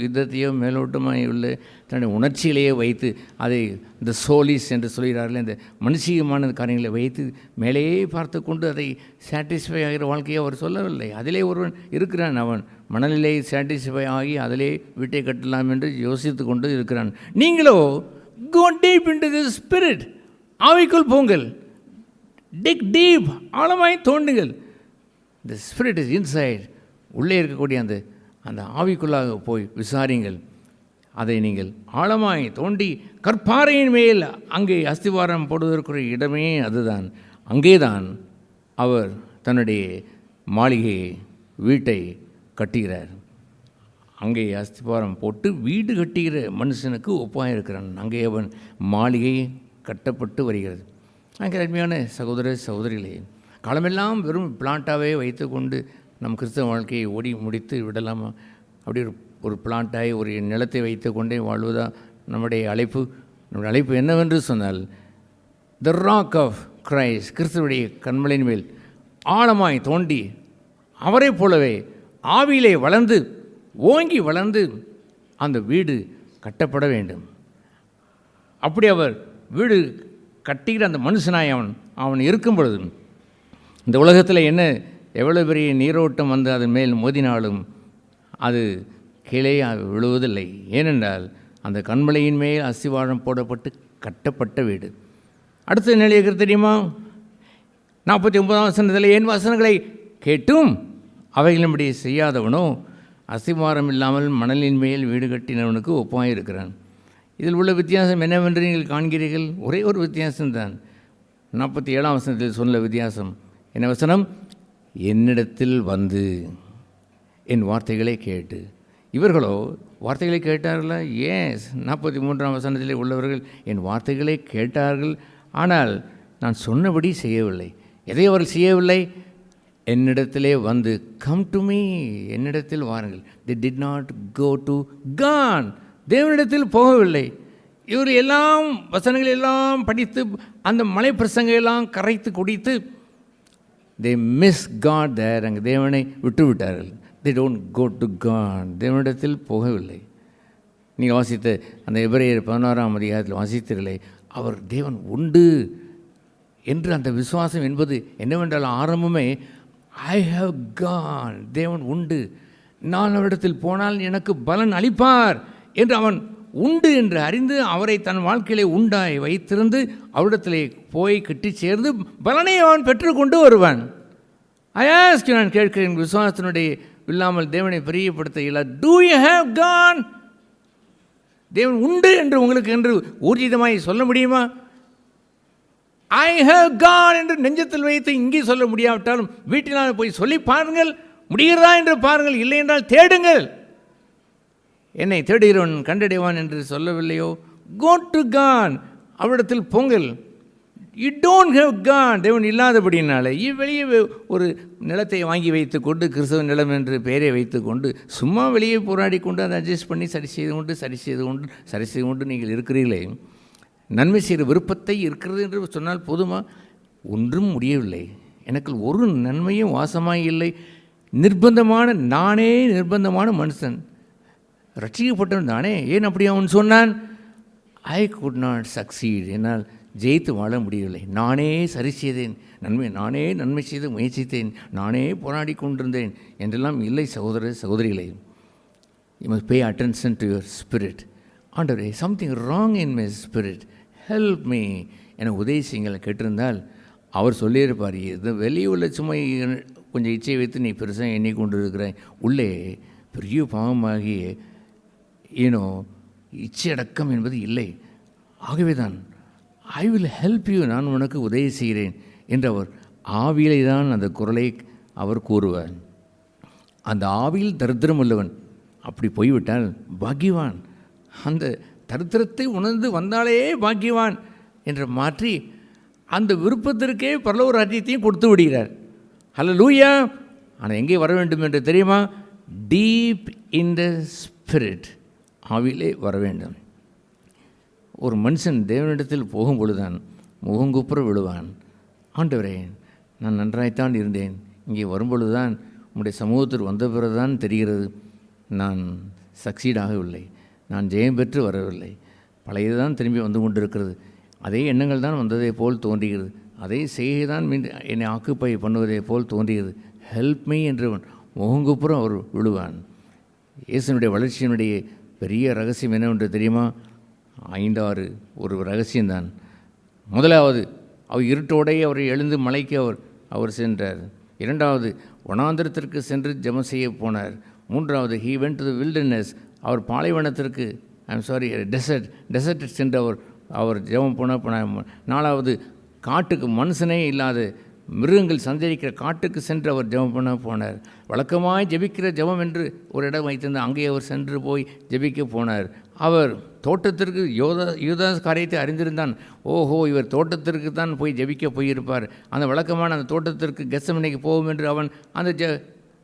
யுத்தத்தையோ மேலோட்டமாய் உள்ள தன்னுடைய உணர்ச்சிகளையே வைத்து அதை இந்த சோலிஸ் என்று சொல்கிறார்கள், இந்த மனுஷியமான காரியங்களை வைத்து மேலேயே பார்த்து கொண்டு அதை சாட்டிஸ்ஃபை ஆகிற வாழ்க்கையை அவர் சொல்லவில்லை. அதிலே ஒருவன் இருக்கிறான், அவன் மணலிலே சாட்டிஸ்ஃபை ஆகி அதிலே வீட்டை கட்டலாம் என்று யோசித்து கொண்டு இருக்கிறான். நீங்களோ go deep into the spirit. ஆவிக்குள் போங்கள். dig deep, ஆழமாய் தோண்டுங்கள். the spirit is inside. உள்ளே இருக்கக்கூடிய அந்த ஆவிக்குள்ளாக போய் விசாரிங்கள். அதை நீங்கள் ஆழமாய் தோண்டி கற்பாறையின் மேல் அங்கே அஸ்திவாரம் போடுவதற்குரிய இடமே அதுதான். அங்கேதான் அவர் தன்னுடைய மாளிகையை வீட்டை கட்டுகிறார். அங்கே அஸ்திவாரம் போட்டு வீடு கட்டுகிற மனுஷனுக்கு ஒப்பாக இருக்கிறான். அங்கே அவன் மாளிகை கட்டப்பட்டு வருகிறது. அங்கே அருமையான சகோதர சகோதரிகளே, காலமெல்லாம் வெறும் பிளான்ட்டாகவே வைத்து கொண்டு நம் கிறிஸ்தவ வாழ்க்கையை ஓடி முடித்து விடலாமா? அப்படி ஒரு பிளான்ட்டாய் ஒரு நிலத்தை வைத்து கொண்டே வாழ்வதா நம்முடைய அழைப்பு? நம்முடைய அழைப்பு என்னவென்று சொன்னால், த ராக் ஆஃப் கிரைஸ்ட், கிறிஸ்துவுடைய கண்மலையின் மேல் ஆழமாய் தோண்டி அவரை போலவே ஆவியிலே வளர்ந்து ஓங்கி வளர்ந்து அந்த வீடு கட்டப்பட வேண்டும். அப்படி அவர் வீடு கட்டுகிற அந்த மனுஷனாய் அவன் இருக்கும் பொழுது இந்த உலகத்தில் என்ன எவ்வளோ பெரிய நீரோட்டம் வந்து அதன் மேல் மோதினாலும் அது கீழே விழுவதில்லை. ஏனென்றால் அந்த கண்மலையின் மேல் அஸ்திவாரம் போடப்பட்டு கட்டப்பட்ட வீடு. அடுத்த நிலையாக தெரியுமா? 49ஆம் வசனத்தில் என் வசனங்களை கேட்டும் அவைகளின்படி செய்யாதவனோ அஸ்திவாரம் இல்லாமல் மணலின் மேல் வீடு கட்டினவனுக்கு ஒப்பாக இருக்கிறான். இதில் உள்ள வித்தியாசம் என்னவென்று நீங்கள் காண்கிறீர்கள்? ஒரே ஒரு வித்தியாசம்தான். 47ஆம் வசனத்தில் சொன்ன வித்தியாசம் என்ன வசனம்? என்னிடத்தில் வந்து என் வார்த்தைகளை கேட்டு. இவர்களோ வார்த்தைகளை கேட்டார்களா? ஏஸ். 43ஆம் வசனத்தில் உள்ளவர்கள் என் வார்த்தைகளை கேட்டார்கள், ஆனால் நான் சொன்னபடி செய்யவில்லை. எதை அவர்கள் செய்யவில்லை? என்னிடத்திலே வந்து கம் டு மீ, என்னிடத்தில் வாருங்கள். they did not go to God. தேவனிடத்தில் போகவில்லை. இவர் எல்லாம் வசனங்கள் எல்லாம் படித்து அந்த மலை பிரசங்கையெல்லாம் கரைத்து குடித்து they miss God there. அங்கே தேவனை விட்டு விட்டார்கள். they don't go to God. தேவனிடத்தில் போகவில்லை. நீங்கள் வாசித்த அந்த எபிரேயர் 16ஆம் அதிகாரத்தில் வாசித்தீர்களே, அவர் தேவன் உண்டு என்று அந்த விசுவாசம் என்பது என்னவென்றால் ஆரம்பமே ஐ ஹவ் காட், தேவன் உண்டு, நான் அவரிடத்தில் போனால் எனக்கு பலன் அளிப்பார் என்று அவன் உண்டு என்று அறிந்து அவரை தன் வாழ்க்கையிலே உண்டாய் வைத்திருந்து அவரிடத்திலே போய் கிட்டி சேர்ந்து பலனை அவன் பெற்றுக்கொண்டு வருவான். ஐயாஸ்க்கு நான் கேட்கிறேன், விசுவாசத்தினுடைய இல்லாமல் தேவனை பிரியப்படுத்த இல்லை. Do you have God? தேவன் உண்டு என்று உங்களுக்கு என்று ஊர்ஜிதமாய் சொல்ல முடியுமா? ஐ ஹேவ் காட் என்று நெஞ்சத்தில் வைத்து இங்கே சொல்ல முடியாவிட்டாலும் வீட்டினால் போய் சொல்லி பாருங்கள். முடிகிறதா என்று பாருங்கள். இல்லை என்றால் தேடுங்கள். என்னை தேடுகிறவன் கண்டடைவான் என்று சொல்லவில்லையோ? கோ டு காட், அவரிடத்தில் Pongal. You don't have God, தேவன் இல்லாதபடினால வெளியே ஒரு நிலத்தை வாங்கி வைத்து கொண்டு கிறிஸ்தவ நிலம் என்று பெயரை வைத்து கொண்டு சும்மா வெளியே போராடி கொண்டு அதை அட்ஜஸ்ட் பண்ணி சரி செய்து கொண்டு நீங்கள் இருக்கிறீர்களே. நன்மை செய்கிற விருப்பத்தை இருக்கிறது என்று சொன்னால் போதுமா? ஒன்றும் முடியவில்லை. எனக்கு ஒரு நன்மையும் வாசமாய் இல்லை. நானே நிர்பந்தமான மனுஷன். ரட்சிக்கப்பட்டவன் தானே, ஏன் அப்படி அவன் சொன்னான்? ஐ குட் நாட் சக்சீட், என்னால் ஜெயித்து வாழ முடியவில்லை. நானே சரி செய்தேன், நானே நன்மை செய்து முயற்சித்தேன், நானே போராடி கொண்டிருந்தேன் என்றெல்லாம் இல்லை. சகோதர சகோதரிகளே, you must pay attention to your spirit. ஆண்டவரே, something wrong in my spirit, help me என உதவி செய்யுங்கள் கேட்டிருந்தால் அவர் சொல்லியிருப்பார், இது வெளியே உள்ள சும்மா கொஞ்சம் இச்சை வைத்து நீ பெருசாக எண்ணிக்கொண்டு இருக்கிறாய், உள்ளே பெரிய பாவமாகி இச்சையடக்கம் என்பது இல்லை. ஆகவே தான் ஐ வில் ஹெல்ப் யூ, நான் உனக்கு உதவி செய்கிறேன் என்று அவர் ஆவியிலே தான் அந்த குரலை அவர் கூறுவார். அந்த ஆவியில் தரித்திரம் உள்ளவன் அப்படி போய்விட்டால் பாக்கியவான். அந்த தரித்திரத்தை உணர்ந்து வந்தாலே பாக்கியவான் என்று மாற்றி அந்த விருப்பத்திற்கே பரலோக ராஜ்யத்தையும் கொடுத்து விடுகிறார். ஹல்லேலூயா. ஆனால் எங்கே வர வேண்டும் என்று தெரியுமா? டீப் இன் த ஸ்பிரிட், ஆவிலே வர வேண்டும். ஒரு மனுஷன் தேவனிடத்தில் போகும் பொழுதுதான் முகங்குப்புற விழுவான். ஆண்டவரே, நான் நன்றாய்த்தான் இருந்தேன், இங்கே வரும்பொழுதுதான் உம்முடைய சமூகத்தில் வந்த பிறகுதான் தெரிகிறது நான் சக்சீட் ஆகவில்லை, நான் ஜெயம் பெற்று வரவில்லை, பழையதுதான் திரும்பி வந்து கொண்டிருக்கிறது, அதே எண்ணங்கள் தான் வந்ததை போல் தோன்றுகிறது, அதே செய்கை தான் என்னை ஆக்குப்பை பண்ணுவதை போல் தோன்றுகிறது, ஹெல்ப் மீ என்று முகங்குப்புறம் அவர் விழுவான். இயேசுனுடைய வளர்ச்சியினுடைய பெரிய ரகசியம் என்னவென்று தெரியுமா? 5-6 ஒரு ரகசியம்தான். முதலாவது, அவர் இருட்டோடையே அவர் எழுந்து மலைக்கு அவர் சென்றார். 2வது, வனாந்திரத்திற்கு சென்று ஜெபம் செய்ய போனார். 3வது, he went to the wilderness, அவர் பாலைவனத்திற்கு டெசர்ட் சென்று அவர் ஜெபம் போனார். 4வது, காட்டுக்கு மனுஷனே இல்லாத மிருகங்கள் சஞ்சரிக்கிற காட்டுக்கு சென்று அவர் ஜெபம் பண்ண போனார். வழக்கமாய் ஜெபிக்கிற ஜெபம் என்று ஒரு இடம் வைத்திருந்தார், அங்கே அவர் சென்று போய் ஜெபிக்க போனார். அவர் தோட்டத்திற்கு யூதாஸ் காரியத்தை அறிந்திருந்தான். ஓஹோ, இவர் தோட்டத்திற்கு தான் போய் ஜெபிக்க போயிருப்பார், அந்த வழக்கமான அந்த தோட்டத்திற்கு கெத்செமனேக்கு போகும் என்று அவன் அந்த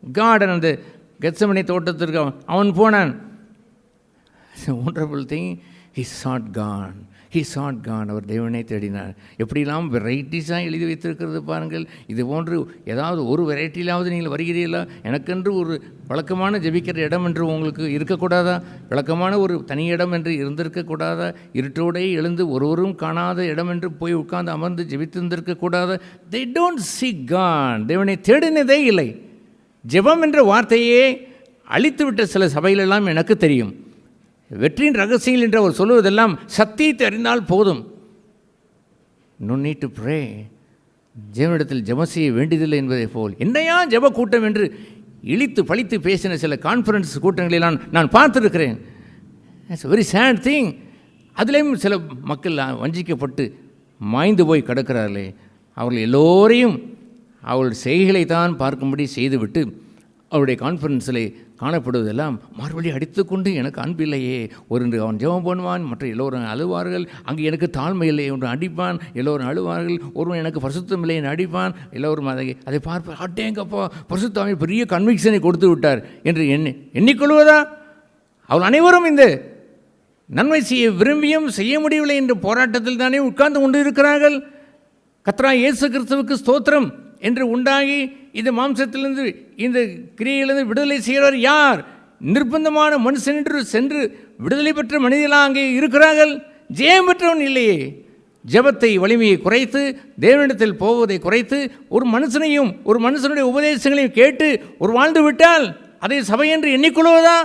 கார்டன், அந்த கெத்செமனே தோட்டத்திற்கு அவன் போனான். Wonderful thing, he sought God, அவர் தேவனை தேடினார். எப்படிலாம் வெரைட்டிஸாக எழுதி வைத்திருக்கிறது பாருங்கள். இது போன்று ஏதாவது ஒரு வெரைட்டியிலாவது நீங்கள் வருகிறீர்களா? எனக்கென்று ஒரு வழக்கமான ஜெபிக்கிற இடம் என்று உங்களுக்கு இருக்கக்கூடாதா? வழக்கமான ஒரு தனி இடம் என்று இருந்திருக்கக்கூடாதா? இருட்டோடே எழுந்து ஒருவரும் காணாத இடம் என்று போய் உட்கார்ந்து அமர்ந்து ஜெபித்திருந்திருக்கக்கூடாதா? they don't seek God, தேவனை தேடினதே இல்லை. ஜெபம் என்ற வார்த்தையே அழித்துவிட்ட சில சபைகளெல்லாம் எனக்கு தெரியும். வெற்றியின் ரகசியங்கள் என்று அவர் சொல்லுவதெல்லாம் சத்தியத்தை அறிந்தால் போதும். no need to pray, ஜெபனிடத்தில் ஜெபம் செய்ய வேண்டியதில்லை என்பதை போல் என்னையா ஜெப கூட்டம் என்று இழித்து பழித்து பேசின சில கான்ஃபரன்ஸ் கூட்டங்களெல்லாம் நான் பார்த்துருக்கிறேன். It's very sad thing. அதிலேயும் சில மக்கள் வஞ்சிக்கப்பட்டு மாய்ந்து போய் கிடக்கிறார்களே, அவர்கள் எல்லோரையும் அவர்கள் செய்கைகளை தான் பார்க்கும்படி செய்துவிட்டு அவருடைய கான்ஃபரன்ஸில் காணப்படுவதெல்லாம் மறுபடியும் அடித்துக்கொண்டு எனக்கு அன்பில்லையே, ஒரு அவன் ஜெபம் பண்ணுவான், மற்ற எல்லோரும் அழுவார்கள், அங்கே எனக்கு தாழ்மை இல்லை ஒன்று அடிப்பான், எல்லோரும் அழுவார்கள், ஒருவன் எனக்கு பரிசுத்தம் இல்லை என்று அடிப்பான், எல்லோரும் அதை பார்ப்பார், அட்டேங்கப்பா பரிசுத்தாமை பெரிய கன்விக்ஷனை கொடுத்து விட்டார் என்று எண்ணிக்கொள்வதா? அவள் அனைவரும் இந்த நன்மை செய்ய விரும்பியும் செய்ய முடியவில்லை என்ற போராட்டத்தில் தானே உட்கார்ந்து கொண்டு இருக்கிறார்கள். கர்த்தராகிய இயேசு கிறிஸ்துவுக்கு ஸ்தோத்திரம் என்று உண்டாகி இந்த மாம்சத்திலிருந்து இந்த கிரியையிலிருந்து விடுதலை செய்கிறவர் யார்? நிர்பந்தமான மனுஷன் என்று சென்று விடுதலை பெற்ற மனிதர்களாக அங்கே இருக்கிறார்கள். ஜெயம் பெற்றவன் இல்லையே. ஜெபத்தை வலிமையை குறைத்து தேவனிடத்தில் போவதை குறைத்து ஒரு மனுஷனையும் ஒரு மனுஷனுடைய உபதேசங்களையும் கேட்டு ஒரு வாழ்ந்து விட்டால் அதை சபை என்று எண்ணிக்கொள்வதா?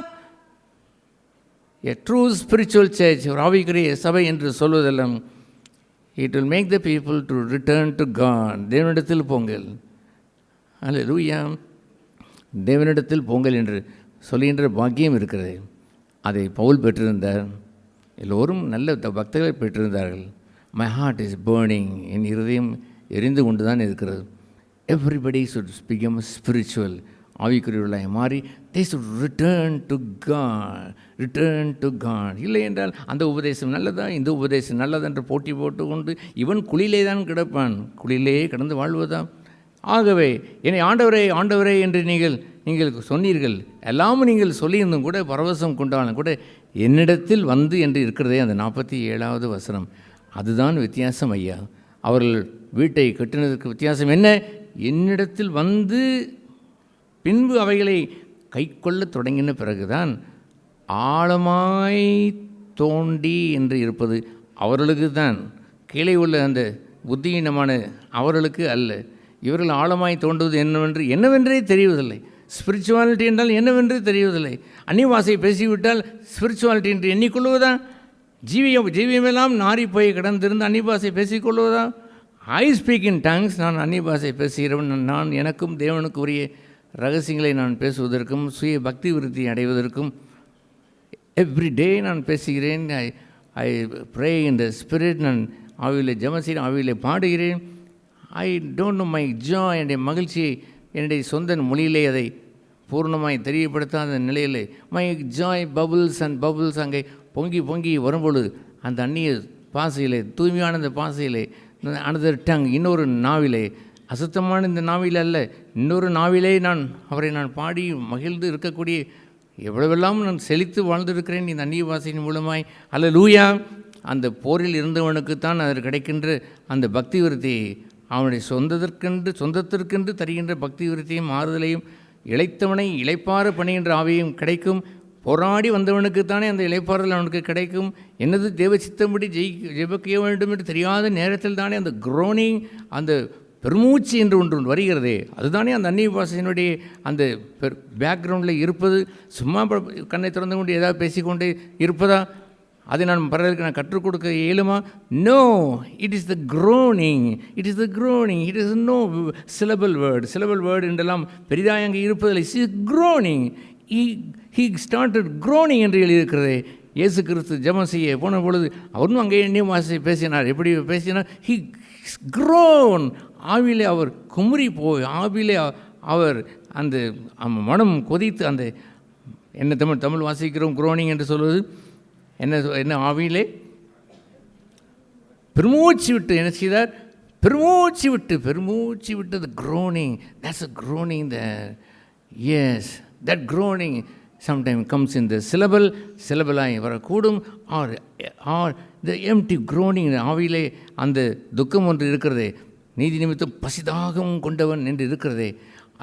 A true spiritual church, ஒரு ஆவிக்குரிய சபை என்று சொல்வதெல்லாம், it will make the people to return to God. தேவனிடத்தில் போங்கள். அல்லேலூயா. தேவனிடத்தில் போங்கள் என்று சொல்கின்ற பாக்கியம் இருக்கிறது. அதை பவுல் பெற்றிருந்தார். எல்லோரும் நல்ல பக்தர்களை பெற்றிருந்தார்கள். மை ஹார்ட் இஸ் பேர்னிங், என் இருதயம் எரிந்து கொண்டு தான் இருக்கிறது. எவ்ரிபடி should become spiritual, ஆவிக்குரியவர்களாக மாறி they should return to God. இல்லை என்றால் அந்த உபதேசம் நல்லதா, இந்த உபதேசம் நல்லதா என்று போட்டி போட்டுக்கொண்டு இவன் குழியிலே தான் கிடப்பான், குழியிலே கிடந்து வாழ்வதா? ஆகவே என்னை ஆண்டவரே என்று நீங்கள் சொன்னீர்கள், எல்லாமும் நீங்கள் சொல்லியிருந்தும் கூட பரவசம் கொண்டாலும் கூட என்னிடத்தில் வந்து என்று இருக்கிறதே அந்த 47வது வசனம், அதுதான் வித்தியாசம் ஐயா. அவர்கள் வீட்டை கட்டினதற்கு வித்தியாசம் என்ன? என்னிடத்தில் வந்து பின்பு அவைகளை கை கொள்ள தொடங்கின பிறகுதான். ஆழமாய் தோண்டி என்று இருப்பது அவர்களுக்கு தான், கீழே உள்ள அந்த புத்தியீனமான அவர்களுக்கு அல்ல. இவர்கள் ஆழமாய் தோன்றுவது என்னவென்றே தெரிவதில்லை. ஸ்பிரிச்சுவாலிட்டி என்றால் என்னவென்றே தெரிவதில்லை. அந்நிய பேசிவிட்டால் ஸ்பிரிச்சுவாலிட்டி என்று எண்ணிக்கொள்வதா? ஜீவியமெல்லாம் நாரி போய் கிடந்திருந்து அந்நிய பாஷை பேசிக்கொள்வதா? ஐ ஸ்பீக் இன் டங்ஸ், நான் அந்நிய பாஷை பேசுகிறவன். நான் எனக்கும் தேவனுக்கு உரிய ரகசியங்களை நான் பேசுவதற்கும் சுய பக்தி விருத்தி அடைவதற்கும் எவ்ரி டே நான் பேசுகிறேன். I pray in the spirit, நான் ஆவியிலே ஜெபம் செய்கிறேன், ஆவியிலே பாடுகிறேன். I don't know my Joy, என்னுடைய மகிழ்ச்சியை என்னுடைய சொந்த மொழியிலே அதை பூர்ணமாய் தெரியப்படுத்தாத நிலையில் my Joy bubbles and bubbles அங்கே பொங்கி பொங்கி வரும்பொழுது அந்த அந்நிய பாசையிலே, தூய்மையான இந்த பாசையிலே, அனதர் டங், இன்னொரு நாவிலே, அசுத்தமான இந்த நாவிலே அல்ல, இன்னொரு நாவிலே அவரை பாடி மகிழ்ந்து இருக்கக்கூடிய எவ்வளவெல்லாம் நான் செழித்து வாழ்ந்திருக்கிறேன் இந்த அந்நிய பாசையின் மூலமாய். அல்லேலூயா. அந்த போரில் இருந்தவனுக்குத்தான் அதில் கிடைக்கின்ற அந்த பக்தி விருத்தியை, அவனுடைய சொந்தத்திற்கென்று தருகின்ற பக்தி விருத்தியும் ஆறுதலையும், இளைத்தவனை இளைப்பாற பணிகின்ற ஆவியும் கிடைக்கும். போராடி வந்தவனுக்குத்தானே அந்த இளைப்பாறுதல் அவனுக்கு கிடைக்கும். என்னது தேவ சித்தம்படி ஜெபிக்க வேண்டும் என்று தெரியாத நேரத்தில் தானே அந்த குரோனிங், அந்த பெருமூச்சு என்று ஒன்று வருகிறதே, அதுதானே அந்த அந்நிய பாஷையினுடைய அந்த பேக்ரவுண்டில் இருப்பது. சும்மா கண்ணை திறந்து கொண்டு ஏதாவது பேசிக்கொண்டே இருப்பதா? அதை பிறருக்கு கற்றுக் கொடுக்க இயலுமா? No, it is the groaning, it is the groaning, it is no syllable word என்றெல்லாம் பெரிதாக அங்கே இருப்பதில்லை. It is groaning. He started groaning என்று எழுதியிருக்கிறதே. இயேசு கிறிஸ்து ஜெபம் செய்ய போன பொழுது அவரும் அங்கே அந்நிய பாஷை பேசினார். எப்படி பேசினார்? He grown. ஆவிலே அவர் குமுறி போய், ஆவிலே அவர் அந்த மனம் கொதித்து, அந்த என்ன தமிழ் வாசிக்கிறோம் க்ரோனிங் என்று சொல்வது என்ன ஆவியிலே பெருமூச்சு விட்டு என்ன செய்தார்? பெருமூச்சு விட்டு the groaning, that's a groaning there. Yes, that groaning sometimes comes in the syllable-ஆய் வரக்கூடும், or the empty groaning. ஆவியிலே அந்த துக்கம் ஒன்று இருக்கிறதே, நீதி நிமித்தம் பசிதாகவும் கொண்டவன் என்று இருக்கிறதே.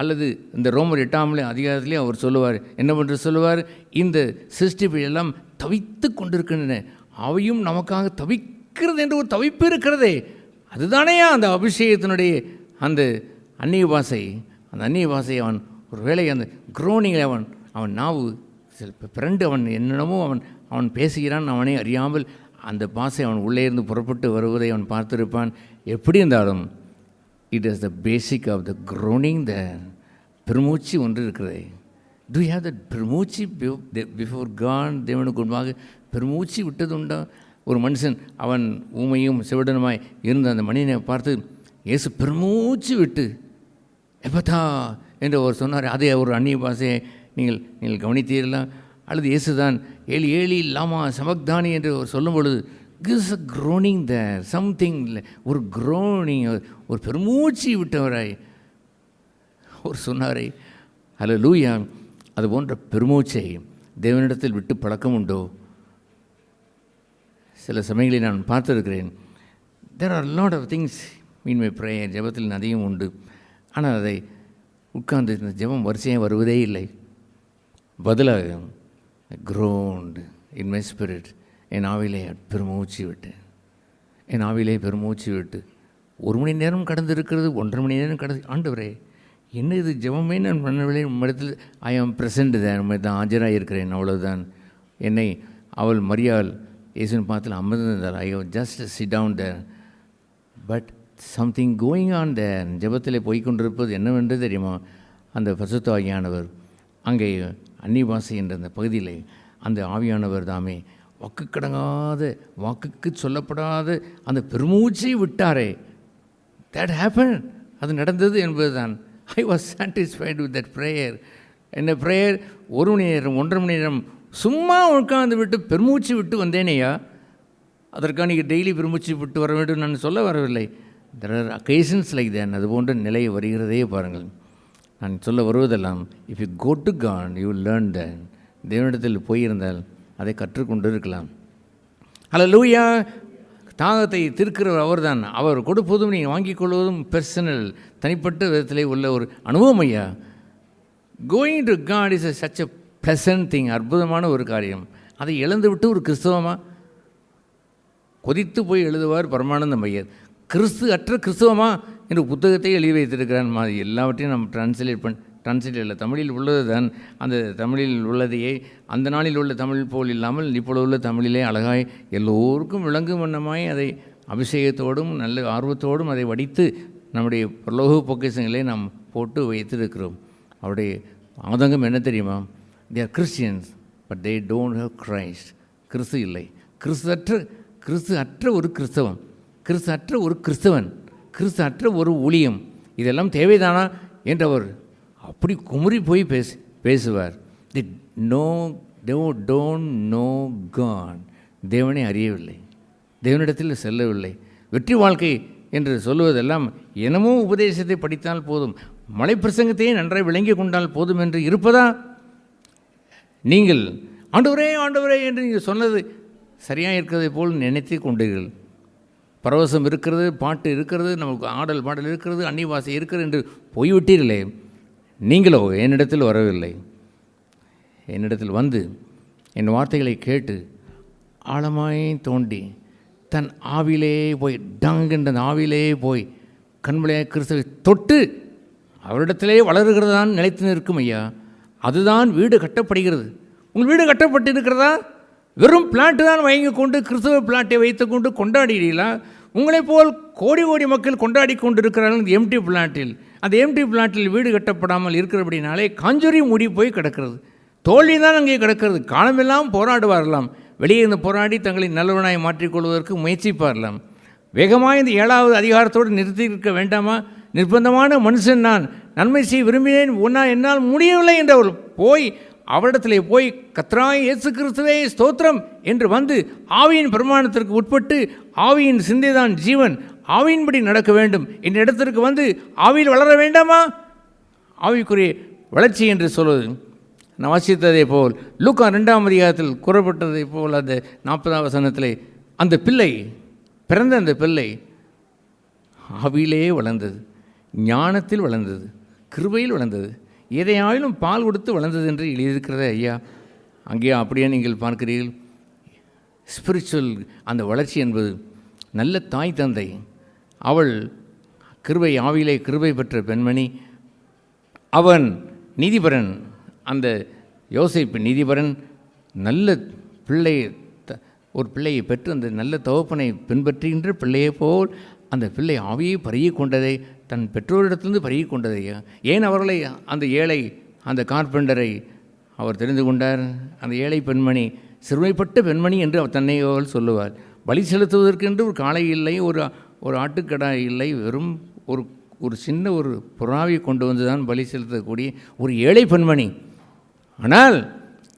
அல்லது இந்த ரோமர் 8ஆம் அதிகாரத்திலே அவர் சொல்லுவார், என்னவென்று சொல்லுவார்? இந்த சிருஷ்டிப்பு எல்லாம் தவித்து கொண்டிருக்கின்றன, அவையும் நமக்காக தவிக்கிறது என்று ஒரு தவிப்பு இருக்கிறதே. அதுதானே அந்த அபிஷேகத்தினுடைய அந்த அந்நிய பாஷை. அந்த அந்நிய பாஷை அவன் ஒரு வேளை அந்த குரோனிங்களை அவன் நாவு பிறண்டு அவன் என்னென்னமோ அவன் பேசுகிறான், அவனை அறியாமல் அந்த பாஷை அவன் உள்ளே இருந்து புறப்பட்டு வருவதை அவன் பார்த்திருப்பான். எப்படி இருந்தாலும் it is the basic of the groaning. The பெருமூச்சு ஒன்று இருக்கிறது. டு யூ ஹேவ் தட் பெருமூச்சு பிஃபோர் காட்? தேவனுக்கு முன்பாக பெருமூச்சு விட்டது உண்டா? ஒரு மனுஷன் அவன் ஊமையும் செவிடனுமாய் இருந்த அந்த மனிதனை பார்த்து இயேசு பெருமூச்சு விட்டு எப்பத்தா என்று அவர் சொன்னார். அதே ஒரு அந்நிய பாஷையை நீங்கள் கவனித்தீர்களா? அல்லது இயேசுதான் ஏழி ஏழி லாமா சமக்தானி என்று அவர் சொல்லும் பொழுது gives a groaning there, something, ஒரு groaning, ஒரு பெருமூச்சு விட்டவராய் ஒரு சொன்னாரே. ஹல்லேலூயா. அது போன்ற பெருமூச்சை தேவனிடத்தில் விட்டு பழக்கம் உண்டோ? சில சமயங்களில் நான் பார்த்துருக்கிறேன். there are a lot of things in my prayer. ஜெபத்தில் அதிகம் உண்டு. ஆனால் அதை உட்கார்ந்து இந்த ஜெபம் வரிசையாக வருவதே இல்லை. பதிலாக groaned in my spirit. என் ஆவிலே பெருமூச்சு விட்டு 1 மணி நேரம் கடந்திருக்கிறது, 1.5 மணி நேரம் கடந்து. ஆண்டவரே, என்ன இது ஜெபமே நான் பண்ணவில்லை, உம்மிடத்தில் ஐ ஆம் ப்ரெசண்ட் தான், உண்மைதான் ஆஜராக இருக்கிறேன், அவ்வளோதான். என்னை அவள் மரியாள் இயேசுவின் பாதத்தில் அமர்ந்திருந்தார். I have just sit down there, but something going on there. ஜெபத்தில் போய்கொண்டிருப்பது என்னவென்று தெரியுமா? அந்த பரிசுத்த ஆவியானவர் அங்கே அந்நிய பாஷை என்ற அந்த பகுதியில் அந்த ஆவியானவர் தாமே வாக்குக்கு சொல்லப்படாத அந்த பெருமூச்சை விட்டாரே. That happen. அது நடந்தது என்பது தான். I was satisfied with that prayer. என்ன ப்ரேயர்? 1 மணி நேரம் 1.5 மணி நேரம் சும்மா உட்கார்ந்து விட்டு பெருமூச்சு விட்டு வந்தேனேயா. அதற்காக நீங்கள் டெய்லி பெருமூச்சு விட்டு வர வேண்டும் நான் சொல்ல வரவில்லை. There are occasions like then. அது போன்ற நிலை வருகிறதே பாருங்கள். நான் சொல்ல வருவதெல்லாம், if you go to God you will learn that. தேவனிடத்தில் போயிருந்தால் அதை கற்றுக்கொண்டு இருக்கலாம். ஹல்லேலூயா. தாகத்தை தீர்க்கிறவர் அவர்தான். அவர் கொடுப்பதும் நீங்கள் வாங்கிக் கொள்வதும் பெர்சனல், தனிப்பட்ட விதத்திலே உள்ள ஒரு அனுபவம். ஐயா, going to God is such a pleasant thing. அற்புதமான ஒரு காரியம். அதை இழந்து விட்டு ஒரு கிறிஸ்தவமா கொதித்து போய் எழுதுவார் பரமானந்தம் ஐயர். கிறிஸ்து அற்ற கிறிஸ்தவமா என்று புத்தகத்தை எழுதி வைத்திருக்கிறான். மாதிரி எல்லாவற்றையும் நம்ம டிரான்ஸ்லேட் இல்லை, தமிழில் உள்ளது தான். அந்த தமிழில் உள்ளதையே அந்த நாளில் உள்ள தமிழ் போல் இல்லாமல் இப்பொழுது உள்ள தமிழிலே அழகாய் எல்லோருக்கும் விளங்கும் வண்ணமாய் அதை அபிஷேகத்தோடும் நல்ல ஆர்வத்தோடும் அதை வடித்து நம்முடைய பிரலோக பொக்கிஷங்களை நாம் போட்டு வைத்திருக்கிறோம். அவருடைய ஆதங்கம் என்ன தெரியுமா? They are Christians but they don't have Christ. கிறிஸ்து இல்லை, கிறிஸ்து அற்ற ஒரு கிறிஸ்தவன், கிறிஸ்து அற்ற ஒரு கிறிஸ்தவன், கிறிஸ்து அற்ற ஒரு ஊழியம், இதெல்லாம் தேவைதானா என்றவர் அப்படி குமுறி போய் பேசுவார். தி டோன்ட் நோ காட், தேவனை அறியவில்லை, தேவனிடத்தில் செல்லவில்லை. வெற்றி வாழ்க்கை என்று சொல்லுவதெல்லாம் என்னமோ உபதேசத்தை படித்தால் போதும், மலை பிரசங்கத்தையே நன்றாய் விளங்கி கொண்டால் போதும் என்று இருப்பதா? நீங்கள் ஆண்டவரே ஆண்டவரே என்று நீங்கள் சொன்னது சரியாக இருக்கிறதை போல் நினைத்து கொண்டீர்கள். பரவசம் இருக்கிறது, பாட்டு இருக்கிறது, நமக்கு ஆடல் பாடல் இருக்கிறது, அன்னிவாசை இருக்கிறது என்று போய்விட்டீர்களே. நீங்களோ என்னிடத்தில் வரவில்லை. என்னிடத்தில் வந்து என் வார்த்தைகளை கேட்டு ஆழமாய் தோண்டி தன் ஆவிலே போய் டங்குன்ற ஆவிலே போய் கண்மலையாக கிறிஸ்துவை தொட்டு அவரிடத்திலே வளருகிறதான் நிலைத்து நிற்கும் ஐயா. அதுதான் வீடு கட்டப்படுகிறது. உங்கள் வீடு கட்டப்பட்டிருக்கிறதா? வெறும் பிளாட்டு தான் வாங்கி கொண்டு கிறிஸ்துவ பிளாட்டை வைத்துக்கொண்டு கொண்டாடுகிறீர்களா? உங்களைப் போல் கோடி கோடி மக்கள் கொண்டாடி கொண்டு இருக்கிறார்கள் இந்த எம்டி பிளாட்டில். அந்த எம்டி பிளாட்டில் வீடு கட்டப்படாமல் இருக்கிறபடினாலே காஞ்சொறி மூடி போய் கிடக்கிறது. தோல்வி தான் அங்கே கிடக்கிறது. காலமெல்லாம் போராடுவார்களாம். வெளியே இருந்து போராடி தங்களை நல்லவனாய் மாற்றிக்கொள்வதற்கு முயற்சிப்பார்களாம். வேகமாக இந்த 7வது அதிகாரத்தோடு நிறுத்தியிருக்க வேண்டாமா? நிர்பந்தமான மனுஷன் நான், நன்மை செய்ய விரும்பினேன், என்னால் முடியவில்லை என்றவர் போய் அவரிடத்திலே போய் கர்த்தராகிய இயேசு கிறிஸ்துவே ஸ்தோத்திரம் என்று வந்து ஆவியின் பிரமாணத்திற்கு உட்பட்டு ஆவியின் சிந்தைதான் ஜீவன், ஆவியின்படி நடக்க வேண்டும் என்ற இடத்திற்கு வந்து ஆவியில் வளர வேண்டாமா? ஆவிக்குரிய வளர்ச்சி என்று சொல்வது நான் வாசித்ததை போல் லூக்கா 2ஆம் அதிகாரத்தில் கூறப்பட்டதை போல் அந்த 40ஆம் வசனத்திலே அந்த பிள்ளை பிறந்த அந்த பிள்ளை ஆவியிலே வளர்ந்தது, ஞானத்தில் வளர்ந்தது, கிருபையில் வளர்ந்தது, எதையாயிலும் பால் கொடுத்து வளர்ந்தது என்று எழுதியிருக்கிறத ஐயா. அங்கேயா அப்படியே நீங்கள் பார்க்கிறீர்கள். ஸ்பிரிச்சுவல் அந்த வளர்ச்சி என்பது நல்ல தாய் தந்தை. அவள் கிருபை, ஆவியிலே கிருபை பெற்ற பெண்மணி. அவன் நீதிபரன், அந்த யோசேப்பு நீதிபரன் நல்ல பிள்ளை, ஒரு பிள்ளையை பெற்று அந்த நல்ல தகப்பனை பின்பற்றுகின்ற பிள்ளையை போல் அந்த பிள்ளை ஆவியை பருகி கொண்டதை, தன் பெற்றோரிடத்திலிருந்து பருகி கொண்டதையா. ஏன் அவர்களை அந்த ஏழை, அந்த கார்பெண்டரை அவர் தெரிந்து கொண்டார்? அந்த ஏழை பெண்மணி சிறுமைப்பட்ட பெண்மணி என்று அவர் தன்னை அவள் சொல்லுவார். பலி செலுத்துவதற்கென்று ஒரு காளை இல்லை, ஒரு ஆட்டுக்கடாய் இல்லை, வெறும் ஒரு சின்ன ஒரு புறாவை கொண்டு வந்து தான் பலி செலுத்தக்கூடிய ஒரு ஏழை பெண்மணி. ஆனால்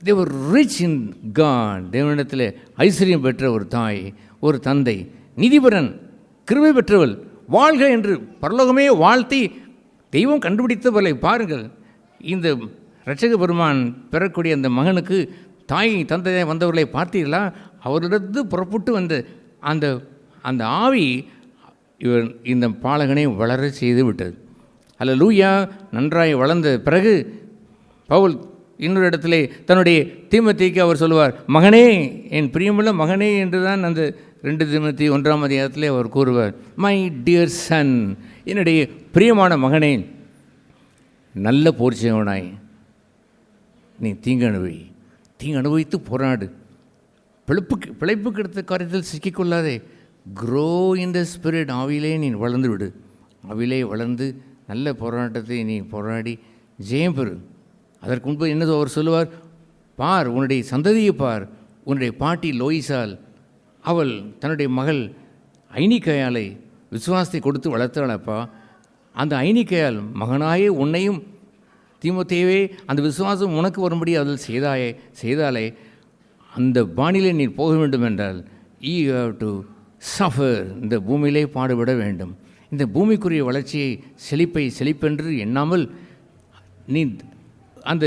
தேவர் ரிச் இன் காட், தேவனிடத்தில் ஐஸ்வர்யம் பெற்ற ஒரு தாய், ஒரு தந்தை, நீதிபரன், கிருபை பெற்றவள், வாழ்க என்று பரலோகமே வாழ்த்தி தெய்வம் கண்டுபிடித்தவர்களை பாருங்கள். இந்த இரட்சக பெருமான் பெறக்கூடிய அந்த மகனுக்கு தாய் தந்தையை வந்தவர்களை பார்த்தீர்களா? அவரிடத்து புறப்பட்டு வந்த அந்த ஆவி இவர் இந்த பாலகனை வளர செய்து விட்டது. அல்லேலூயா. நன்றாய் வளர்ந்த பிறகு பவுல் இன்னொரு இடத்திலே தன்னுடைய தீமோத்தேயுக்கு அவர் சொல்லுவார், மகனே, என் பிரியமுள்ள மகனே என்று தான் அந்த 2 தீமோத்தேயு 1ஆம் அதிகாரத்திலே அவர் கூறுவார். மை டியர் சன், என்னுடைய பிரியமான மகனே, நல்ல போர் செய்வனாய் நீ தீங்கு அனுபவித்து போராடு. பிழைப்புக்கு எடுத்த காரியத்தில் சிக்கிக்கொள்ளாதே. க்ரோ இன் த ஸ்பிரிட், ஆவிலே நீ வளர்ந்து விடு. ஆவிலே வளர்ந்து நல்ல போராட்டத்தை நீ போராடி ஜெயம் பெறு. அதற்கு முன்பு என்னதோ அவர் சொல்லுவார், பார், உன்னுடைய சந்ததியை பார். உன்னுடைய பாட்டி லோயிசால், அவள் தன்னுடைய மகள் ஐனிக்கையாலை விசுவாசத்தை கொடுத்து வளர்த்தாளப்பா. அந்த ஐனிக்கையால் மகனாயே உன்னையும் தீமோத்தேயுவே அந்த விசுவாசம் உனக்கு வரும்படி அதில் செய்தாலே அந்த பாணியிலே நீ போக வேண்டும் என்றால் யூ ஹேவ் டு சஃபர், இந்த பூமியிலே பாடுபட வேண்டும். இந்த பூமிக்குரிய வளர்ச்சியை செழிப்பென்று எண்ணாமல் நீ அந்த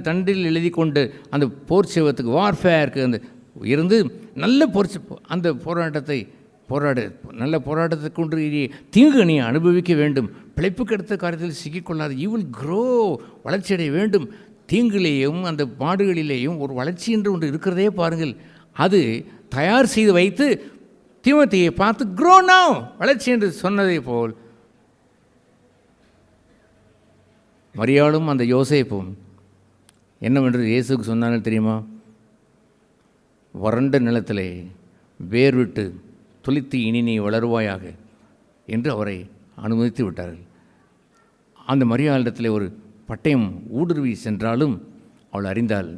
தண்டில் எழுதி கொண்டு அந்த போர் செய்வதற்கு, வார்ஃபேருக்கு அந்த இருந்து நல்ல அந்த நல்ல போராட்டத்தை கொண்டு தீங்கு நீ அனுபவிக்க வேண்டும். பிழைப்புக்கு அடுத்த காரியத்தில் சிக்கிக்கொள்ளாது. யூ வில் க்ரோ, வளர்ச்சியடைய வேண்டும். தீங்கிலேயும் அந்த பாடுகளிலேயும் ஒரு வளர்ச்சி என்று ஒன்று இருக்கிறதே பாருங்கள். அது தயார் செய்து வைத்து தீமோத்தேயுவை பார்த்து க்ரோ நவ், வளர்ச்சி என்று சொன்னதை போல் மரியாளும் அந்த யோசேப்பும் என்னவென்று இயேசுக்கு சொன்னாலும் தெரியுமா? வறண்ட நிலத்திலே வேர் விட்டு துளித்து இனி நீ வளருவாயாக என்று அவரை அனுமதித்து விட்டார்கள். அந்த மரியாளிடத்தில் ஒரு பட்டயம் ஊடுருவி சென்றாலும் அவள் அறிந்தாள்,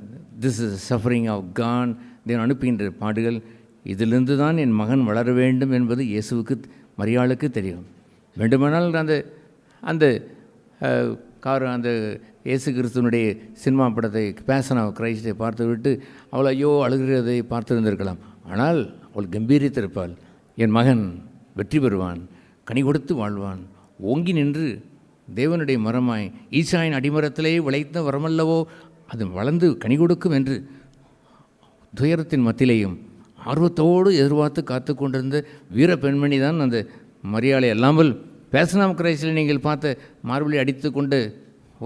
this is suffering of God, தேவன் அனுப்புகின்ற பாடுகள், இதிலிருந்து தான் என் மகன் வளர வேண்டும் என்பது இயேசுவுக்கு, மரியாளுக்கு தெரியும். வேண்டுமானால் அந்த அந்த இயேசு கிறிஸ்துவனுடைய சினிமா படத்தை பேஷன் ஆஃப் கிரைஸ்டை பார்த்துவிட்டு அவள் ஐயோ அழுகிறதை பார்த்துருந்திருக்கலாம். ஆனால் அவள் கம்பீரித்திருப்பாள், என் மகன் வெற்றி பெறுவான், கனி கொடுத்து வாழ்வான், ஓங்கி நின்று தேவனுடைய மரமாய் ஈசாயின் அடிமரத்திலே விளைத்த வரமல்லவோ அது வளர்ந்து கனி கொடுக்கும் என்று துயரத்தின் மத்தியிலேயும் ஆர்வத்தோடு எதிர்பார்த்து காத்து கொண்டிருந்த வீர பெண்மணி தான் அந்த மரியாதை. அல்லாமல் பேஷன் ஆஃப் கிரைஸ்டில் நீங்கள் பார்த்த மார்பிளை அடித்து கொண்டு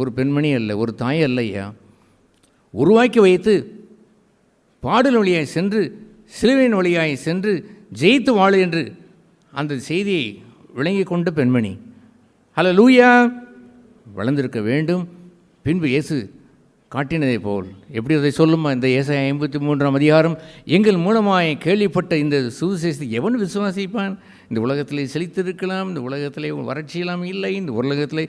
ஒரு பெண்மணி அல்ல, ஒரு தாய் அல்ல ஐயா. உருவாக்கி வைத்து பாடல் வழியாய் சென்று சிலுவையின் வழியாய் சென்று ஜெயித்து வாழு என்று அந்த செய்தியை விளங்கி கொண்ட பெண்மணி. ஹல்லேலூயா! வளர்ந்திருக்க வேண்டும். பின்பு இயேசு காட்டினதை போல் எப்படி அதை சொல்லுமா? இந்த ஏசாயா 53ஆம் அதிகாரம், எங்கள் மூலமாய் கேள்விப்பட்ட இந்த சுவிசேஷத்தை எவன் விசுவாசிப்பான்? இந்த உலகத்திலே செழித்திருக்கலாம், இந்த உலகத்திலே வறட்சியெல்லாம் இல்லை, இந்த உலகத்திலே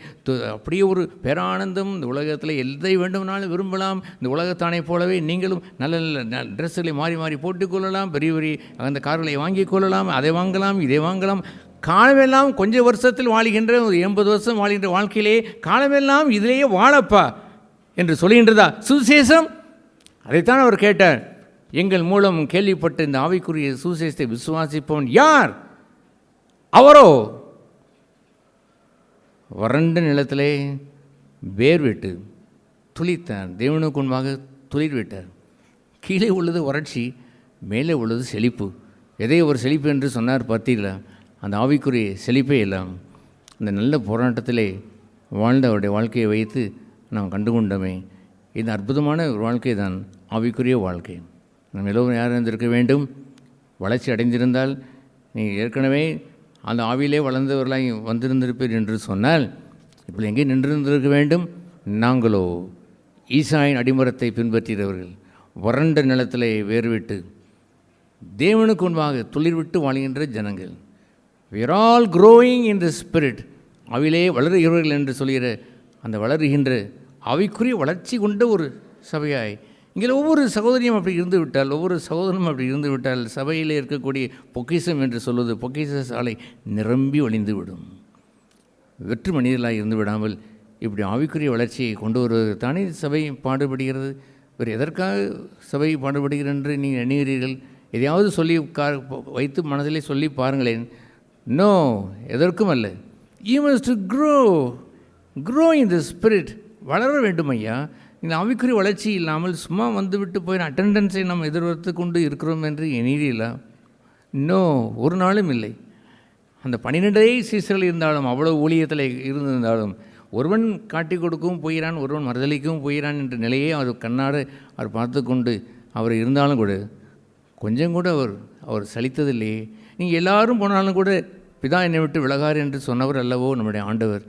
அப்படியே ஒரு பேரானந்தம், இந்த உலகத்தில் எதை வேண்டுமானாலும் விரும்பலாம், இந்த உலகத்தானை போலவே நீங்களும் நல்ல நல்ல ட்ரெஸ்ஸுகளை மாறி மாறி போட்டுக்கொள்ளலாம், பெரிய பெரிய அந்த கார்களை வாங்கி கொள்ளலாம், அதை வாங்கலாம், இதை வாங்கலாம். காலமெல்லாம் கொஞ்சம் வருஷத்தில் வாழ்கின்ற ஒரு 80 வருஷம் வாழ்கின்ற வாழ்க்கையிலே காலமெல்லாம் இதிலேயே வாழப்பா என்று சொல்லுகின்றதா சுவிசேஷம்? அதைத்தான் அவர் கேட்டார். எங்கள் மூலம் கேள்விப்பட்ட இந்த ஆவிக்குரிய சுவிசேஷத்தை விசுவாசிப்பவன் யார்? அவரோ வறண்ட நிலத்திலே வேர் விட்டு துளித்தார், தேவனுக்கு முன்பாக துளிர் விட்டார். கீழே உள்ளது வறட்சி, மேலே உள்ளது செழிப்பு. எதை ஒரு செழிப்பு என்று சொன்னார் பார்த்தீங்களா? அந்த ஆவிக்குரிய செழிப்பே எல்லாம் அந்த நல்ல போராட்டத்திலே வாழ்ந்த அவருடைய வாழ்க்கையை வைத்து நாம் கண்டுகொண்டோமே. இது அற்புதமான ஒரு வாழ்க்கை தான் ஆவிக்குரிய வாழ்க்கை. நம்ம எல்லோரும் யார் இருந்திருக்க வேண்டும்? வளர்ச்சி அடைந்திருந்தால் நீங்கள் ஏற்கனவே அந்த ஆவியிலே வளர்ந்தவர்களாய் வந்திருந்திருப்பீர் என்று சொன்னால் இப்படி எங்கே நின்றிருந்திருக்க வேண்டும்? நாங்களோ ஈசாயின் அடிமரத்தை பின்பற்றுகிறவர்கள், வறண்ட நிலத்திலே வேர்விட்டு தேவனுக்கு முன்பாக துளிர்விட்டு வாழ்கின்ற ஜனங்கள். We are all growing in the spirit. அவிலே வளருகிறவர்கள் என்று சொல்கிற அந்த வளருகின்ற அவைக்குரிய வளர்ச்சி கொண்ட ஒரு சபையாய் இங்கே ஒவ்வொரு சகோதரியும் அப்படி இருந்து விட்டால், ஒவ்வொரு சகோதரனும் அப்படி இருந்து விட்டால், சபையில் இருக்கக்கூடிய பொக்கிஷம் என்று சொல்வது பொக்கிஷ சாலை நிரம்பி வழிந்து விடும். வெற்று மனிதர்களாக இருந்து விடாமல் இப்படி ஆவிக்குரிய வளர்ச்சியை கொண்டு வருவது தானே சபை பாடுபடுகிறது. வேறு எதற்காக சபை பாடுபடுகிறது என்று நீங்கள் எண்ணுகிறீர்கள்? எதையாவது சொல்லி வைத்து மனதிலே சொல்லி பாருங்களேன். நோ, எதற்கும் அல்ல. You must grow in the spirit. வளர வேண்டும் ஐயா. இந்த ஆவிக்குரிய வளர்ச்சி இல்லாமல் சும்மா வந்துவிட்டு போய் அட்டெண்டன்ஸை நாம் எதிர்பார்த்து கொண்டு இருக்கிறோம் என்று எண்ணிறீங்களா? நோ, ஒரு நாளும் இல்லை. அந்த 12 சீசர்கள் இருந்தாலும், அவ்வளோ ஊழியத்தில் இருந்திருந்தாலும், ஒருவன் காட்டி கொடுக்கவும் போகிறான், ஒருவன் மறுதளிக்கவும் போகிறான் என்ற நிலையே அவர் கண்ணாட அவர் பார்த்து கொண்டு அவர் இருந்தாலும் கூட கொஞ்சம் கூட அவர் சலித்ததில்லையே. நீங்கள் எல்லாரும் போனாலும் கூட பிதா என்னை விட்டு விலகார் என்று சொன்னவர் அல்லவோ நம்முடைய ஆண்டவர்.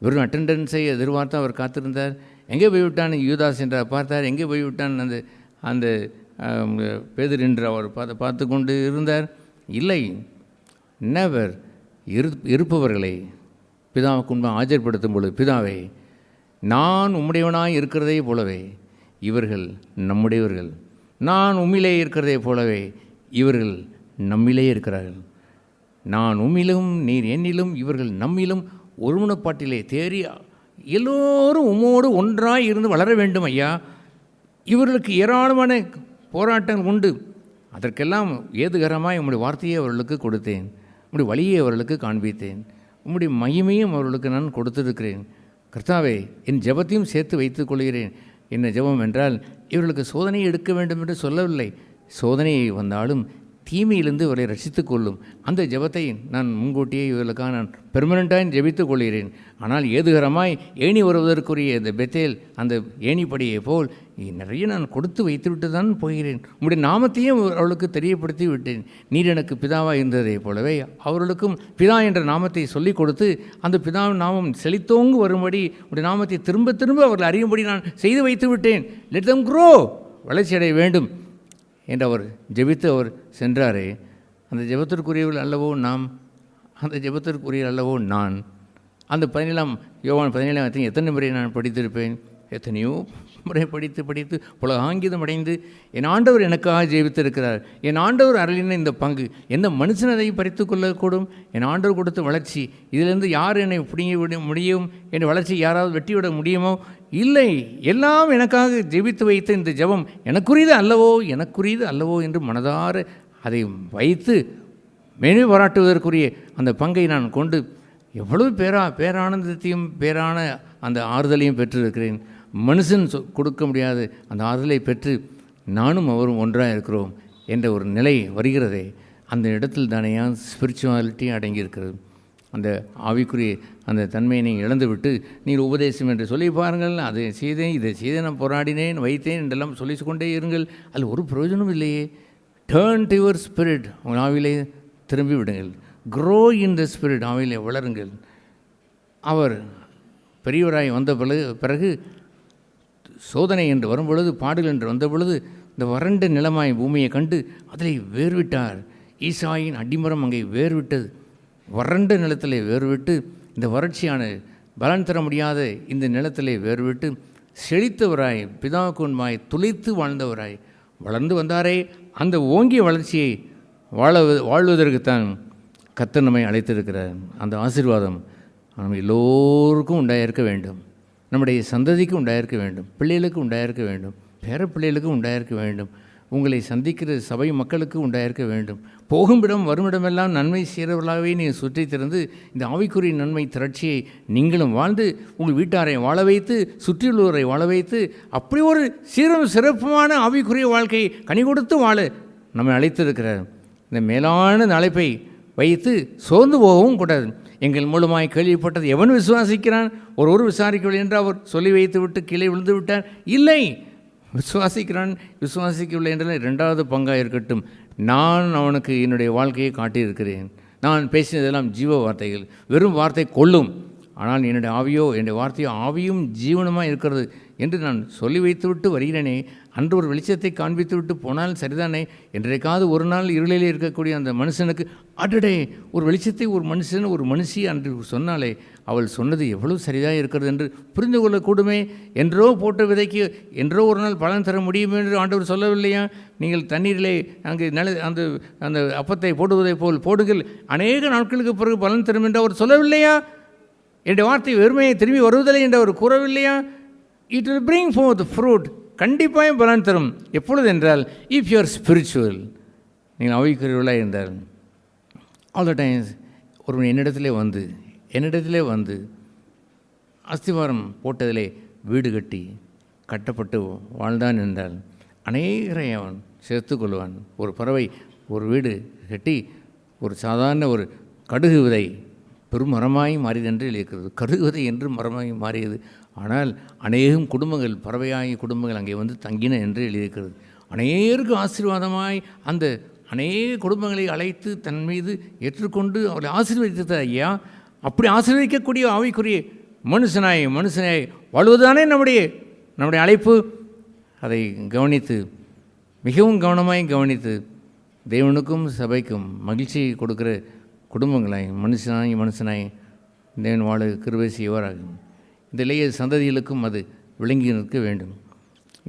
வெறும் அட்டெண்டன்ஸை எதிர்பார்த்து அவர் காத்திருந்தார். எங்கே போய்விட்டான் யூதாஸ் என்று பார்த்தார், எங்கே போய்விட்டான் அந்த பேதுரு என்று அவர் பார்த்து கொண்டு இருந்தார். இல்லை, நெவர். இருப்பவர்களை பிதாவுக்கு முன்பாக ஆஜர்படுத்தும் பொழுது, பிதாவே நான் உம்முடையவனாய் இருக்கிறதே போலவே இவர்கள் நம்முடையவர்கள், நான் உம்மிலே இருக்கிறதே போலவே இவர்கள் நம்மிலே இருக்கிறார்கள், நான் உம்மிலும் நீர் என்னிலும் இவர்கள் நம்மிலும் ஒருமுனப்பாட்டிலே தேறி எல்லோரும் உம்மோடு ஒன்றாய் இருந்து வளர வேண்டும் ஐயா. இவர்களுக்கு ஏராளமான போராட்டங்கள் உண்டு. அதற்கெல்லாம் ஏதுகரமாய் உம்முடைய வார்த்தையை அவர்களுக்கு கொடுத்தேன், உம்முடைய வழியை அவர்களுக்கு காண்பித்தேன், உம்முடைய மகிமையும் அவர்களுக்கு நான் கொடுத்திருக்கிறேன். கர்த்தாவே, என் ஜெபத்தையும் சேர்த்து வைத்துக் கொள்கிறேன். என்ன ஜெபம் என்றால், இவர்களுக்கு சோதனை எடுக்க வேண்டும் என்று சொல்லவில்லை. சோதனை வந்தாலும் தீமையிலிருந்து இவரை ரசித்துக் கொள்ளும் அந்த ஜெபத்தை நான் முன்கூட்டியே இவர்களுக்காக நான் பெர்மனண்ட்டாக ஜெபித்துக் கொள்கிறேன். ஆனால் ஏதுகரமாய் ஏணி வருவதற்குரிய இந்த பெத்தேல் அந்த ஏணிப்படியை போல் நிறைய நான் கொடுத்து வைத்துவிட்டு தான் போகிறேன். உம்முடைய நாமத்தையும் அவர்களுக்கு தெரியப்படுத்தி விட்டேன். நீர் எனக்கு பிதாவாக இருந்ததை போலவே அவர்களுக்கும் பிதா என்ற நாமத்தை சொல்லிக் கொடுத்து அந்த பிதாவின் நாமம் செழித்தோங்கு வரும்படி உடைய நாமத்தை திரும்ப திரும்ப அவர்கள் அறியும்படி நான் செய்து வைத்து விட்டேன். லெட் தம் க்ரோ, வளர்ச்சி அடைய வேண்டும் என்று அவர் ஜெபித்து அவர் சென்றாரே. அந்த ஜெபத்திற்குரியவர்கள் அல்லவோ நாம், அந்த ஜெபத்திற்குரிய அல்லவோ நான். அந்த 17 யோவான் 17 எத்தனை முறை நான் படித்திருப்பேன்? எத்தனையோ முறை படித்து படித்து புலகாங்கிதம் அடைந்து என் ஆண்டவர் எனக்காக ஜெயித்திருக்கிறார், என் ஆண்டவர் அருளின இந்த பங்கு எந்த மனுஷன் அதை பறித்து கொள்ளக்கூடும்? என் ஆண்டவர் கொடுத்த வளர்ச்சி, இதிலிருந்து யார் என்னை பிடிங்கி விட முடியும்? என் வளர்ச்சி யாராவது வெட்டிவிட முடியுமோ? இல்லை, எல்லாம் எனக்காக ஜெபித்து வைத்த இந்த ஜெபம் எனக்குரியது அல்லவோ, எனக்குரியது அல்லவோ என்று மனதார அதை வைத்து மேன்மை பாராட்டுவதற்குரிய அந்த பங்கை நான் கொண்டு எவ்வளவு பேரானந்தத்தையும் பேரான அந்த ஆறுதலையும் பெற்றிருக்கிறேன். மனுஷன் கொடுக்க முடியாத அந்த ஆறுதலை பெற்று நானும் அவரும் ஒன்றாக இருக்கிறோம் என்ற ஒரு நிலை வருகிறதே, அந்த இடத்தில் தானே ஸ்பிரிச்சுவாலிட்டி அடங்கியிருக்கிறது. அந்த ஆவிக்குரிய அந்த தன்மையை நீங்கள் இழந்துவிட்டு நீங்கள் உபதேசம் என்று சொல்லி பாருங்கள், அதை செய்தேன் இதை செய்தேன் நான் போராடினேன் வைத்தேன் என்றெல்லாம் சொல்லி கொண்டே இருங்கள், அதில் ஒரு பிரயோஜனம் இல்லையே. டேர்ன் டு யுவர் ஸ்பிரிட், உங்கள் ஆவிலே திரும்பி விடுங்கள். Grow in the spirit, ஆவிலே வளருங்கள். அவர் பெரியவராய் வந்த பிறகு சோதனை என்று வரும்பொழுது, பாடுகள் என்று வந்த பொழுது, இந்த வறண்ட நிலமாய் பூமியை கண்டு அதில் வேர்விட்டார். ஈசாயின் அடிமரம் அங்கே வேர்விட்டது. வறண்ட நிலத்திலே வேர்விட்டு, இந்த வறட்சியான பலன் தர முடியாத இந்த நிலத்திலே வேர்விட்டு செழித்தவராய் பிதாவுக்குன்மாய் துளைத்து வாழ்ந்தவராய் வளர்ந்து வந்தாரே. அந்த ஓங்கிய வளர்ச்சியை வாழ்வதற்குத்தான் கர்த்தர் நம்மை அழைத்திருக்கிறார். அந்த ஆசீர்வாதம் நம்ம எல்லோருக்கும் உண்டாயிருக்க வேண்டும், நம்முடைய சந்ததிக்கு உண்டாயிருக்க வேண்டும், பிள்ளைகளுக்கு உண்டாயிருக்க வேண்டும், பேர பிள்ளைகளுக்கு உண்டாயிருக்க வேண்டும், உங்களை சந்திக்கிற சபை மக்களுக்கு உண்டாயிருக்க வேண்டும். போகுமிடம் வருமிடமெல்லாம் நன்மை செய்கிறவர்களாகவே நீங்கள் சுற்றி திறந்து இந்த ஆவிக்குரிய நன்மை திரட்சியை நீங்களும் வாழ்ந்து உங்கள் வீட்டாரை வாழ வைத்து சுற்றியுள்ளவரை வாழ வைத்து அப்படி ஒரு சீரும் சிறப்புமான ஆவிக்குரிய வாழ்க்கையை கனி கொடுத்து வாழ நம்மை அழைத்திருக்கிறார். இந்த மேலான அழைப்பை வைத்து சோர்ந்து போகவும் கூடாது. எங்கள் மூலமாய் கேள்விப்பட்டது எவன் விசுவாசிக்கிறான், ஒரு விசாரிக்கவில்லை என்று அவர் சொல்லி வைத்து விட்டு கீழே விழுந்து விட்டார். இல்லை, விசுவாசிக்கிறான் விசுவாசிக்கவில்லை என்றால் இரண்டாவது பங்காக இருக்கட்டும். நான் அவனுக்கு என்னுடைய வாழ்க்கையை காட்டியிருக்கிறேன். நான் பேசினதெல்லாம் ஜீவ வார்த்தைகள், வெறும் வார்த்தை கொள்ளும், ஆனால் என்னுடைய ஆவியோ என்னுடைய வார்த்தையோ ஆவியும் ஜீவனமாக இருக்கிறது என்று நான் சொல்லி வைத்து விட்டு வருகிறேனே. அன்று ஒரு வெளிச்சத்தை காண்பித்து விட்டு போனால் சரிதானே. என்றைக்காவது ஒரு நாள் இருளிலே இருக்கக்கூடிய அந்த மனுஷனுக்கு அடடே ஒரு வெளிச்சத்தை ஒரு மனுஷன் ஒரு மனுஷி அன்று சொன்னாலே அவள் சொன்னது எவ்வளவு சரியாக இருக்கிறது என்று புரிந்து கொள்ளக்கூடுமே. என்றோ போட்ட விதைக்கு என்றோ ஒரு நாள் பலன் தர முடியும் என்று ஆண்டவர் சொல்லவில்லையா? நீங்கள் தண்ணீரிலே அங்கே அந்த அந்த அப்பத்தை போடுவதைப் போல் போடுங்கள், அநேக நாட்களுக்கு பிறகு பலன் தரும் என்று அவர் சொல்லவில்லையா? என்னுடைய வார்த்தை வெறுமையை திரும்பி வருவதில்லை என்று அவர் கூறவில்லையா? It will bring forth fruit, கண்டிப்பாக பலன் தரும். எப்பொழுது என்றால் இஃப் யூ ஆர் ஸ்பிரிச்சுவல், நீங்கள் ஆவிக்குரியவர்களாக இருந்தால் ஆல் த டைம்ஸ் ஒருவன் என்னிடத்திலே வந்து அஸ்திவாரம் போட்டதிலே வீடு கட்டி கட்டப்பட்டு வாழ்ந்தான் என்றால் அநேகரை அவன் சேர்த்து கொள்வான். ஒரு பறவை ஒரு வீடு கட்டி ஒரு சாதாரண ஒரு கடுகு விதை பெரும் மரமாய் மாறியது என்று இருக்கிறது. கடுகு விதை என்று மரமாய் மாறியது. ஆனால் அநேகம் குடும்பங்கள் பறவையாகிய குடும்பங்கள் அங்கே வந்து தங்கின என்று எழுதியிருக்கிறது. அநேகருக்கு ஆசீர்வாதமாய் அந்த அநேக குடும்பங்களை அழைத்து தன் மீது ஏற்றுக்கொண்டு அவளை ஆசீர்வதித்தது. ஐயா, அப்படி ஆசீர்வதிக்கக்கூடிய ஆவிக்குரிய மனுஷனாய் வாழ்வதுதானே நம்முடைய அழைப்பு. அதை கவனித்து மிகவும் கவனமாய் கவனித்து தேவனுக்கும் சபைக்கும் மகிழ்ச்சியை கொடுக்கிற குடும்பங்களாய் மனுஷனாய் தேவன் வாழ கிருபை செய்வாராகும். இந்த இளைய சந்ததிகளுக்கும் அது விளங்கி நிற்க வேண்டும்.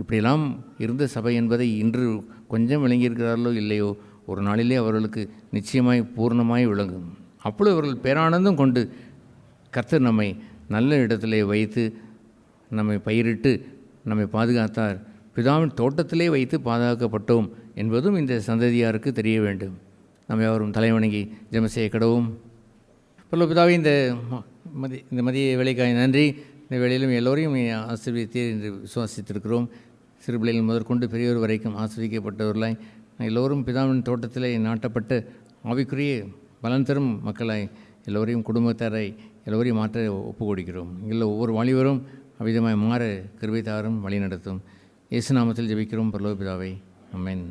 இப்படியெல்லாம் இருந்த சபை என்பதை இன்று கொஞ்சம் விளங்கியிருக்கிறார்களோ இல்லையோ, ஒரு நாளிலே அவர்களுக்கு நிச்சயமாய் பூர்ணமாய் விளங்கும். அப்பொழுது அவர்கள் பேரானந்தம் கொண்டு கர்த்தர் நம்மை நல்ல இடத்திலே வைத்து நம்மை பயிரிட்டு நம்மை பாதுகாத்தார். பிதாவின் தோட்டத்திலே வைத்து பாதுகாக்கப்பட்டோம் என்பதும் இந்த சந்ததியாருக்கு தெரிய வேண்டும். நம்ம யாரும் தலைவணங்கி ஜெபம் செய்ய கடவும். பிதாவே, இந்த மதிய வேலைக்காக நன்றி. இந்த வேளையிலும் எல்லோரையும் ஆசீர்வதித்தீர் என்று விசுவாசித்திருக்கிறோம். சிறு பிள்ளைகள் முதற்கொண்டு பெரியவர் வரைக்கும் ஆசீர்வதிக்கப்பட்டவர்களாய் எல்லோரும் பிதாவின் தோட்டத்திலே நாட்டப்பட்ட ஆவிக்குரிய பலன் தரும் மக்களாய் எல்லோரையும் குடும்பத்தாரை எல்லோரையும் மாற்ற ஒப்பு கொடுக்கிறோம். இல்லை ஒவ்வொரு வாலிபரும் அவ்விதமாய் மாற கிருபை தாரும் வழி நடத்தும். இயேசு நாமத்தில் ஜெபிக்கிறோம் பரலோக பிதாவே, ஆமென்.